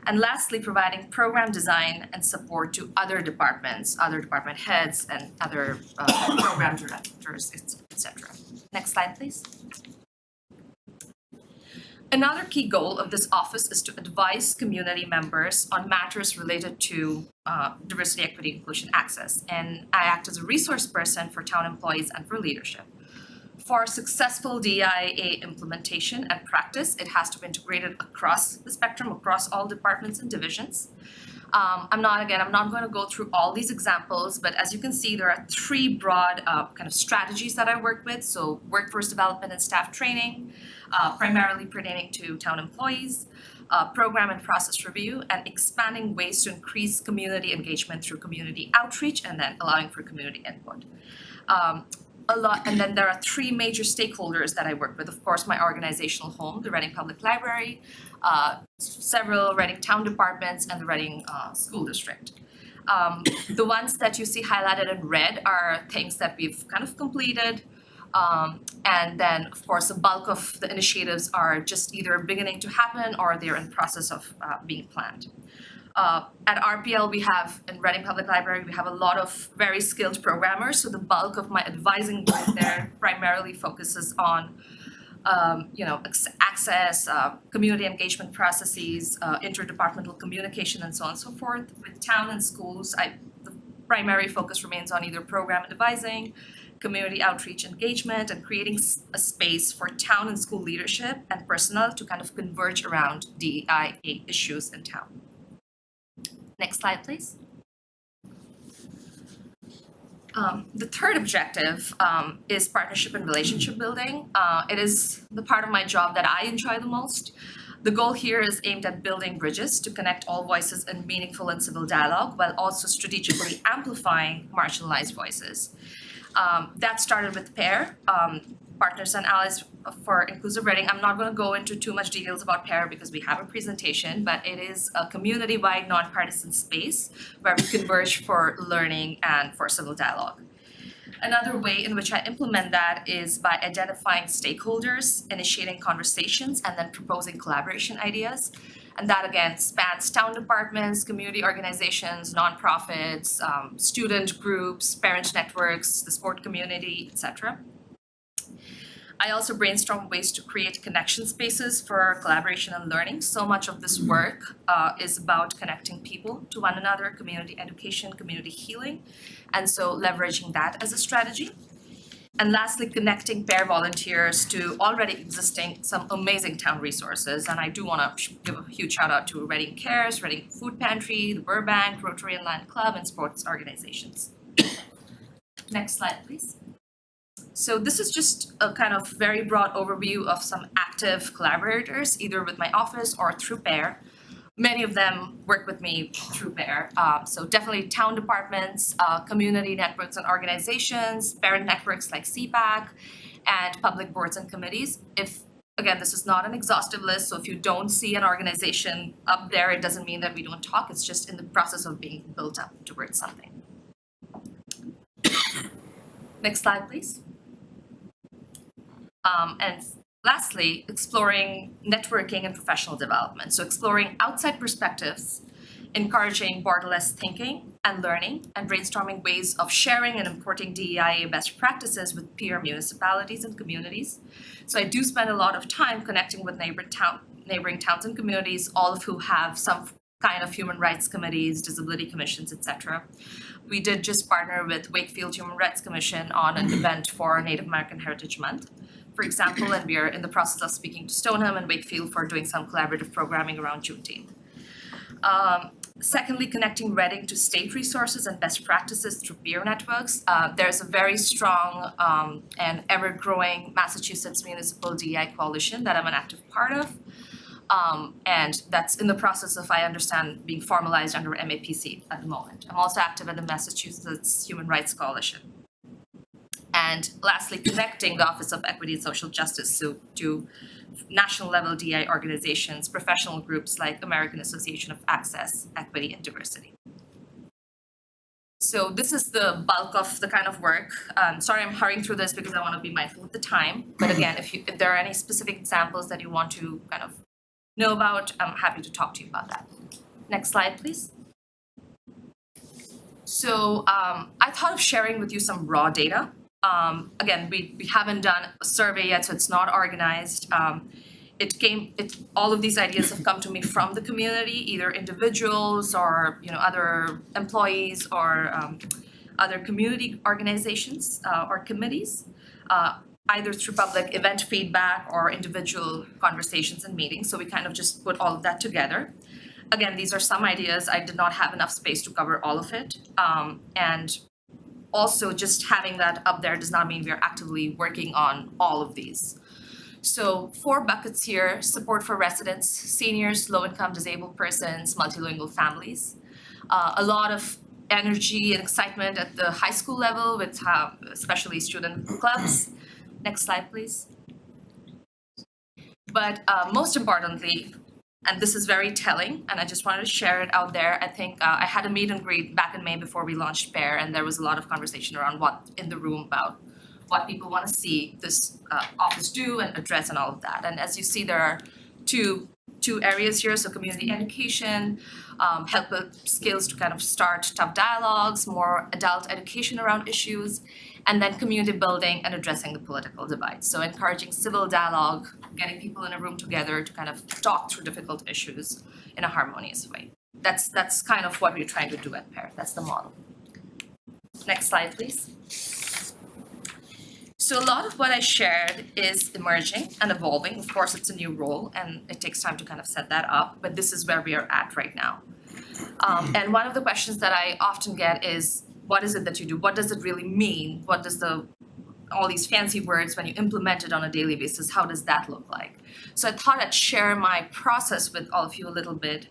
And lastly, providing program design and support to other departments, other department heads, and other program directors, etc. Next slide, please. Another key goal of this office is to advise community members on matters related to diversity, equity, inclusion, access. And I act as a resource person for town employees and for leadership. For successful DEIA implementation and practice, it has to be integrated across the spectrum, across all departments and divisions. I'm not going to go through all these examples, but as you can see, there are 3 broad kind of strategies that I work with. So workforce development and staff training, primarily pertaining to town employees, program and process review, and expanding ways to increase community engagement through community outreach and then allowing for community input. And then there are 3 major stakeholders that I work with. Of course, my organizational home, the Reading Public Library, several Reading Town departments, and the Reading School District. The ones that you see highlighted in red are things that we've kind of completed. And then, of course, the bulk of the initiatives are just either beginning to happen or they're in process of being planned. At RPL, in Reading Public Library, we have a lot of very skilled programmers. So the bulk of my advising work there primarily focuses on, access, community engagement processes, interdepartmental communication, and so on and so forth. With town and schools, the primary focus remains on either program advising, community outreach engagement, and creating a space for town and school leadership and personnel to kind of converge around DEIA issues in town. Next slide, please. The third objective is partnership and relationship building. It is the part of my job that I enjoy the most. The goal here is aimed at building bridges to connect all voices in meaningful and civil dialogue while also strategically amplifying marginalized voices. That started with PAIR, Partners and Allies for Inclusive Reading. I'm not going to go into too much details about PAIR because we have a presentation, but it is a community-wide nonpartisan space where we converge for learning and for civil dialogue. Another way in which I implement that is by identifying stakeholders, initiating conversations, and then proposing collaboration ideas. And that again spans town departments, community organizations, nonprofits, student groups, parent networks, the sport community, etc. I also brainstorm ways to create connection spaces for collaboration and learning. So much of this work is about connecting people to one another, community education, community healing, and so leveraging that as a strategy. And lastly, connecting pair volunteers to already existing some amazing town resources. And I do want to give a huge shout out to Reading Cares, Reading Food Pantry, the Burbank, Rotary and Land Club, and sports organizations. Next slide, please. So this is just a kind of very broad overview of some active collaborators, either with my office or through PAIR. Many of them work with me through PAIR. So definitely town departments, community networks and organizations, parent networks like CPAC, and public boards and committees. Again, this is not an exhaustive list, so if you don't see an organization up there, it doesn't mean that we don't talk. It's just in the process of being built up towards something. Next slide, please. And lastly, exploring networking and professional development. So exploring outside perspectives, encouraging borderless thinking and learning, and brainstorming ways of sharing and importing DEIA best practices with peer municipalities and communities. So I do spend a lot of time connecting with neighboring towns and communities, all of who have some kind of human rights committees, disability commissions, etc. We did just partner with Wakefield Human Rights Commission on an event for Native American Heritage Month, for example, and we are in the process of speaking to Stoneham and Wakefield for doing some collaborative programming around Juneteenth. Secondly, connecting Reading to state resources and best practices through peer networks. There's a very strong and ever-growing Massachusetts Municipal DEI Coalition that I'm an active part of. And that's in the process of, I understand, being formalized under MAPC at the moment. I'm also active in the Massachusetts Human Rights Coalition. And lastly, connecting the Office of Equity and Social Justice to national level DEI organizations, professional groups like American Association of Access, Equity, and Diversity. So this is the bulk of the kind of work. Sorry, I'm hurrying through this because I want to be mindful of the time. But again, if there are any specific examples that you want to kind of know about, I'm happy to talk to you about that. Next slide, please. So I thought of sharing with you some raw data. Again, we haven't done a survey yet, so it's not organized. All of these ideas have come to me from the community, either individuals or other employees or other community organizations or committees, either through public event feedback or individual conversations and meetings. So we kind of just put all of that together. Again, these are some ideas. I did not have enough space to cover all of it. And also, just having that up there does not mean we are actively working on all of these. So 4 buckets here: support for residents, seniors, low-income disabled persons, multilingual families. A lot of energy and excitement at the high school level with especially student clubs. Next slide, please. But most importantly, and this is very telling, and I just wanted to share it out there. I think I had a meet and greet back in May before we launched PAIR, and there was a lot of conversation around what in the room about what people want to see this office do and address and all of that. And as you see, there are two areas here. So community education, help with skills to kind of start tough dialogues, more adult education around issues, and then community building and addressing the political divide. So encouraging civil dialogue, getting people in a room together to kind of talk through difficult issues in a harmonious way. That's kind of what we're trying to do at PAIR. That's the model. Next slide, please. So a lot of what I shared is emerging and evolving. Of course, it's a new role and it takes time to kind of set that up, but this is where we are at right now. And one of the questions that I often get is, what is it that you do? What does it really mean? What does all these fancy words, when you implement it on a daily basis, how does that look like? So I thought I'd share my process with all of you a little bit.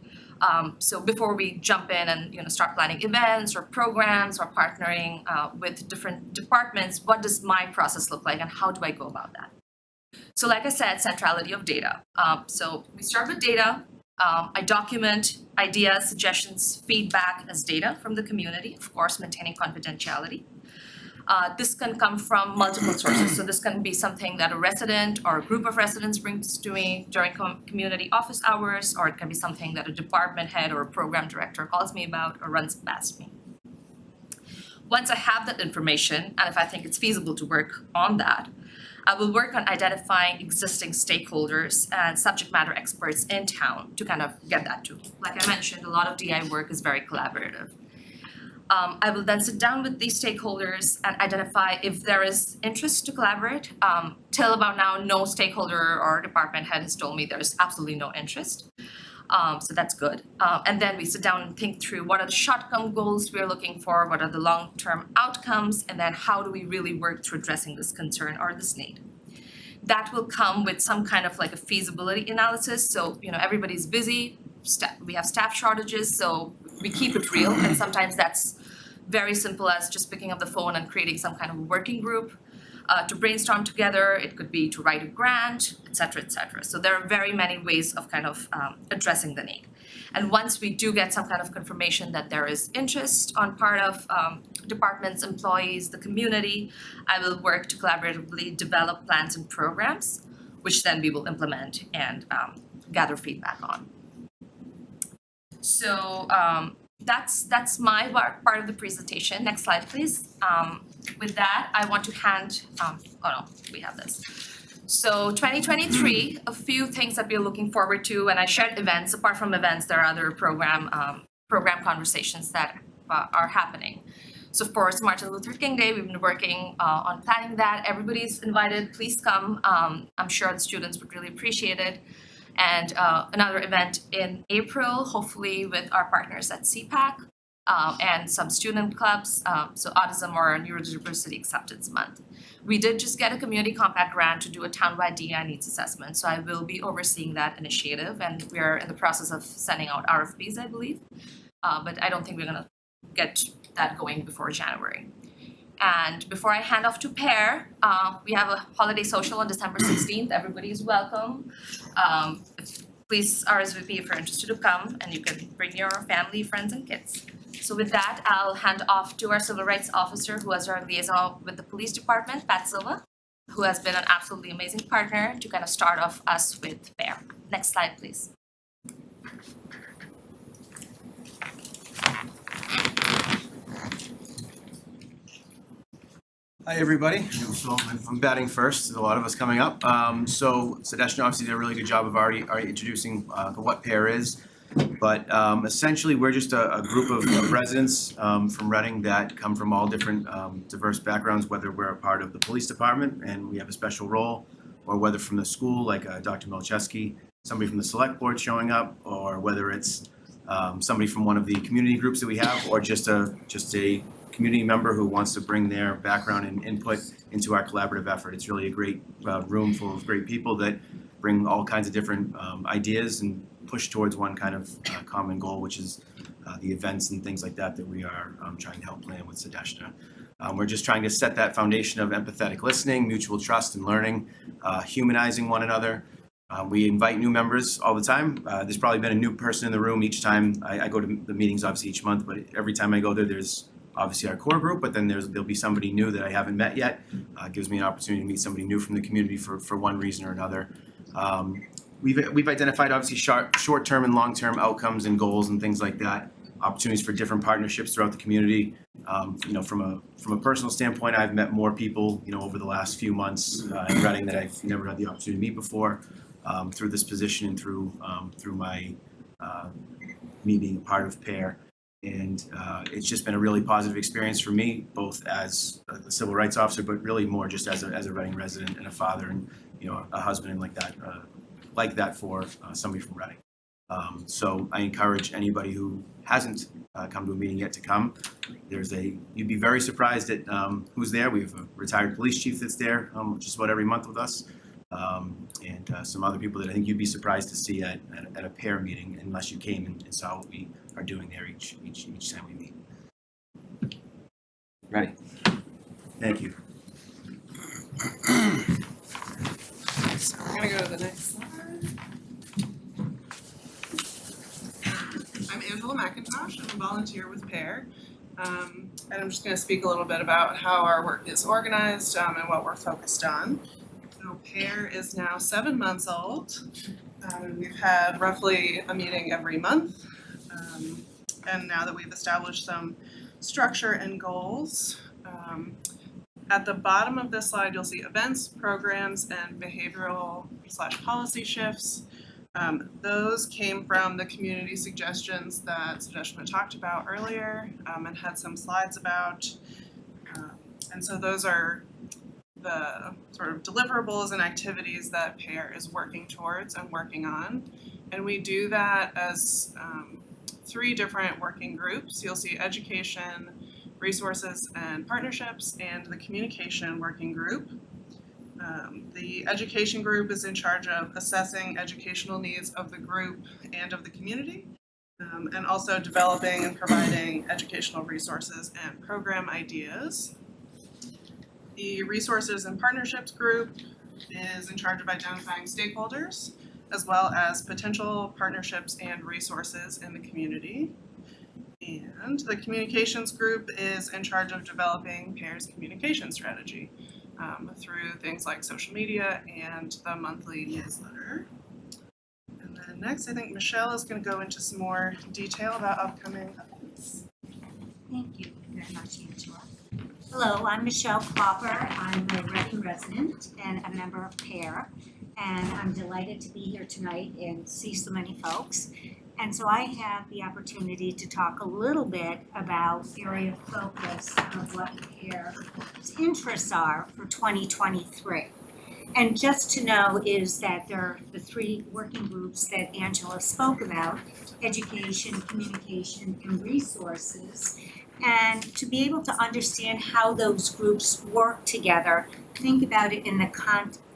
So before we jump in and start planning events or programs or partnering with different departments, what does my process look like and how do I go about that? So like I said, centrality of data. So we start with data. I document ideas, suggestions, feedback as data from the community, of course, maintaining confidentiality. This can come from multiple sources. So this can be something that a resident or a group of residents brings to me during community office hours, or it can be something that a department head or a program director calls me about or runs past me. Once I have that information, and if I think it's feasible to work on that, I will work on identifying existing stakeholders and subject matter experts in town to kind of get that too. Like I mentioned, a lot of DI work is very collaborative. I will then sit down with these stakeholders and identify if there is interest to collaborate. Till about now, no stakeholder or department head has told me there's absolutely no interest. So that's good. And then we sit down and think through what are the short-term goals we're looking for, what are the long-term outcomes, and then how do we really work through addressing this concern or this need. That will come with some kind of like a feasibility analysis. So, everybody's busy, we have staff shortages, so we keep it real. And sometimes that's very simple as just picking up the phone and creating some kind of working group to brainstorm together. It could be to write a grant, et cetera, et cetera. So there are very many ways of kind of addressing the need. And once we do get some kind of confirmation that there is interest on part of departments, employees, the community, I will work to collaboratively develop plans and programs, which then we will implement and gather feedback on. So that's my part of the presentation. Next slide, please. With that, I want to we have this. So 2023, a few things that we're looking forward to, and I shared events. Apart from events, there are other program conversations that are happening. So of course, Martin Luther King Day, we've been working on planning that. Everybody's invited, please come. I'm sure the students would really appreciate it. And another event in April, hopefully with our partners at CPAC and some student clubs, so Autism or Neurodiversity Acceptance Month. We did just get a community compact grant to do a townwide DEI needs assessment, so I will be overseeing that initiative, and we're in the process of sending out RFPs, I believe, but I don't think we're gonna get that going before January. And before I hand off to Pear, we have a holiday social on December 16th. Everybody is welcome. Please RSVP if you're interested to come, and you can bring your family, friends, and kids. So with that, I'll hand off to our civil rights officer, who has our liaison with the police department, Pat Silva, who has been an absolutely amazing partner to kind of start off us with Pear. Next slide, please. Hi, everybody. So I'm batting first. There's a lot of us coming up. So Sadeshna obviously did a really good job of already introducing what PAIR is. But essentially, we're just a group of residents from Reading that come from all different diverse backgrounds, whether we're a part of the police department and we have a special role, or whether from the school, like Dr. Milcheski, somebody from the select board showing up, or whether it's somebody from one of the community groups that we have, or just a community member who wants to bring their background and input into our collaborative effort. It's really a great room full of great people that bring all kinds of different ideas and push towards one kind of common goal, which is the events and things like that we are trying to help plan with Sadeshna. We're just trying to set that foundation of empathetic listening, mutual trust and learning, humanizing one another. We invite new members all the time. There's probably been a new person in the room each time. I go to the meetings obviously each month, but every time I go there's obviously our core group, but then there'll be somebody new that I haven't met yet. It gives me an opportunity to meet somebody new from the community for one reason or another. We've identified obviously short-term and long-term outcomes and goals and things like that. Opportunities for different partnerships throughout the community. From a personal standpoint, I've met more people over the last few months in Reading that I've never had the opportunity to meet before through this position and through my me being a part of PAIR. And it's just been a really positive experience for me, both as a civil rights officer, but really more just as a Reading resident and a father and a husband and like that for somebody from Reading. So I encourage anybody who hasn't come to a meeting yet to come. You'd be very surprised at who's there. We have a retired police chief that's there just about every month with us, and some other people that I think you'd be surprised to see at a PAIR meeting unless you came and saw what we are doing there each time we meet. Ready? Thank you. So we're gonna go to the next slide. I'm Angela McIntosh. I'm a volunteer with PAIR. And I'm just gonna speak a little bit about how our work is organized and what we're focused on. So PAIR is now 7 months old. We've had roughly a meeting every month. And now that we've established some structure and goals. At the bottom of this slide, you'll see events, programs, and behavioral/policy shifts. Those came from the community suggestions that Sudeshna talked about earlier and had some slides about. And so those are the sort of deliverables and activities that PAIR is working towards and working on. And we do that as 3 different working groups. You'll see education, resources and partnerships, and the communication working group. The education group is in charge of assessing educational needs of the group and of the community, and also developing and providing educational resources and program ideas. The resources and partnerships group is in charge of identifying stakeholders, as well as potential partnerships and resources in the community. And the communications group is in charge of developing PAIR's communication strategy through things like social media and the monthly newsletter. And then next, I think Michelle is going to go into some more detail about upcoming events. Thank you very much, Angela. Hello, I'm Michelle Klopper. I'm a Reading resident and a member of PAIR. And I'm delighted to be here tonight and see so many folks. And so I have the opportunity to talk a little bit about area of focus of what PAIR's interests are for 2023. And just to know is that there are the 3 working groups that Angela spoke about: education, communication, and resources. And to be able to understand how those groups work together, think about it in the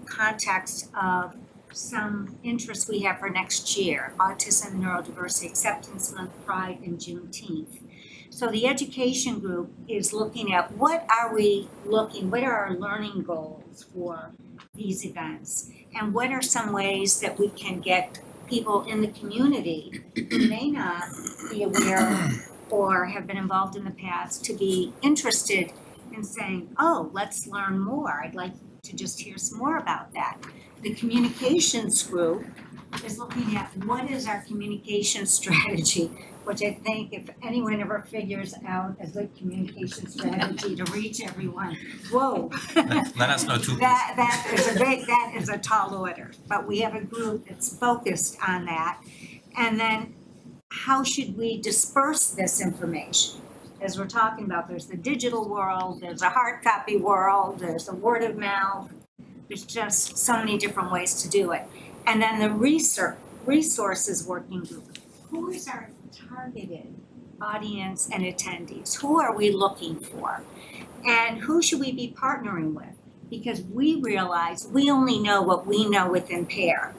context of some interests we have for next year: Autism, Neurodiversity Acceptance Month, Pride, and Juneteenth. So the education group is looking at what are our learning goals for these events, and what are some ways that we can get people in the community who may not be aware or have been involved in the past to be interested in saying, oh, let's learn more. I'd like to just hear some more about that. The communications group is looking at what is our communication strategy, which I think if anyone ever figures out a good communication strategy to reach everyone, whoa. Let us know too. That is a tall order, but we have a group that's focused on that. And then how should we disperse this information? As we're talking about, there's the digital world, there's a hard copy world, there's the word of mouth. There's just so many different ways to do it. And then the resources working group. Who is our targeted audience and attendees? Who are we looking for? And who should we be partnering with? Because we realize we only know what we know within PAIR.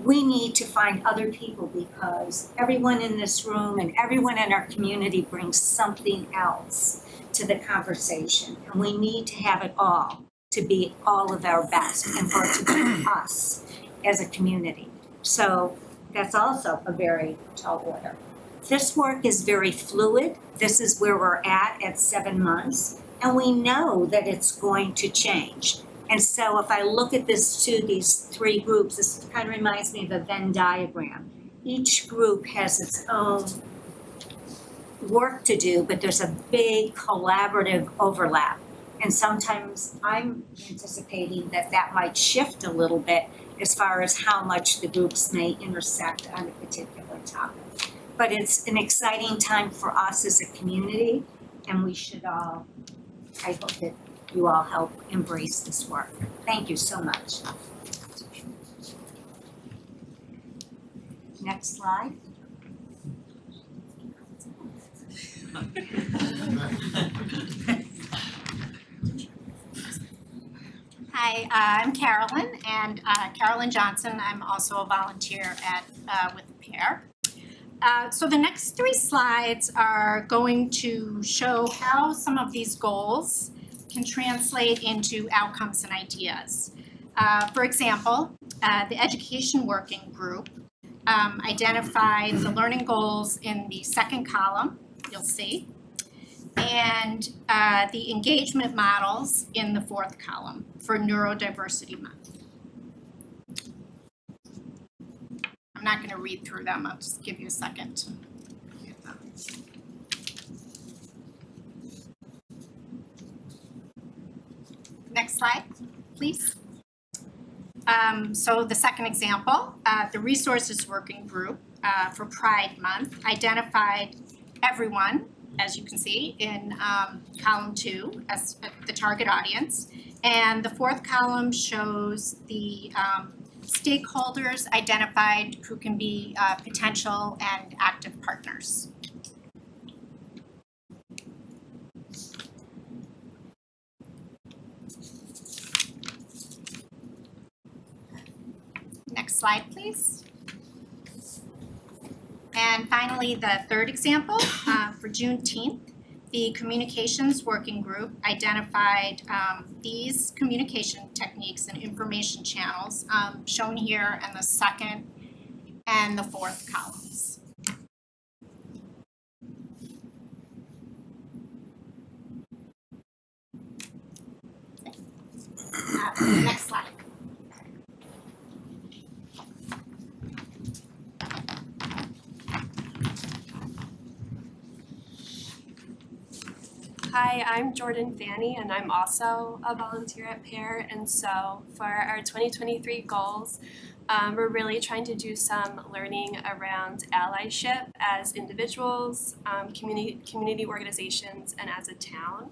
We need to find other people because everyone in this room and everyone in our community brings something else to the conversation. And we need to have it all to be all of our best and for it to be us as a community. So that's also a very tall order. This work is very fluid. This is where we're at 7 months. And we know that it's going to change. And so if I look at these 3 groups, this kind of reminds me of a Venn diagram. Each group has its own work to do, but there's a big collaborative overlap. And sometimes I'm anticipating that might shift a little bit as far as how much the groups may intersect on a particular topic. But it's an exciting time for us as a community, and we should all, I hope that you all help embrace this work. Thank you so much. Next slide. Hi, I'm Carolyn, and Carolyn Johnson. I'm also a volunteer with PAIR. So the next 3 slides are going to show how some of these goals can translate into outcomes and ideas. For example, the education working group identified the learning goals in the 2nd column, you'll see, and the engagement models in the 4th column for Neurodiversity Month. I'm not going to read through them, I'll just give you a second to get them. Next slide, please. So the second example, the Resources Working Group for Pride Month identified everyone, as you can see, in column 2 as the target audience. And the fourth column shows the stakeholders identified who can be potential and active partners. Next slide, please. And finally, the third example, for Juneteenth, the Communications Working Group identified these communication techniques and information channels shown here in the second and the fourth columns. Next slide. Hi, I'm Jordan Fanny, and I'm also a volunteer at PAIR. And so for our 2023 goals, we're really trying to do some learning around allyship as individuals, community organizations, and as a town.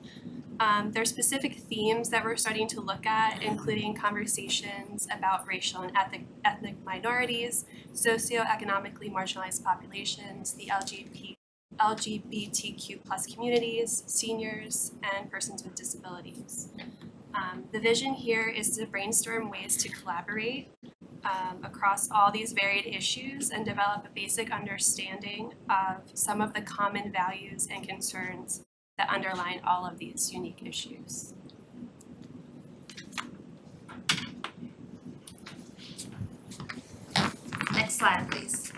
There are specific themes that we're starting to look at, including conversations about racial and ethnic minorities, socioeconomically marginalized populations, the LGBTQ plus communities, seniors, and persons with disabilities. The vision here is to brainstorm ways to collaborate across all these varied issues and develop a basic understanding of some of the common values and concerns that underline all of these unique issues. Next slide, please.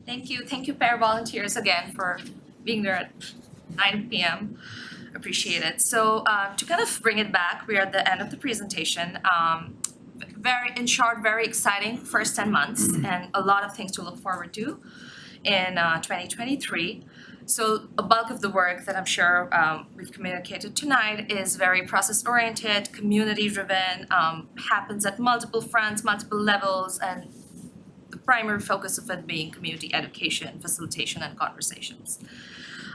Thank you PAIR volunteers again for being there at 9 p.m. Appreciate it. So to kind of bring it back, we are at the end of the presentation. In short, very exciting first 10 months and a lot of things to look forward to in 2023. So a bulk of the work that I'm sure we've communicated tonight is very process-oriented, community-driven, happens at multiple fronts, multiple levels, and the primary focus of it being community education, facilitation, and conversations.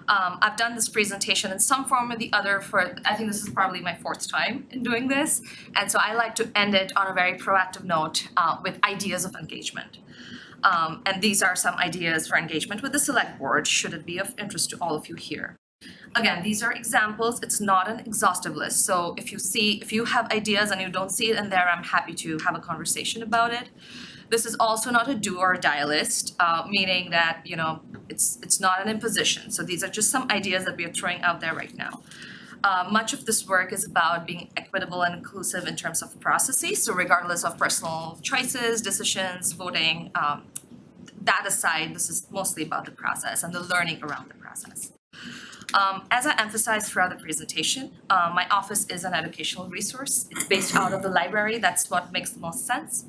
I've done this presentation in some form or the other for, I think this is probably my 4th time in doing this, and so I like to end it on a very proactive note with ideas of engagement. And these are some ideas for engagement with the select board, should it be of interest to all of you here. Again, these are examples, it's not an exhaustive list, so if you have ideas and you don't see it in there, I'm happy to have a conversation about it. This is also not a do or die list, meaning that, it's not an imposition. So these are just some ideas that we are throwing out there right now. Much of this work is about being equitable and inclusive in terms of processes. So regardless of personal choices, decisions, voting, that aside, this is mostly about the process and the learning around the process. As I emphasized throughout the presentation, my office is an educational resource. It's based out of the library. That's what makes the most sense.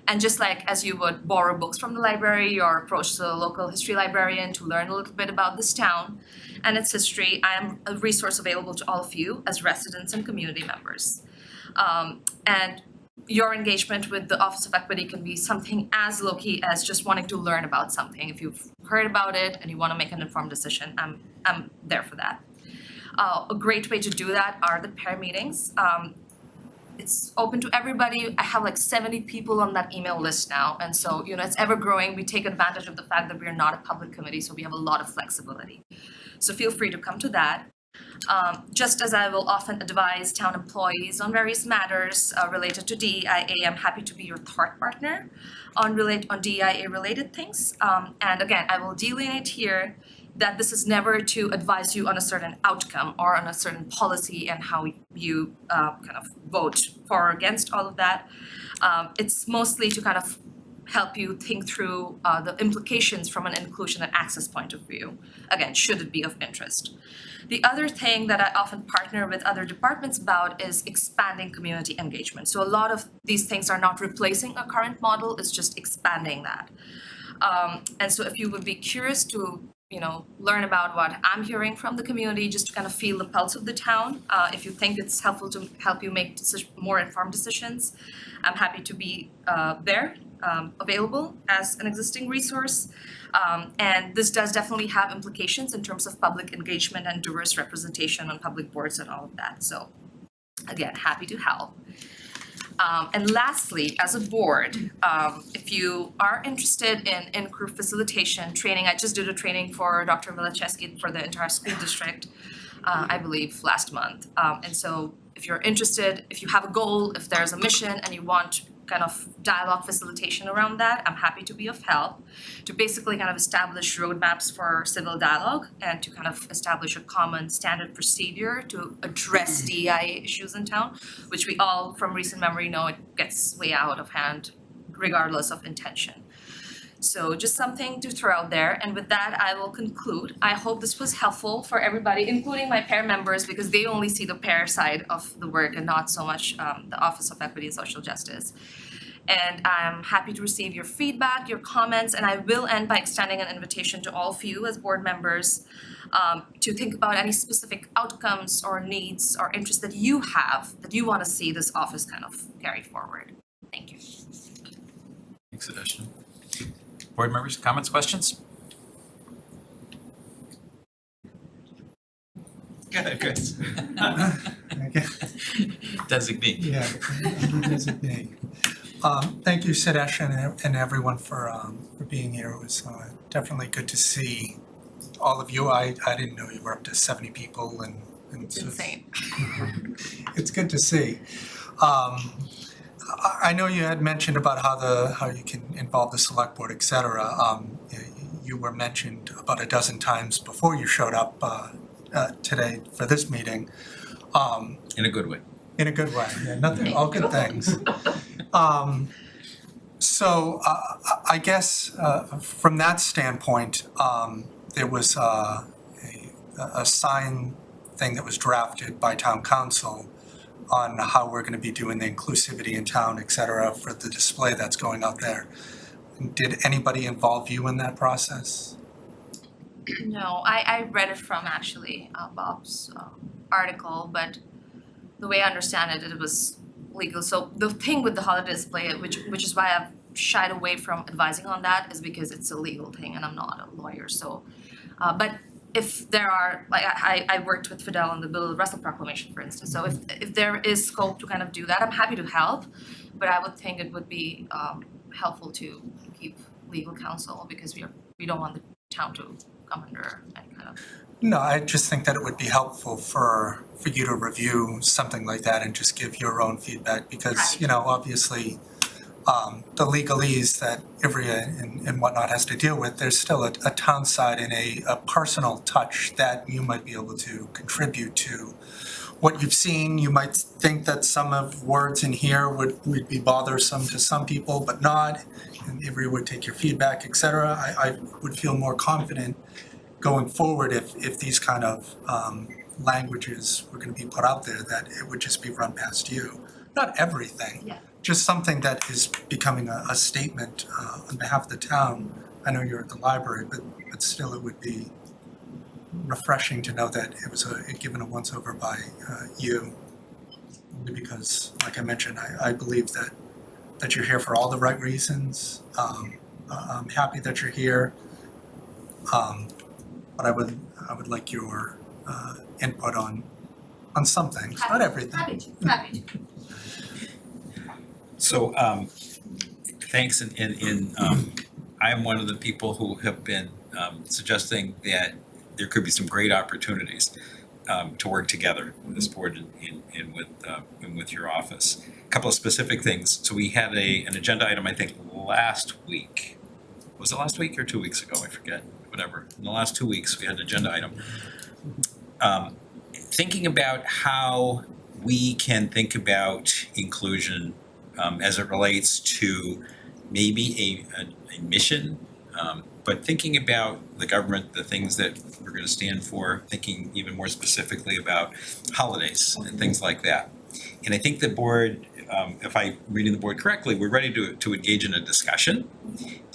And just like as you would borrow books from the library or approach the local history librarian to learn a little bit about this town and its history, I am a resource available to all of you as residents and community members. And your engagement with the Office of Equity can be something as low-key as just wanting to learn about something. If you've heard about it and you want to make an informed decision, I'm there for that. A great way to do that are the PAIR meetings. It's open to everybody. I have like 70 people on that email list now. And so, it's ever growing. We take advantage of the fact that we're not a public committee, so we have a lot of flexibility. So feel free to come to that. Just as I will often advise town employees on various matters related to DEIA, I'm happy to be your thought partner on DEIA related things. And again, I will delineate here that this is never to advise you on a certain outcome or on a certain policy and how you kind of vote for or against all of that. It's mostly to kind of help you think through the implications from an inclusion and access point of view. Again, should it be of interest. The other thing that I often partner with other departments about is expanding community engagement. So a lot of these things are not replacing a current model, it's just expanding that. And so if you would be curious to learn about what I'm hearing from the community, just to kind of feel the pulse of the town. If you think it's helpful to help you make more informed decisions, I'm happy to be there, available as an existing resource. And this does definitely have implications in terms of public engagement and diverse representation on public boards and all of that. So again, happy to help. And lastly, as a board, if you are interested in in-group facilitation training, I just did a training for Dr. Milacheski for the entire school district, I believe last month. And so if you're interested, if you have a goal, if there's a mission and you want kind of dialogue facilitation around that, I'm happy to be of help to basically kind of establish roadmaps for civil dialogue and to kind of establish a common standard procedure to address DEI issues in town, which we all from recent memory know it gets way out of hand regardless of intention. So just something to throw out there, and with that, I will conclude. I hope this was helpful for everybody, including my pair members, because they only see the pair side of the work and not so much the Office of Equity and Social Justice. And I'm happy to receive your feedback, your comments, and I will end by extending an invitation to all of you as board members to think about any specific outcomes or needs or interests that you have, that you want to see this office kind of carry forward. Thank you. Thanks, Adeshna. Board members, comments, questions? Good. Okay. Designate. Yeah, designate. Thank you, Sudesh, and everyone for being here. It was definitely good to see all of you. I didn't know you were up to 70 people, and It's insane. It's good to see. I know you had mentioned about how you can involve the select board, et cetera. You were mentioned about a dozen times before you showed up today for this meeting. In a good way. In a good way, yeah, nothing, all good things. So I guess from that standpoint, there was a sign thing that was drafted by town council on how we're gonna be doing the inclusivity in town, et cetera, for the display that's going out there. Did anybody involve you in that process? No, I read it from actually Bob's article, but the way I understand it, it was legal. So the thing with the holiday display, which is why I've shied away from advising on that, is because it's a legal thing and I'm not a lawyer. So, but if there are, like I worked with Fidel on the Bill of Russell Proclamation, for instance. So if there is scope to kind of do that, I'm happy to help. But I would think it would be helpful to keep legal counsel because we don't want the town to come under any kind of. No, I just think that it would be helpful for you to review something like that and just give your own feedback because, obviously, the legalese that Ivrea and whatnot has to deal with, there's still a town side and a personal touch that you might be able to contribute to what you've seen. You might think that some of words in here would be bothersome to some people, but not, and Ivrea would take your feedback, et cetera. I would feel more confident going forward if these kind of languages were gonna be put out there, that it would just be run past you. Not everything. Yeah. Just something that is becoming a statement on behalf of the town. I know you're at the library, but still it would be refreshing to know that it was given a once-over by you. Only because, like I mentioned, I believe that you're here for all the right reasons. I'm happy that you're here. But I would like your input on some things, not everything. Happy to. So, thanks, and I am one of the people who have been suggesting that there could be some great opportunities to work together with this board and with your office. A couple of specific things. So we had an agenda item, I think, last week. Was it last week or 2 weeks ago? I forget. Whatever. In the last 2 weeks, we had an agenda item. Thinking about how we can think about inclusion as it relates to maybe a mission, but thinking about the government, the things that we're going to stand for, thinking even more specifically about holidays and things like that. And I think the board if I'm reading the board correctly, we're ready to engage in a discussion.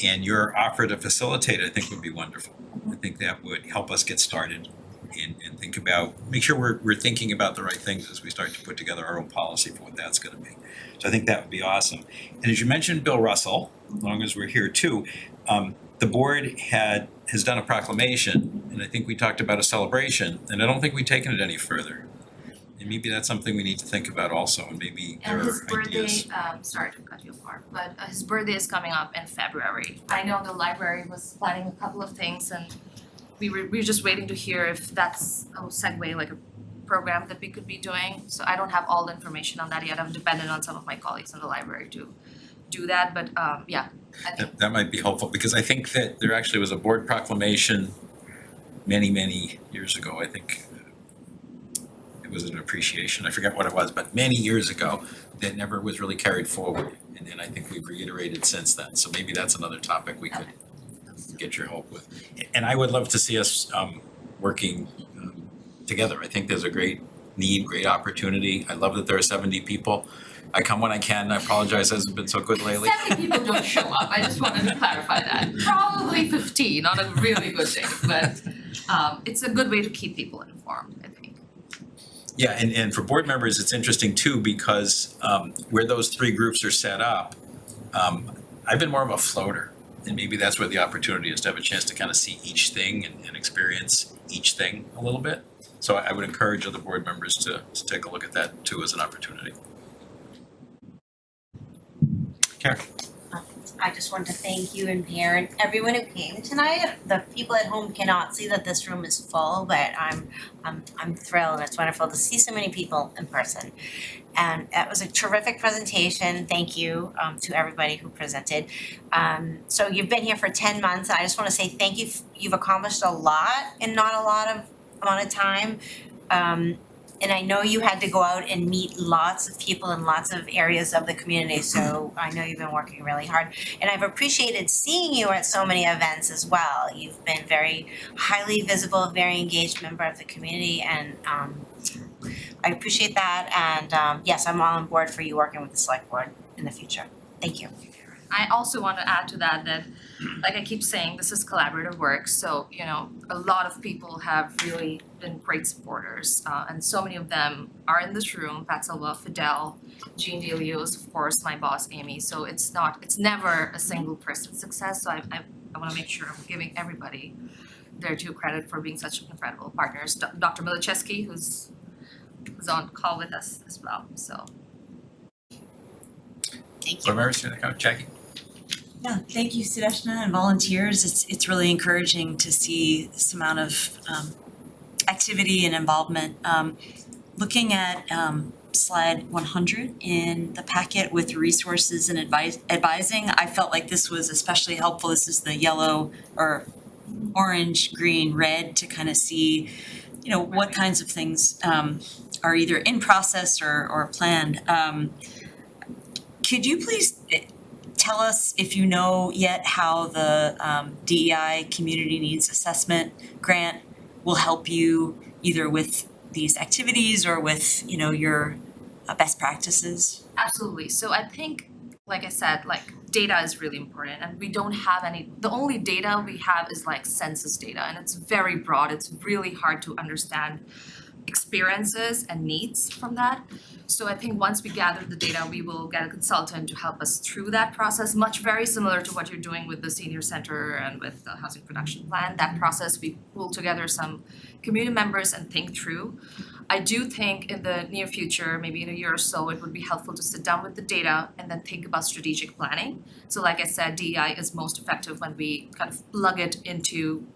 And your offer to facilitate, I think, would be wonderful. I think that would help us get started and think about, make sure we're thinking about the right things as we start to put together our own policy for what that's gonna be. So I think that would be awesome. And as you mentioned, Bill Russell, as long as we're here too, the board has done a proclamation, and I think we talked about a celebration, and I don't think we've taken it any further. And maybe that's something we need to think about also, and maybe there And his are birthday, ideas. sorry to cut you off, but his birthday is coming up in February. I know the library was planning a couple of things, and we were just waiting to hear if that's a segue, like a program that we could be doing. So I don't have all the information on that yet. I'm dependent on some of my colleagues in the library to do that, but yeah, I think That might be helpful, because I think that there actually was a board proclamation many years ago. I think it was an appreciation, I forget what it was, but many years ago, that never was really carried forward. And then I think we've reiterated since then, so maybe that's another topic we could get your help with. And I would love to see us working together. I think there's a great need, great opportunity. I love that there are 70 people. I come when I can. I apologize, it hasn't been so good lately. 70 people don't show up. I just wanted to clarify that. Probably 15 on a really good day, but it's a good way to keep people informed, I think. Yeah, and for board members, it's interesting too, because where those three groups are set up, I've been more of a floater. And maybe that's where the opportunity is, to have a chance to kind of see each thing and experience each thing a little bit. So I would encourage other board members to take a look at that too as an opportunity. Karen? I just want to thank you and Pierre and everyone who came tonight. The people at home cannot see that this room is full, but I'm thrilled. It's wonderful to see so many people in person. And it was a terrific presentation. Thank you to everybody who presented. So you've been here for 10 months. I just want to say thank you. You've accomplished a lot in not a lot of amount of time. And I know you had to go out and meet lots of people in lots of areas of the community, so I know you've been working really hard. And I've appreciated seeing you at so many events as well. You've been very highly visible, very engaged member of the community, and I appreciate that. And yes, I'm all on board for you working with the select board in the future. Thank you. I also want to add to that, like I keep saying, this is collaborative work, so, you know, a lot of people have really been great supporters, and so many of them are in this room, Pat Silva, Fidel, Jean DeLeos, of course, my boss, Amy, so it's never a single person success, so I wanna make sure I'm giving everybody their due credit for being such incredible partners. Dr. Milicheski, who's on call with us as well, so. Thank So you. Mary, Jackie? Yeah, thank you, Sudeshna, and volunteers. It's really encouraging to see this amount of activity and involvement. Looking at slide 100 in the packet with resources and advising, I felt like this was especially helpful. This is the yellow or orange, green, red to kind of see, you know, what kinds of things are either in process or planned. Could you please tell us if you know yet how the DEI Community Needs Assessment Grant will help you either with these activities or with, you know, your best practices? Absolutely. So I think, like I said, like data is really important, and we don't have any, the only data we have is like census data, and it's very broad. It's really hard to understand experiences and needs from that. So I think once we gather the data, we will get a consultant to help us through that process, much very similar to what you're doing with the senior center and with the housing production plan. That process, we pull together some community members and think through. I do think in the near future, maybe in a year or so, it would be helpful to sit down with the data and then think about strategic planning. So like I said, DEI is most effective when we kind of plug it into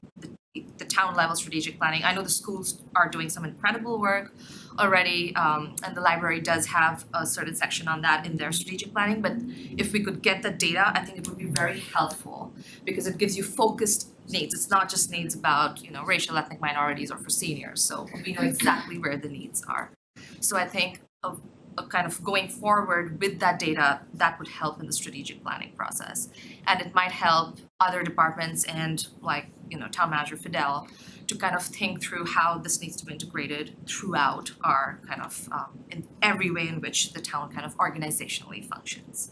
the town level strategic planning. I know the schools are doing some incredible work already, and the library does have a certain section on that in their strategic planning, but if we could get the data, I think it would be very helpful because it gives you focused needs. It's not just needs about, you know, racial, ethnic minorities or for seniors, so we know exactly where the needs are. So I think kind of going forward with that data, that would help in the strategic planning process. And it might help other departments and like, Town Manager Fidel to kind of think through how this needs to be integrated throughout our kind of in every way in which the town kind of organizationally functions.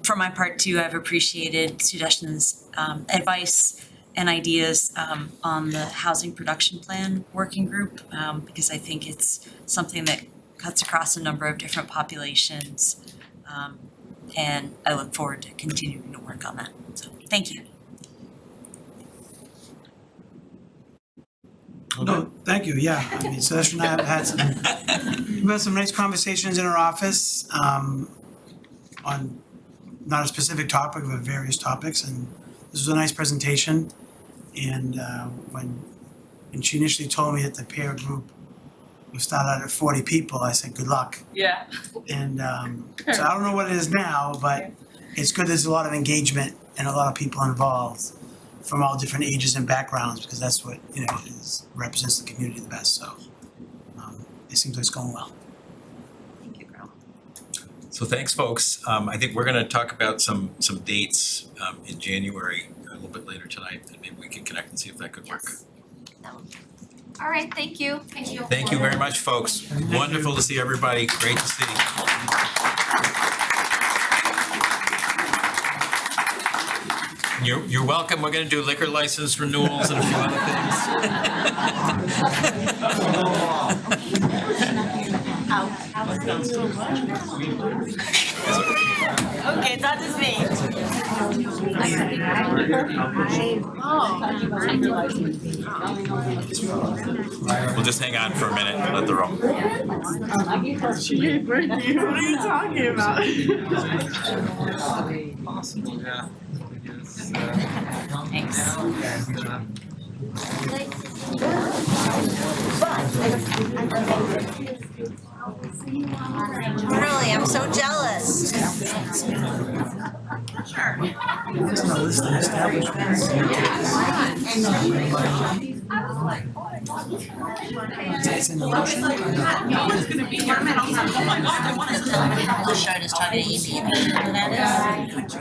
For my part too, I've appreciated Sudeshna's advice and ideas on the housing production plan working group, because I think it's something that cuts across a number of different populations. And I look forward to continuing to work on that. So thank you. No, thank you, yeah, I mean, Sudeshna and I have we've had some nice conversations in our office, on not a specific topic, but various topics, and this was a nice presentation. And, when she initially told me that the peer group would start out at 40 people, I said, good luck. Yeah. And, so I don't know what it is now, but it's good there's a lot of engagement and a lot of people involved from all different ages and backgrounds, because that's what, represents the community the best, so, it seems like it's going well. Thank you, Carl. So thanks, folks. I think we're gonna talk about some dates in January a little bit later tonight, and maybe we can connect and see if that could work. Yes. All right, thank you. Thank you very much, folks. Wonderful to see everybody. Great to see. You're welcome. We're gonna do liquor license renewals and a few other Okay, it's not just me. We'll just hang on for a minute and let the room. What are you talking about? Really, I'm so jealous. It's in the motion. Shard is talking to Amy, and you know who that is?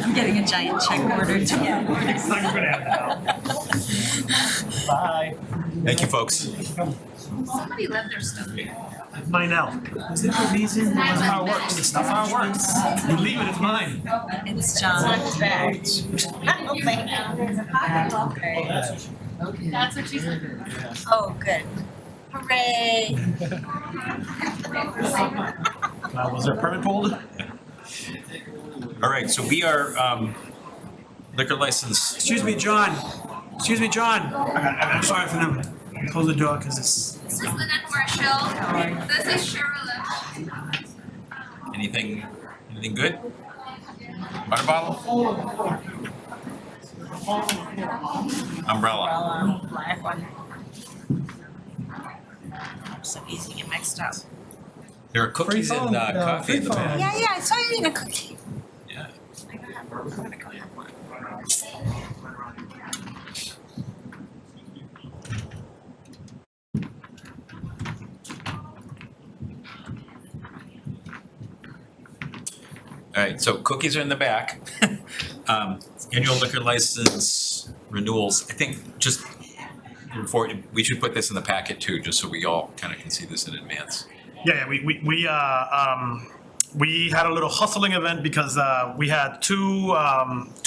I'm getting a giant check order too. Bye. Thank you, folks. Somebody left their stuff here. Mine now. Is there a reason? That's how it works. It's not how it works. You leave it, it's mine. It's John. That's what she said. Oh, good. Hooray. Was there a permit pulled? All right, so we are liquor license. Excuse me, John. I'm sorry for them. Close the door, cause it's. This is Lynette Marshall. This is Cheryl. Anything good? Water bottle? Umbrella. Black one. So easy to get mixed up. There are cookies and coffee in the back. Yeah, I saw you eating a cookie. Yeah. I'm gonna go have one. All right, so cookies are in the back. Annual liquor license renewals, I think just before, we should put this in the packet too, just so we all kind of can see this in advance. Yeah, we had a little hustling event because we had two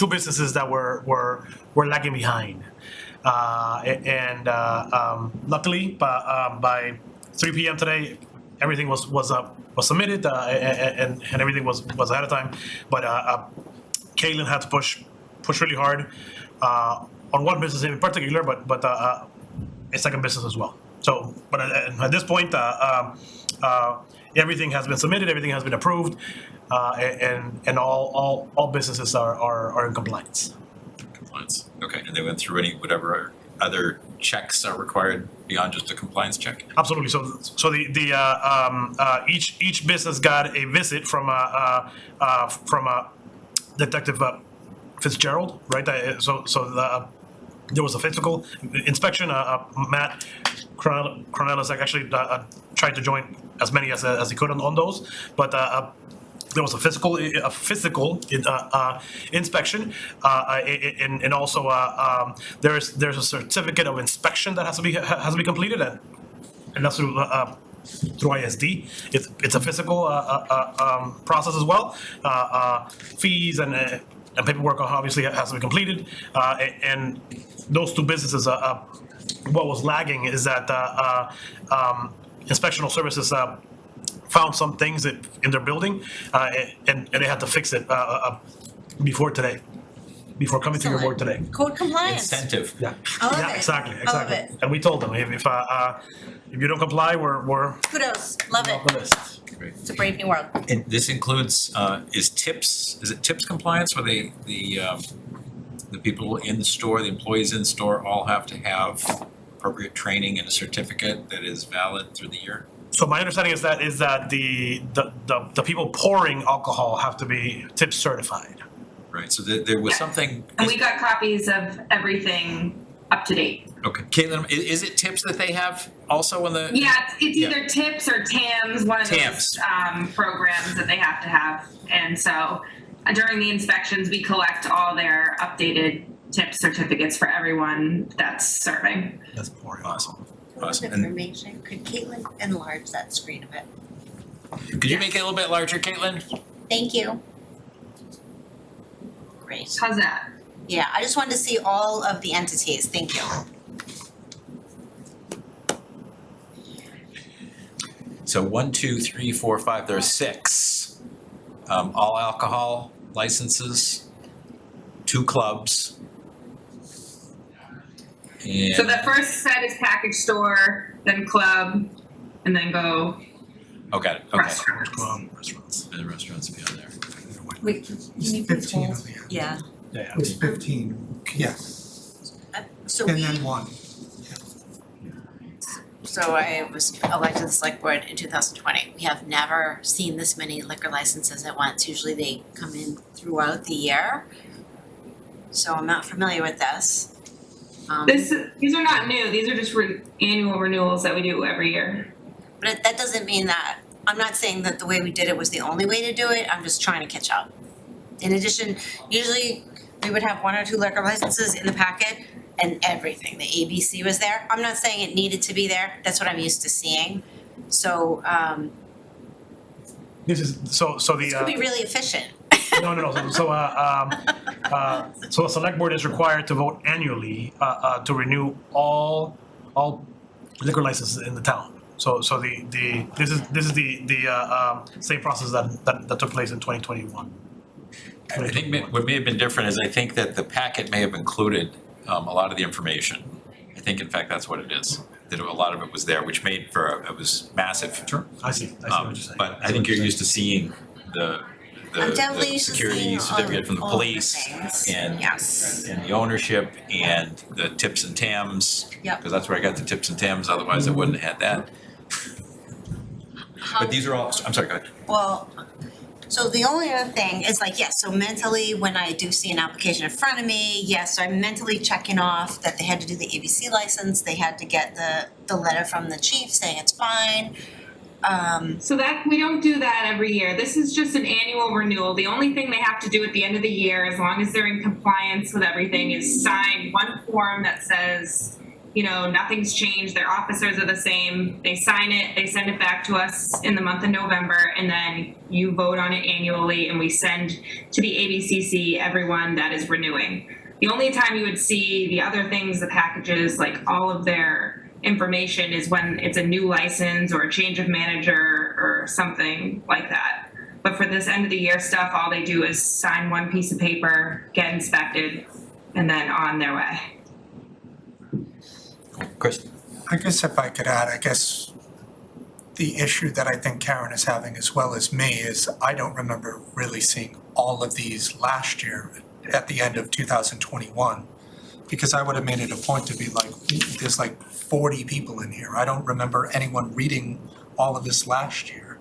businesses that were lagging behind, and luckily by 3 p.m. today, everything was submitted and everything was ahead of time, but Caitlin had to push really hard on one business in particular, but a second business as well. So, but at this point, everything has been submitted, everything has been approved, and all businesses are in compliance. Compliance, okay, and they went through whatever other checks are required beyond just a compliance check? Absolutely. So each business got a visit from Detective Fitzgerald, right? So there was a physical inspection. Matt Cornelis actually tried to join as many as he could on those, but there was a physical inspection, and also there's a certificate of inspection that has to be completed, and that's through ISD. It's a physical process as well. Fees and paperwork obviously has to be completed, and those two businesses. What was lagging is that inspectional services found some things in their building, and they had to fix it before today, before coming to your board today. Code compliance. Incentive. Yeah. I love Yeah, it. exactly. I love it. And we told them if you don't comply, we're Kudos, love it. off the list. It's a brave new world. And this includes, is it tips compliance where the people in the store, the employees in the store all have to have appropriate training and a certificate that is valid through the year? So my understanding is that the people pouring alcohol have to be tip certified. Right, so there was something. And we got copies of everything up to date. Okay, Caitlin, is it tips that they have also in the? Yeah, it's Yeah. either TIPS or TAMS, one of TAMS. those programs that they have to have. And so during the inspections, we collect all their updated TIPS certificates for everyone that's serving. That's pouring. Awesome, Lot of awesome. And information. Could Caitlin enlarge that screen a bit? could you make it a little bit larger, Caitlin? Thank you. Great. How's that? Yeah, I just wanted to see all of the entities. Thank you. So 1, 2, 3, 4, 5, there are 6. All alcohol licenses, 2 clubs. And. So the first set is package store, then club, and then go Oh, got it, okay. restaurants. Restaurants. And the restaurants be on there. Wait, can you It's please 15 hold? of the, Yeah. Yeah. it's 15, yes, So and we, then 1. so I was elected to the select board in 2020. We have never seen this many liquor licenses at once. Usually they come in throughout the year. So I'm not familiar with this. These are not new. These are just annual renewals that we do every year. But that doesn't mean that, I'm not saying that the way we did it was the only way to do it, I'm just trying to catch up. In addition, usually we would have 1 or 2 liquor licenses in the packet and everything, the ABC was there. I'm not saying it needed to be there, that's what I'm used to seeing. So, This is so the. this could be really efficient. No. So a select board is required to vote annually to renew all liquor licenses in the town. So this is the same process that took place in 2021. I think what may have been different is I think that the packet may have included a lot of the information. I think in fact that's what it is, that a lot of it was there, which made for, it was massive. Sure. I see what you're saying. But I think you're used to seeing the I'm definitely the used to security seeing certificate from the all of the police things. and Yes. and the ownership and the tips and TAMs. Yep. Because that's where I got the tips and TAMs, otherwise I wouldn't have had that. But these are all, I'm sorry, go ahead. Well, so the only other thing is like, yes, so mentally, when I do see an application in front of me, yes, I'm mentally checking off that they had to do the ABC license, they had to get the letter from the chief saying it's fine. So that, we don't do that every year. This is just an annual renewal. The only thing they have to do at the end of the year, as long as they're in compliance with everything, is sign one form that says, you know, nothing's changed, their officers are the same. They sign it, they send it back to us in the month of November, and then you vote on it annually, and we send to the ABCC everyone that is renewing. The only time you would see the other things, the packages, like all of their information, is when it's a new license or a change of manager or something like that. But for this end of the year stuff, all they do is sign one piece of paper, get inspected, and then on their way. Chris? I guess if I could add, I guess the issue that I think Karen is having as well as me is I don't remember really seeing all of these last year at the end of 2021. Because I would have made it a point to be like, there's like 40 people in here. I don't remember anyone reading all of this last year.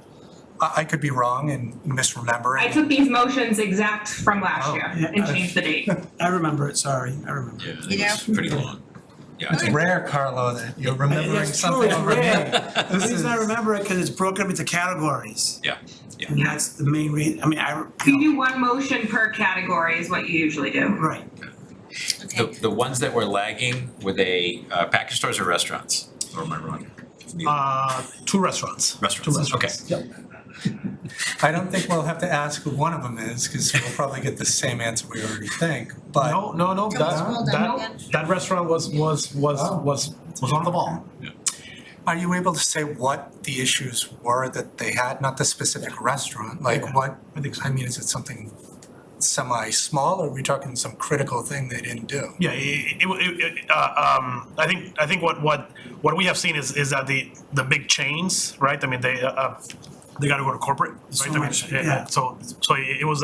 I could be wrong and misremembering. I took these motions exact from last year yeah. and changed the date. I remember it, sorry, I remember. Yeah, I think it's pretty long. Yeah, It's rare, Carlo, that you're remembering It's true, something it's over me. rare. The This reason I is- remember it, because it's broken up into categories. Yeah. And that's the main reason, I mean, You do one motion per category is what you usually do. right. The ones that were lagging, were they package stores or restaurants? Or am I wrong? 2 restaurants. Restaurants, okay. Yep. I don't think we'll have to ask who one of them is, because we'll probably get the same answer we already think, but. No, that restaurant was on the ball. Are you able to say what the issues were that they had, not the specific restaurant? Like Yeah, what, I think so. I mean, is it something semi-small, or are we talking some critical thing they didn't do? Yeah, I think what we have seen is that the big chains, right? I mean, they got to go to corporate, right? So I mean, much, yeah. So it was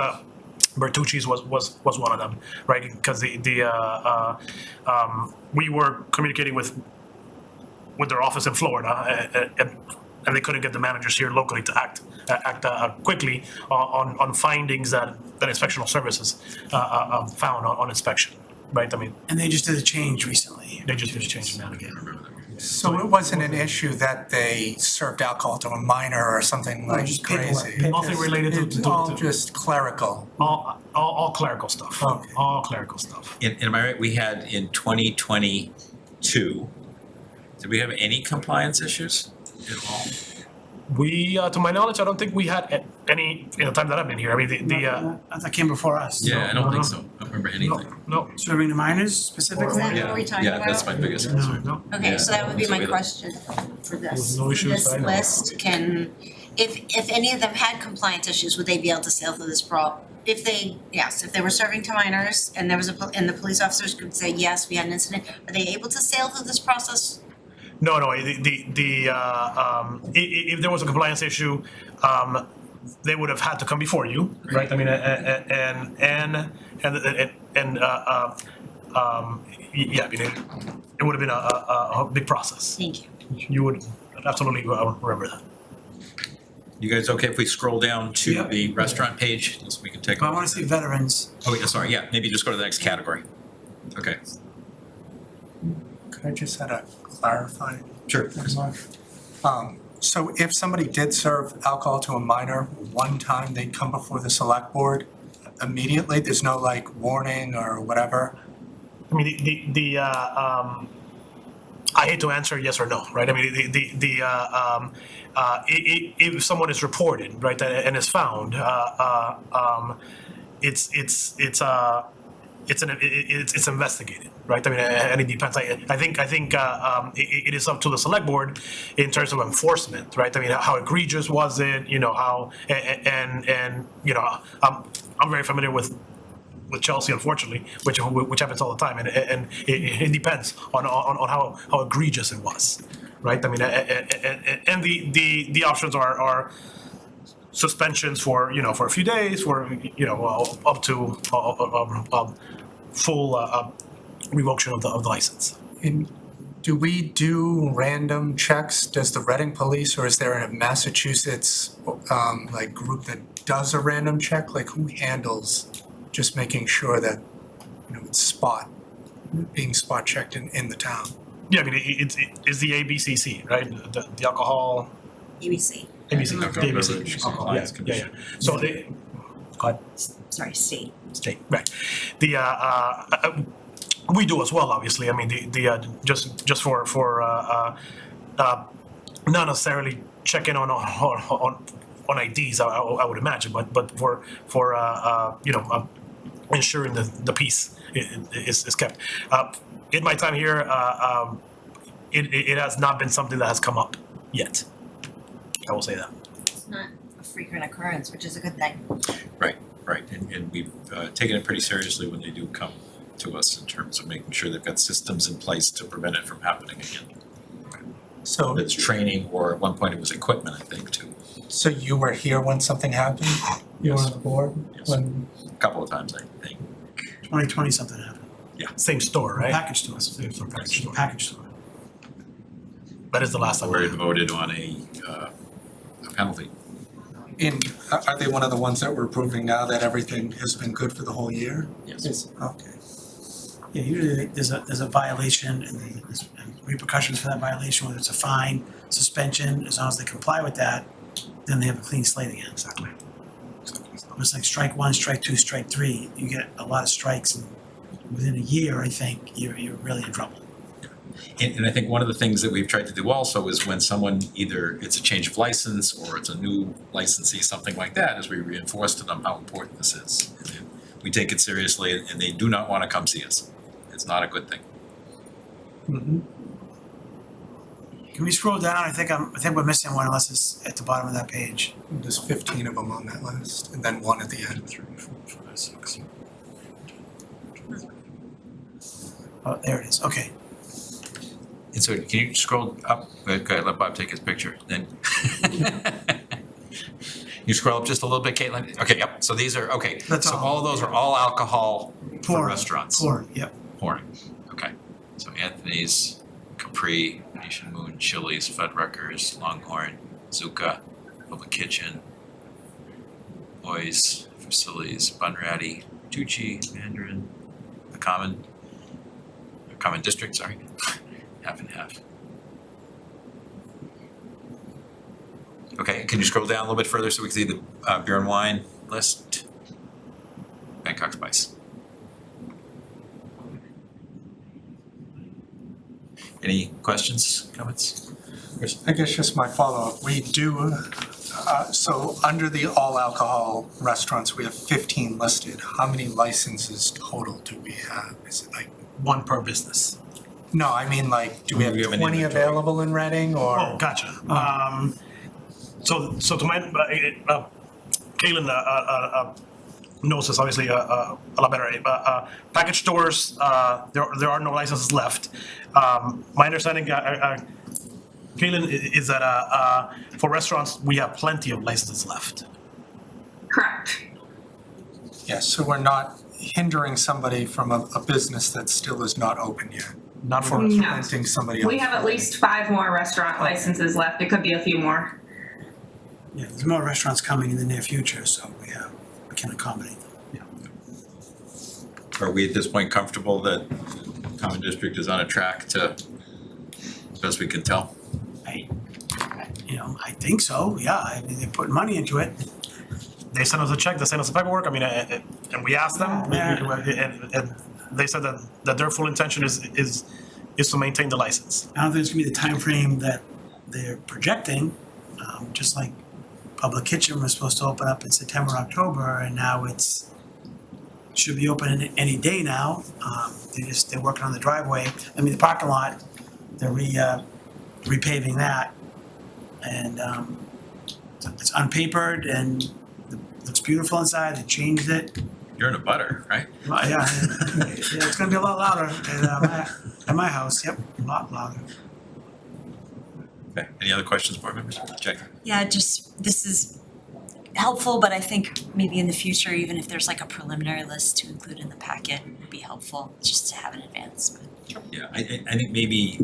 Bertucci's was one of them, right? Because we were communicating with their office in Florida, and they couldn't get the managers here locally to act quickly on findings that inspectional services found on inspection, right? I mean, And they just did a change recently. they just changed the manager. So it wasn't an issue that they served alcohol to a minor or something like just paperwork. crazy? Nothing related to- It's to- all to- just clerical. All clerical stuff. Okay. All clerical stuff. And am I right, we had in 2022, did we have any compliance issues at all? We, to my knowledge, I don't think we had any in the time that I've been here. I mean, That came before us. Yeah, I don't no, think no. so. I don't remember no, anything. no, Serving the minors Is specifically? that what we're talking Yeah, about? that's my biggest no, concern. no. Okay, so that would be So my we don't- question for this. No issues, This I know. list can, if any of them had compliance issues, would they be able to sail through this if they were serving to minors and there was and the police officers could say, yes, we had an incident, are they able to sail through this process? No, if there was a compliance issue, they would have had to come before you, right? I mean, yeah, I mean, it would have been a big process. Thank you. You would absolutely remember that. You guys okay if we scroll down to Yep. the restaurant page, so we can take a But I look? wanna see veterans. Oh, yeah, sorry, yeah, maybe just go to the next category. Okay, Could I just add a clarifying sure. remark? So if somebody did serve alcohol to a minor one time, they'd come before the select board immediately? There's no like warning or whatever? I mean, I hate to answer yes or no, right? I mean, if someone is reported, right, and is found, it's investigated, right? I mean, and it depends. I think it is up to the select board in terms of enforcement, right? I mean, how egregious was it? You know, how and you know, I'm very familiar with Chelsea, unfortunately, which happens all the time, and it depends on how egregious it was, right? I mean, and the options are suspensions for a few days, for up to full revocation of the license. And do we do random checks? Does the Reading Police, or is there a Massachusetts like group that does a random check? Like who handles just making sure that it's being spot checked in the town? Yeah, I mean, it's the ABCC, right? The alcohol. ABC. ABC, the Alcohol ABC. beverage Alcohol, compliance yeah. So they, go ahead. Sorry, state. State, right. We do as well, obviously. I mean, just for not necessarily checking on IDs, I would imagine, but for ensuring the peace is kept. In my time here, it has not been something that has come up yet. I will say that. It's not a frequent occurrence, which is a good thing. Right, and we've taken it pretty seriously when they do come to us in terms of making sure they've got systems in place to prevent it from happening again. So It's training, or at one point it was equipment, I think, too, so you were here when something happened? You were on the board Yes. when? a couple of times, I think. 2020 something happened. Same store, right? Package store. Same store, package store. Package store. That is the last time. Where it voted on a penalty. Are they one of the ones that we're approving now that everything has been good for the whole year? Yes. Okay. Yeah, usually there's a violation and there's repercussions for that violation, whether it's a fine, suspension, as long as they comply with that, then they have a clean slate again. Exactly. It's like strike one, strike two, strike three, you get a lot of strikes and within a year, I think, you're really in trouble. And I think one of the things that we've tried to do also is when someone, either it's a change of license or it's a new licensee, something like that, is we reinforce to them how important this is. We take it seriously and they do not wanna come see us. It's not a good thing. Mm-hmm. Can we scroll down? I think we're missing one unless it's at the bottom of that page. There's 15 of them on that list, and then one at the end. 3, 4, 5, 6. Oh, there it is, okay. And so can you scroll up, okay, let Bob take his picture, then. You scroll up just a little bit, Caitlin? Okay, yep, so these are, okay, That's so all. all of those are all alcohol for Pouring, restaurants. Pouring, yep. Pouring, okay. So Anthony's, Capri, Venetian Moon, Chili's, Fuddruckers, Longhorn, Zuka, Public Kitchen, Boys, Facilities, Bunratty, Tucci, Mandarin, the Common District, sorry, half and half. Okay, can you scroll down a little bit further so we can see the beer and wine list? Bangkok Spice. Any questions, comments? Chris? I guess just my follow-up, we do, so under the all alcohol restaurants, we have 15 listed. How many licenses total do we have? Is it like, One per business. no, I mean like, do we have We have an 20 inventory. available in Reading or? Oh, gotcha. So to my, Caitlin knows this obviously a lot better. Package stores, there are no licenses left. My understanding, Caitlin, is that for restaurants, we have plenty of licenses left. Correct. Yes, so we're not hindering somebody from a business that still is not open yet. Not for No. Renting somebody else. We have at least 5 more restaurant licenses left. It could be a few more. Yeah, there's more restaurants coming in the near future, so we can accommodate them. Are we at this point comfortable that Common District is on a track to, best we can tell? I think so, yeah, I mean, they put money into it. They sent us a check, they sent us the paperwork, I mean, and we asked them, and they said that their full intention is to maintain the license. I don't think it's gonna be the time frame that they're projecting, just like Public Kitchen was supposed to open up in September, October, and now should be open any day now. They're working on the driveway, the parking lot, they're repaving that. And it's unpapered and looks beautiful inside, they changed it. You're in a butter, right? Yeah, it's gonna be a lot louder at my house, yep, a lot louder. Okay, any other questions, board members? Jackie? Yeah, just, this is helpful, but I think maybe in the future, even if there's like a preliminary list to include in the packet, would be helpful just to have in advance. Yeah, I think maybe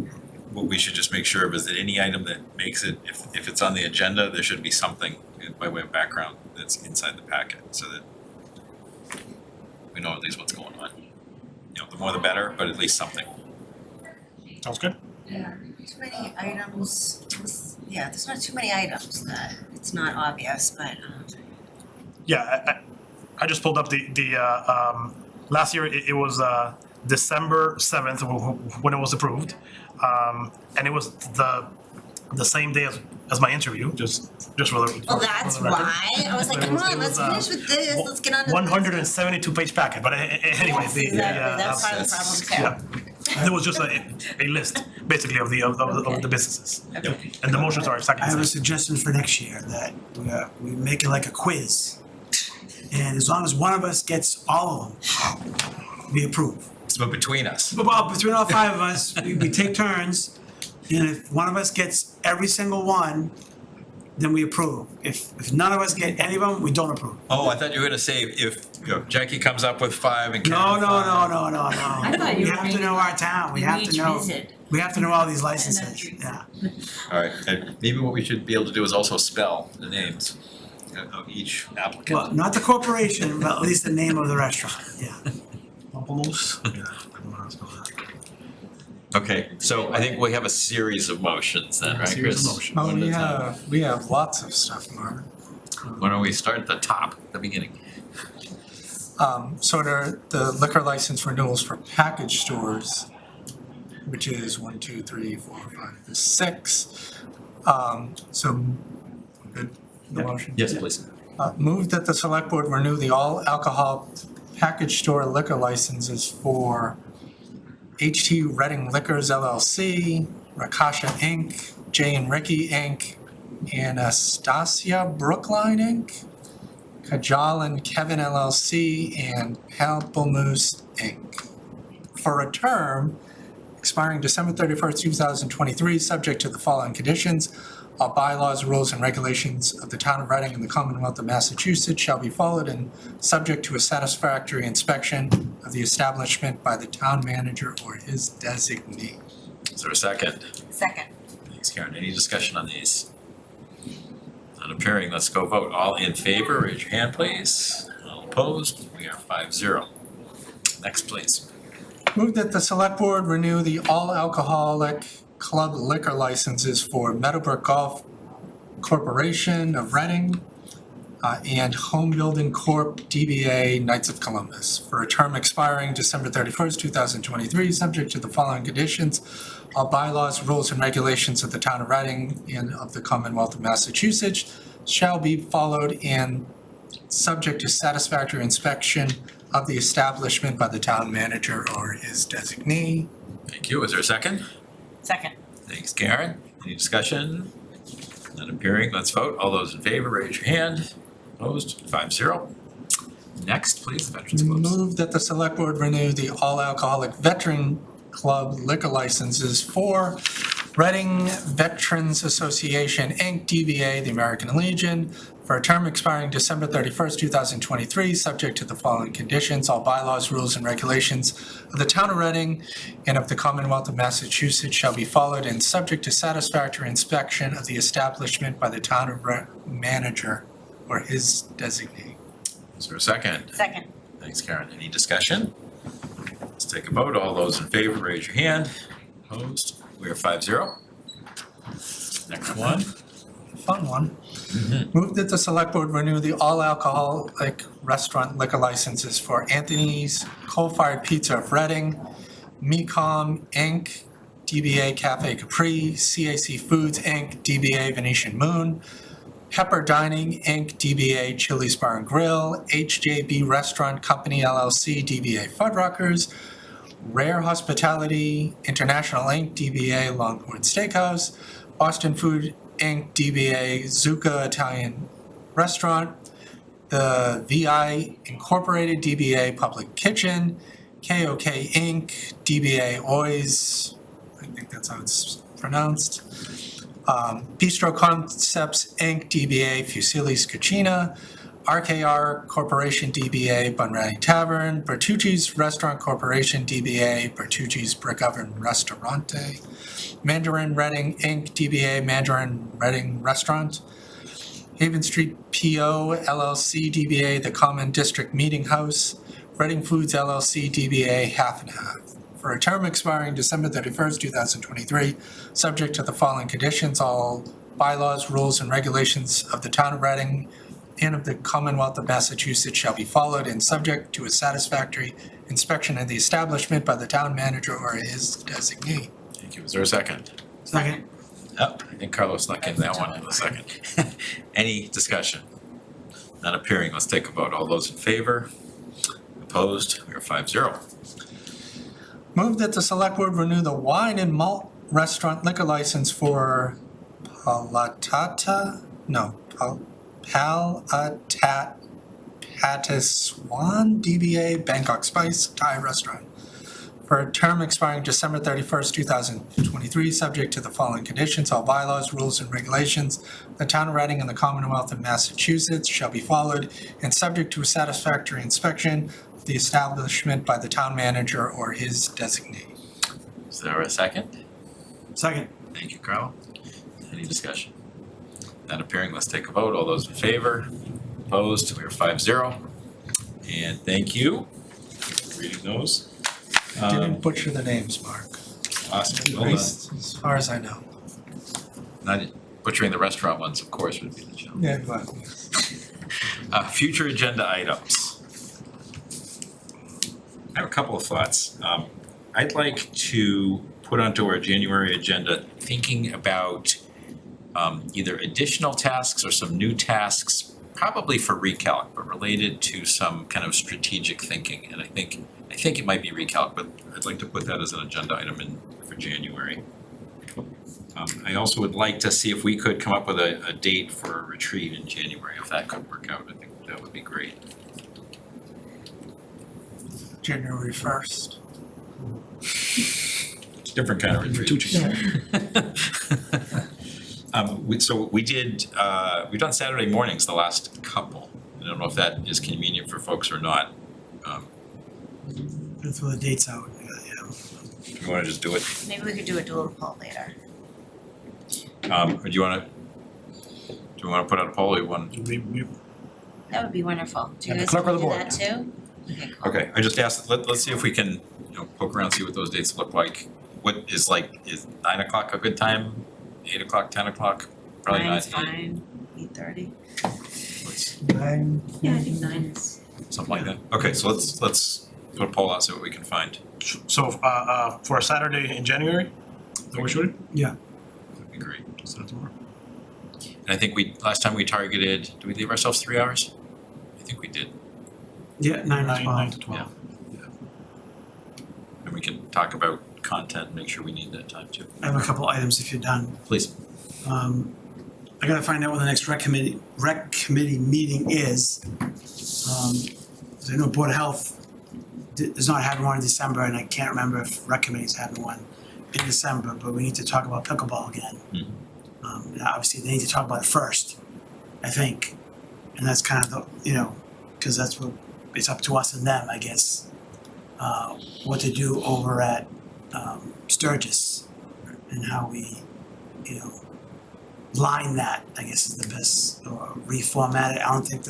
what we should just make sure of is that any item that makes it, if it's on the agenda, there should be something by way of background that's inside the packet, so that we know at least what's going on. The more the better, but at least something. Sounds good? Too many items, there's not too many items that it's not obvious, but Yeah, I just pulled up the last year it was December 7th when it was approved. And it was the same day as my interview, just for the well, that's for the record. why. I was like, come on, let's finish with this, let's get on to the 172 page packet, but anyway, Yes, exactly, that's part of the problem too. yeah. There was just a list basically of the businesses. And the motions are exactly I the have a same. suggestion for next year that we make it like a quiz. And as long as one of us gets all of them, we approve. So between us. Well, between all 5 of us, we take turns, and if one of us gets every single one, then we approve. If none of us get any of them, we don't approve. Oh, I thought you were gonna say if Jackie comes up with 5 and Karen No, 5. no. thought you We were have to making know our town, we have to know, we have to know all these licenses, yeah. All right, and maybe what we should be able to do is also spell the names. of each Well, applicant. not the corporation, but at least the name of the restaurant, yeah. Bubbles. Okay, so I think we have a series of motions then, right, Series of Chris? motions. Well, One at we a time. have lots of stuff, Mark. Why don't we start at the top, the beginning? So there, the liquor license renewals for package stores, which is 1, 2, 3, 4, 5, 6. So, good, the motion? Yes, please. Move that the select board renew the all alcohol package store liquor licenses for HT Reading Liquors LLC, Rakasha Inc., Jay and Ricky Inc., Anastasia Brookline Inc., Kajal and Kevin LLC, and Pamplemousse Inc. for a term expiring December 31st, 2023, subject to the following conditions. All bylaws, rules, and regulations of the town of Reading and the Commonwealth of Massachusetts shall be followed and subject to a satisfactory inspection of the establishment by the town manager or his designee. Is there a second? Second. Thanks, Karen. Any discussion on these? Not appearing, let's go vote. All in favor, raise your hand, please. All opposed, we are 5-0. Next, please. Move that the select board renew the all alcoholic club liquor licenses for Meadowbrook Golf Corporation of Reading and Home Building Corp. DBA Knights of Columbus for a term expiring December 31st, 2023, subject to the following conditions. All bylaws, rules, and regulations of the town of Reading and of the Commonwealth of Massachusetts shall be followed and subject to satisfactory inspection of the establishment by the town manager or his designee. Thank you. Is there a second? Second. Thanks, Karen. Any discussion? Not appearing, let's vote. All those in favor, raise your hand. Opposed, 5-0. Next, please, the Veterans Clubs. Move that the select board renew the all alcoholic veteran club liquor licenses for Reading Veterans Association, Inc., DBA, the American Legion, for a term expiring December 31st, 2023, subject to the following conditions. All bylaws, rules, and regulations of the town of Reading and of the Commonwealth of Massachusetts shall be followed and subject to satisfactory inspection of the establishment by the town of manager or his designee. Is there a second? Second. Thanks, Karen. Any discussion? Let's take a vote. All those in favor, raise your hand. Opposed? We are 5-0. Next one. Fun one. Move that the select board renew the all alcoholic restaurant liquor licenses for Anthony's Coal-Fired Pizza of Reading, Mecom Inc., DBA Cafe Capri, CAC Foods Inc., DBA Venetian Moon, Pepper Dining Inc., DBA Chili's Bar and Grill, HJB Restaurant Company LLC, DBA Fuddruckers, Rare Hospitality International Inc., DBA Longhorn Steakhouse, Boston Food Inc., DBA Zucca Italian Restaurant, the VI Incorporated, DBA Public Kitchen, KOK Inc., DBA Oys, I think that's how it's pronounced, Bistro Concepts Inc., DBA Fusilli's Cucina, RKR Corporation, DBA Bunratty Tavern, Bertucci's Restaurant Corporation, DBA Bertucci's Brick Oven Restaurante, Mandarin Reading Inc., DBA Mandarin Reading Restaurant, Haven Street PO LLC, DBA The Common District Meeting House, Reading Foods LLC, DBA Half and Half, for a term expiring December 31st, 2023, subject to the following conditions. All bylaws, rules, and regulations of the town of Reading and of the Commonwealth of Massachusetts shall be followed and subject to a satisfactory inspection of the establishment by the town manager or his designee. Thank you. Is there a second? Second. Yep, I think Carlos snuck in that one in a second. Any discussion? Not appearing, let's take a vote. All those in favor? Opposed? We are 5-0. Move that the select board renew the wine and malt restaurant liquor license for Palatat Patiswan, DBA Bangkok Spice Thai Restaurant, for a term expiring December 31st, 2023, subject to the following conditions. All bylaws, rules, and regulations of the town of Reading and the Commonwealth of Massachusetts shall be followed and subject to a satisfactory inspection of the establishment by the town manager or his designee. Is there a second? Second. Thank you, Carl. Any discussion? Not appearing, let's take a vote. All those in favor? Opposed? We are 5-0. And thank you for reading those. Didn't butcher the names, Mark. Awesome, At well done. least as far as I know. Not butchering the restaurant ones, of course, would be the challenge. Yeah, well, Future agenda items. I have a couple of thoughts. I'd like to put onto our January agenda thinking about either additional tasks or some new tasks, probably for recalc, but related to some kind of strategic thinking. And I think it might be recalc, but I'd like to put that as an agenda item in for January. I also would like to see if we could come up with a date for a retreat in January. If that could work out, I think that would be great. January 1st. Different kind of retreat. We've done Saturday mornings the last couple. I don't know if that is convenient for folks or not. Gonna throw the dates out, yeah. Do you wanna just do it? Maybe we could do a dual poll later. Or do you wanna put out a poll or you want? That would be wonderful. Do you And the guys clerk want of to the do that too? Okay, cool. Okay, I just asked, let's see if we can, poke around, see what those dates look like. What is 9 o'clock a good time? 8 o'clock, 10 o'clock? Probably not. Nine's fine, 8:30. Let's- 9. Yeah, I think 9 is. Something like that. Okay, so let's put a poll out, see what we can find. So, for a Saturday in January, is that what we're shooting? That'd be great. So tomorrow. And I think last time we targeted, did we leave ourselves 3 hours? I think we did. Yeah, 9 to 12. 9 to 12. And we can talk about content, make sure we need that time too. I have a couple items if you're done. Please. I gotta find out when the next rec committee meeting is. 'Cause I know Board of Health is not having one in December, and I can't remember if rec committee's having one in December, but we need to talk about pickleball again. And obviously, they need to talk about it first, I think. And that's kind of the, cause that's what, it's up to us and them, I guess. What to do over at Sturgis and how we, line that, I guess is the best, or reformat it. I don't think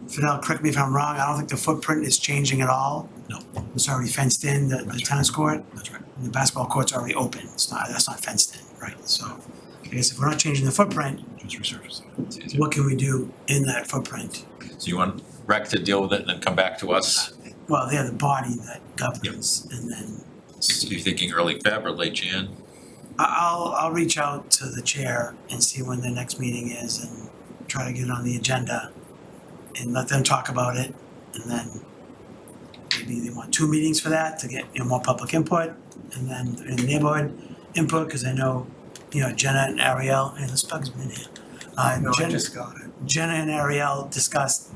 Fidel, correct me if I'm wrong, I don't think the footprint is changing at all. No. It's already fenced in, the tennis court, That's right. and the basketball court's already open. That's not fenced in, right? So I guess if we're not changing the footprint, Just resurfacing. It's easier. what can we do in that footprint? So you want rec to deal with it and then come back to us? Well, they're the body that governs, and then So you're thinking early Feb or late Jan? I'll reach out to the chair and see when the next meeting is and try to get it on the agenda and let them talk about it, and then maybe they want 2 meetings for that to get more public input, and then in the neighborhood input, cause I know, Jenna and Ariel, and this bug's been in here. No, I Jenna- just got it. Jenna and Ariel discussed,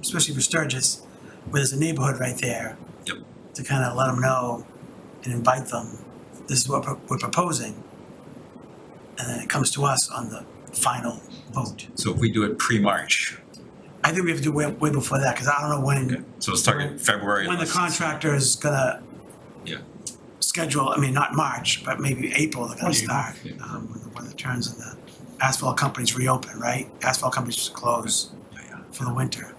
especially for Sturgis, where there's a neighborhood right there. Yep. To kind of let them know and invite them, this is what we're proposing. And then it comes to us on the final vote. So if we do it pre-March, I think we have to do way before that, because I don't know when, so let's target February. when the unless- contractor is gonna Yeah. schedule, not March, but maybe April, they're gonna start, Yeah. when the weather turns and the asphalt companies reopen, right? Asphalt companies close for the winter.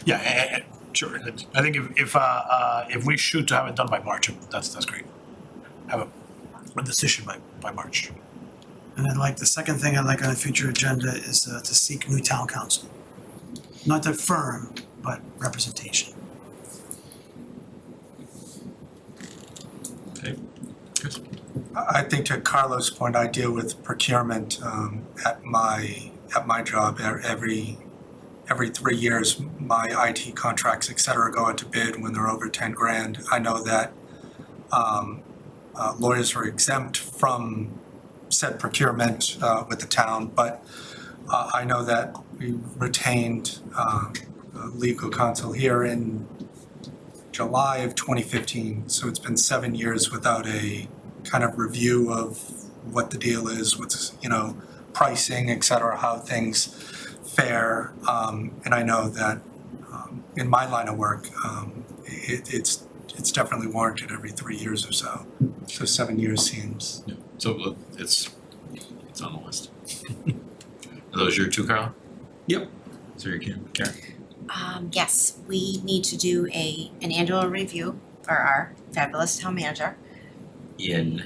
Yeah, sure. I think if we shoot to have it done by March, that's great. Have a decision by March. And then the second thing I'd like on the future agenda is to seek new town council. Not the firm, but representation. Okay. Chris? I think to Carlos' point, I deal with procurement at my job. Every 3 years, my IT contracts, et cetera, go out to bid when they're over 10 grand. I know that lawyers are exempt from said procurement with the town, but I know that we retained legal counsel here in July of 2015, so it's been 7 years without a kind of review of what the deal is, what's, pricing, et cetera, how things fare. And I know that in my line of work, it's definitely warranted every 3 years or so. So 7 years seems. Yeah. So it's on the list. Are those your two, Carl? Yep. So you can, Karen? Yes, we need to do an annual review for our fabulous town manager. In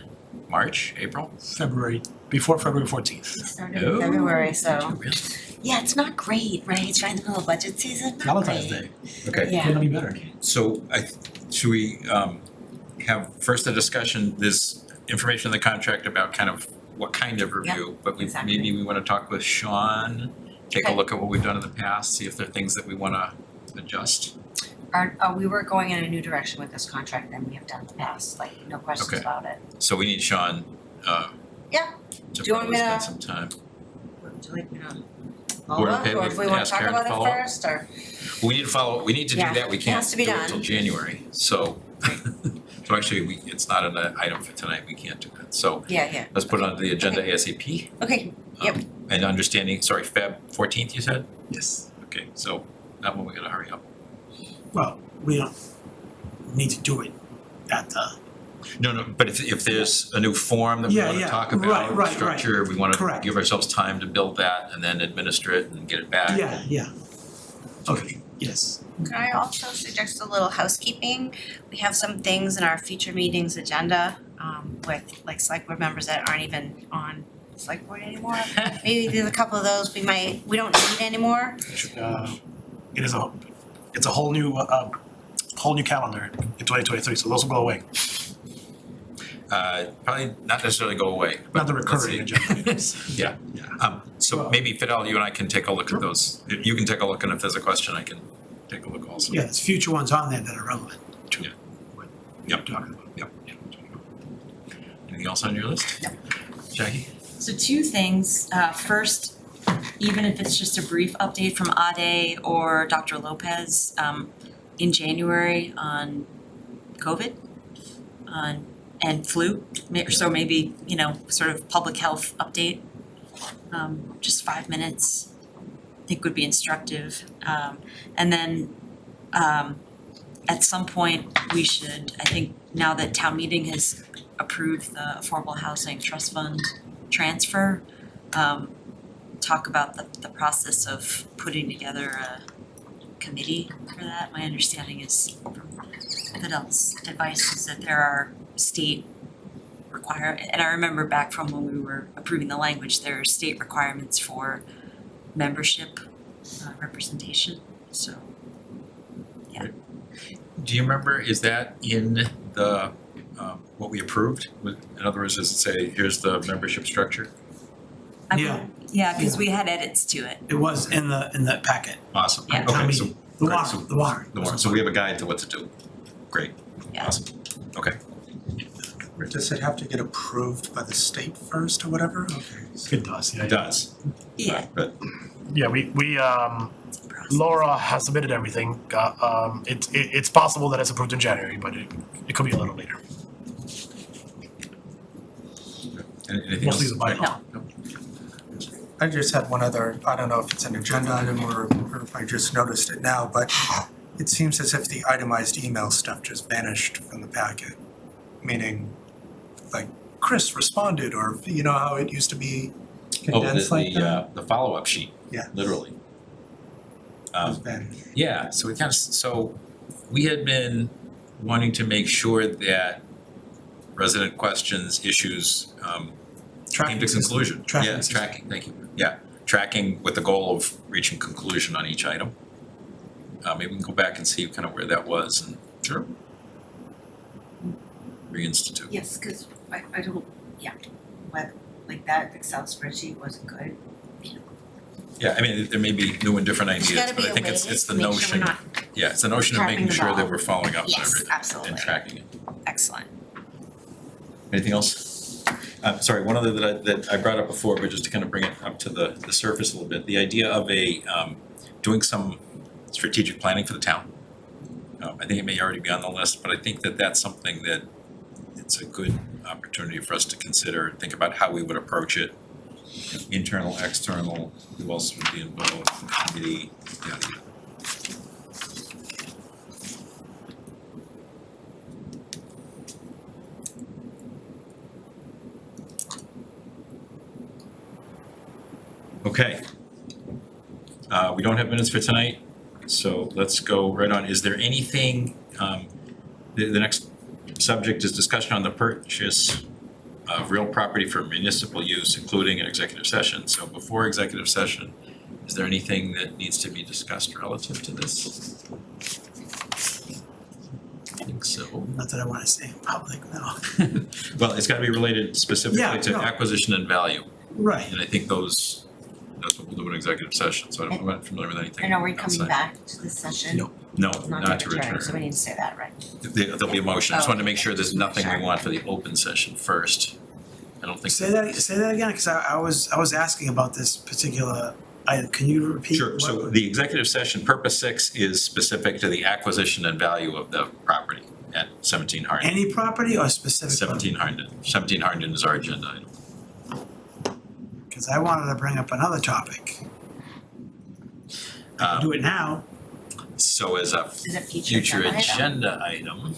March, April? February, before February 14th. Started in February, so. Really? Yeah, it's not great, right? It's right in the middle of budget season, not Valentine's great. Day. Okay. Yeah. Couldn't be better. So should we have first a discussion, there's information in the contract about kind of what kind of review, but exactly. maybe we wanna talk with Sean, take a Okay. look at what we've done in the past, see if there are things that we wanna adjust. We were going in a new direction with this contract than we have done in the past, like, no questions Okay. about it. So we need Sean Yeah. to Do you want probably me spend to- some time. Would you like me to Board follow up, okay or with do we wanna ask talk Karen to about follow it up? first, or? We need to do Yeah, that, we it can't has to do be it done. till January, so. So actually, it's not an item for tonight, we can't do that, so Yeah. let's put it on the agenda ASAP. Okay, Yep. And understanding, sorry, Feb 14th you said? Yes. Okay, so that one we gotta hurry up. Well, we don't need to do it at the, No, but if there's a new form that we Yeah, wanna yeah, talk right, about, right. structure, we wanna Correct. give ourselves time to build that and then administer it and get it back. yeah. Okay, yes. Can I also suggest a little housekeeping? We have some things in our future meetings agenda, with like select board members that aren't even on select board anymore. Maybe there's a couple of those we don't need anymore. It's a whole new calendar in 2023, so those will go away. Probably not necessarily go away, Not but the let's recurring see. agendas. Yeah. So maybe Fidel, you and I can take a look at those. You can take a look, and if there's a question, I can take a look also. Yeah, there's future ones on there that are relevant to Yeah. what you're Yep. talking about. Anything else on your list? No. Jackie? So two things, first, even if it's just a brief update from Ade or Dr. Lopez, in January on COVID, and flu, so maybe, sort of public health update, just 5 minutes, I think would be instructive. And then, at some point, we should, I think now that town meeting has approved the Affordable Housing Trust Fund transfer, talk about the process of putting together a committee for that. My understanding is from Fidel's advice is that there are state and I remember back from when we were approving the language, there are state requirements for membership representation, so. Do you remember, is that in the, what we approved? In other words, does it say, here's the membership structure? Yeah, cause we had edits to it. It was in the packet. Awesome. Yeah. Okay, so. The great, warrant, so- the warrant. The warrant, so we have a guide to what to do. Great. Yeah. Awesome. Okay. Does it have to get approved by the state first or whatever? Okay. It does, yeah. It does. Yeah. But Yeah, we It's a process. Laura has submitted everything. It's possible that it's approved in January, but it could be a little later. anything else? Mostly the bylaw. I just had one other, I don't know if it's an agenda item or if I just noticed it now, but it seems as if the itemized email stuff just vanished from the packet. Meaning, like, Chris responded, or you know how it used to be condensed like that? The follow-up sheet. Yeah. Literally. It was vanished. Yeah, so we had been wanting to make sure that resident questions, issues, came to conclusion. Tracking system. Tracking, thank you. Yeah, tracking with the goal of reaching conclusion on each item. Maybe we can go back and see kind of where that was and sure. Reinstitute. Yes, cause I don't, like that Excel spreadsheet wasn't good. Yeah, I mean, there may be new and different There's ideas, gotta but be I a think way it's the to make sure notion, we're not yeah, it's the notion of dropping making the sure that ball. we're following up on Yes, everything absolutely. and tracking it. excellent. Anything else? Sorry, one other that I brought up before, but just to kind of bring it up to the surface a little bit, the idea of doing some strategic planning for the town. I think it may already be on the list, but I think that that's something that it's a good opportunity for us to consider, think about how we would approach it. Internal, external, who else would be involved, committee, yada, yada. Okay. We don't have minutes for tonight, so let's go right on. Is there anything, the next subject is discussion on the purchase of real property for municipal use, including an executive session. So before executive session, is there anything that needs to be discussed relative to this? I think so. Not that I wanna say in public, no. Well, it's gotta be related specifically Yeah, to no. acquisition and value, Right. and I think that's what we'll do in executive session, so I'm not familiar with anything And are we coming outside. back to this session? No. No, not to return. So we need to say that, right? There'll be a motion, I just wanted to make sure there's nothing we Sure. want for the open session first. I don't think. Say that again, cause I was asking about this particular item, can you repeat? Sure, so what- the executive session, purpose 6 is specific to the acquisition and value of the property at 17 Hardin. Any property or specific? 17 Hardin, 17 Hardin is our agenda item. Cause I wanted to bring up another topic. Do it now, So as a Is it future agenda item? agenda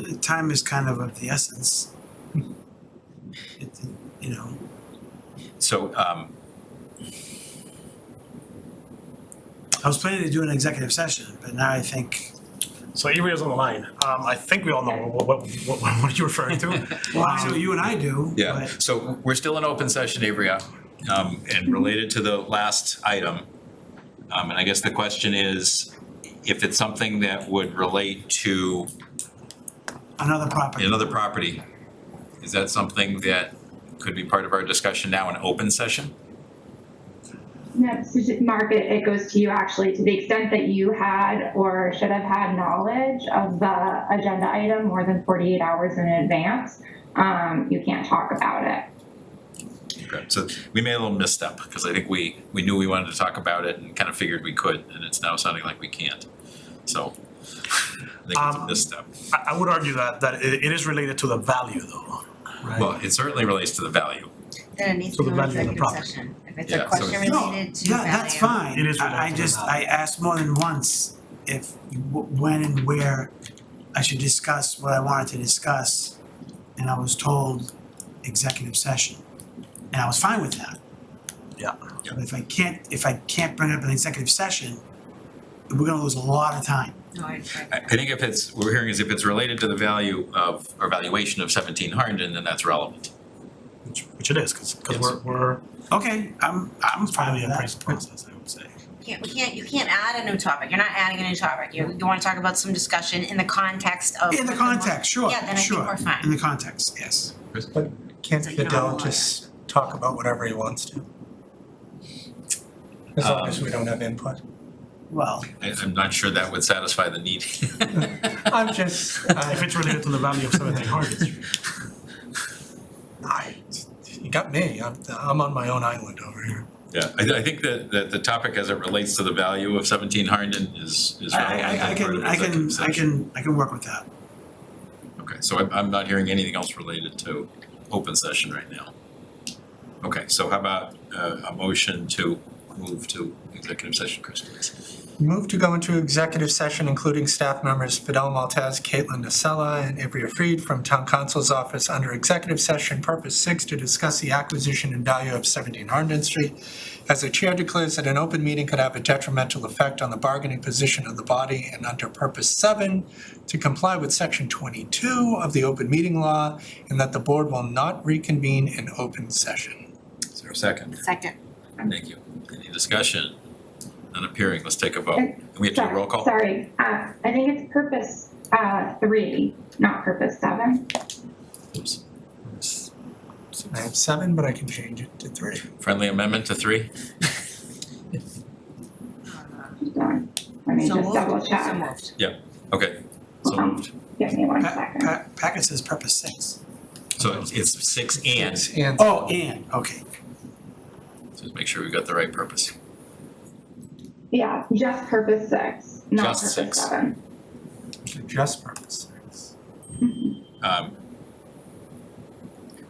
item, time is kind of the essence. You know, so I was planning to do an executive session, but now I think, So Aria's on the line. I think we all know what you're referring to. well, I know you and I do, yeah, but so we're still in open session, Averia, and related to the last item. And I guess the question is, if it's something that would relate to another property. another property, is that something that could be part of our discussion now in open session? No, so Mark, it goes to you actually, to the extent that you had or should have had knowledge of the agenda item more than 48 hours in advance, you can't talk about it. Okay, so we made a little misstep, because I think we knew we wanted to talk about it and kind of figured we could, and it's now sounding like we can't. So, I think it's a misstep. I would argue that it is related to the value though, right? Well, it certainly relates to the value. Then it needs So to the go to value of the executive property. session. If it's Yeah, a so question it's- related to value. Yeah, that's fine. It is related I to just, the value. I asked more than once if, when and where I should discuss what I wanted to discuss, and I was told executive session. And I was fine with that. Yeah. Yeah. But if I can't bring it up in executive session, we're gonna lose a lot of time. No, I I think if it's, what we're hearing is if it's related to the value of, or valuation of 17 Harnden, then that's relevant. Which it is, because Yes. we're Okay, I'm fine finally with in that. appraisal process, I would say. you can't add a new topic. You're not adding a new topic. You wanna talk about some discussion in the context of. In the context, sure, Yeah, then I think sure. we're fine. In the context, yes. Can't So you don't Fidel have a just talk about whatever he wants to? As long as we don't have input. Well, I'm not sure that would satisfy the need. I'm just, If it's related to the value of 17 Hardin. you got me, I'm on my own island over here. Yeah, I think that the topic as it relates to the value of 17 Harnden is relevant I and part of executive session. can work with that. Okay, so I'm not hearing anything else related to open session right now. Okay, so how about a motion to move to executive session, Chris, please? Move to go into executive session, including staff members Fidel Maltez, Caitlin Nasella, and Ivrea Freed from Town Council's office under executive session, purpose 6, to discuss the acquisition and value of 17 Harnden Street. As the chair declares that an open meeting could have a detrimental effect on the bargaining position of the body, and under purpose 7, to comply with section 22 of the open meeting law, and that the board will not reconvene in open session. Is there a second? Second. Thank you. Any discussion? None appearing, let's take a vote. And we have to do a roll call? Sorry, I think it's purpose 3, not purpose 7. Oops. I have 7, but I can change it to 3. Friendly amendment to 3? Let me So just moved. double So check. moved. Okay, so moved. Give me 1 second. Packet says purpose 6. So it's 6 and, And Oh, and, okay. so just make sure we've got the right purpose. Yeah, just purpose 6, not Just purpose 6. 7. just purpose 6.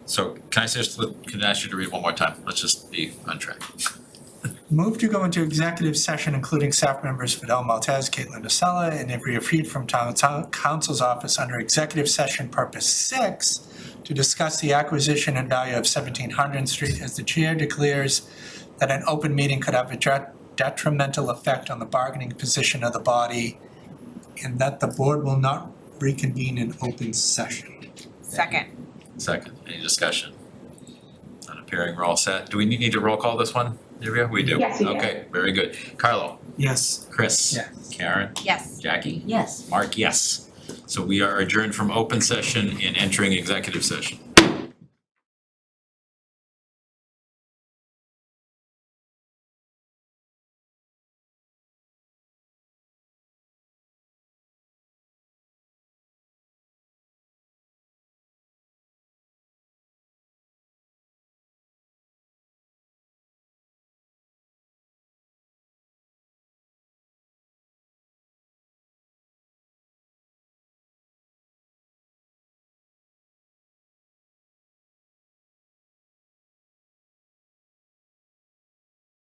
So can I ask you to read one more time? Let's just be on track. Move to go into executive session, including staff members Fidel Maltez, Caitlin Nasella, and Ivrea Freed from Town Council's office under executive session purpose 6 to discuss the acquisition and value of 17 Harnden Street as the chair declares that an open meeting could have a detrimental effect on the bargaining position of the body, and that the board will not reconvene in open session. Second. Second, any discussion? Not appearing, we're all set. Do we need to roll call this one, Divya? We do. Yes, we do. Okay, very good. Carlo? Yes. Chris? Yes. Karen? Yes. Jackie? Yes. Mark, yes. So we are adjourned from open session and entering executive session.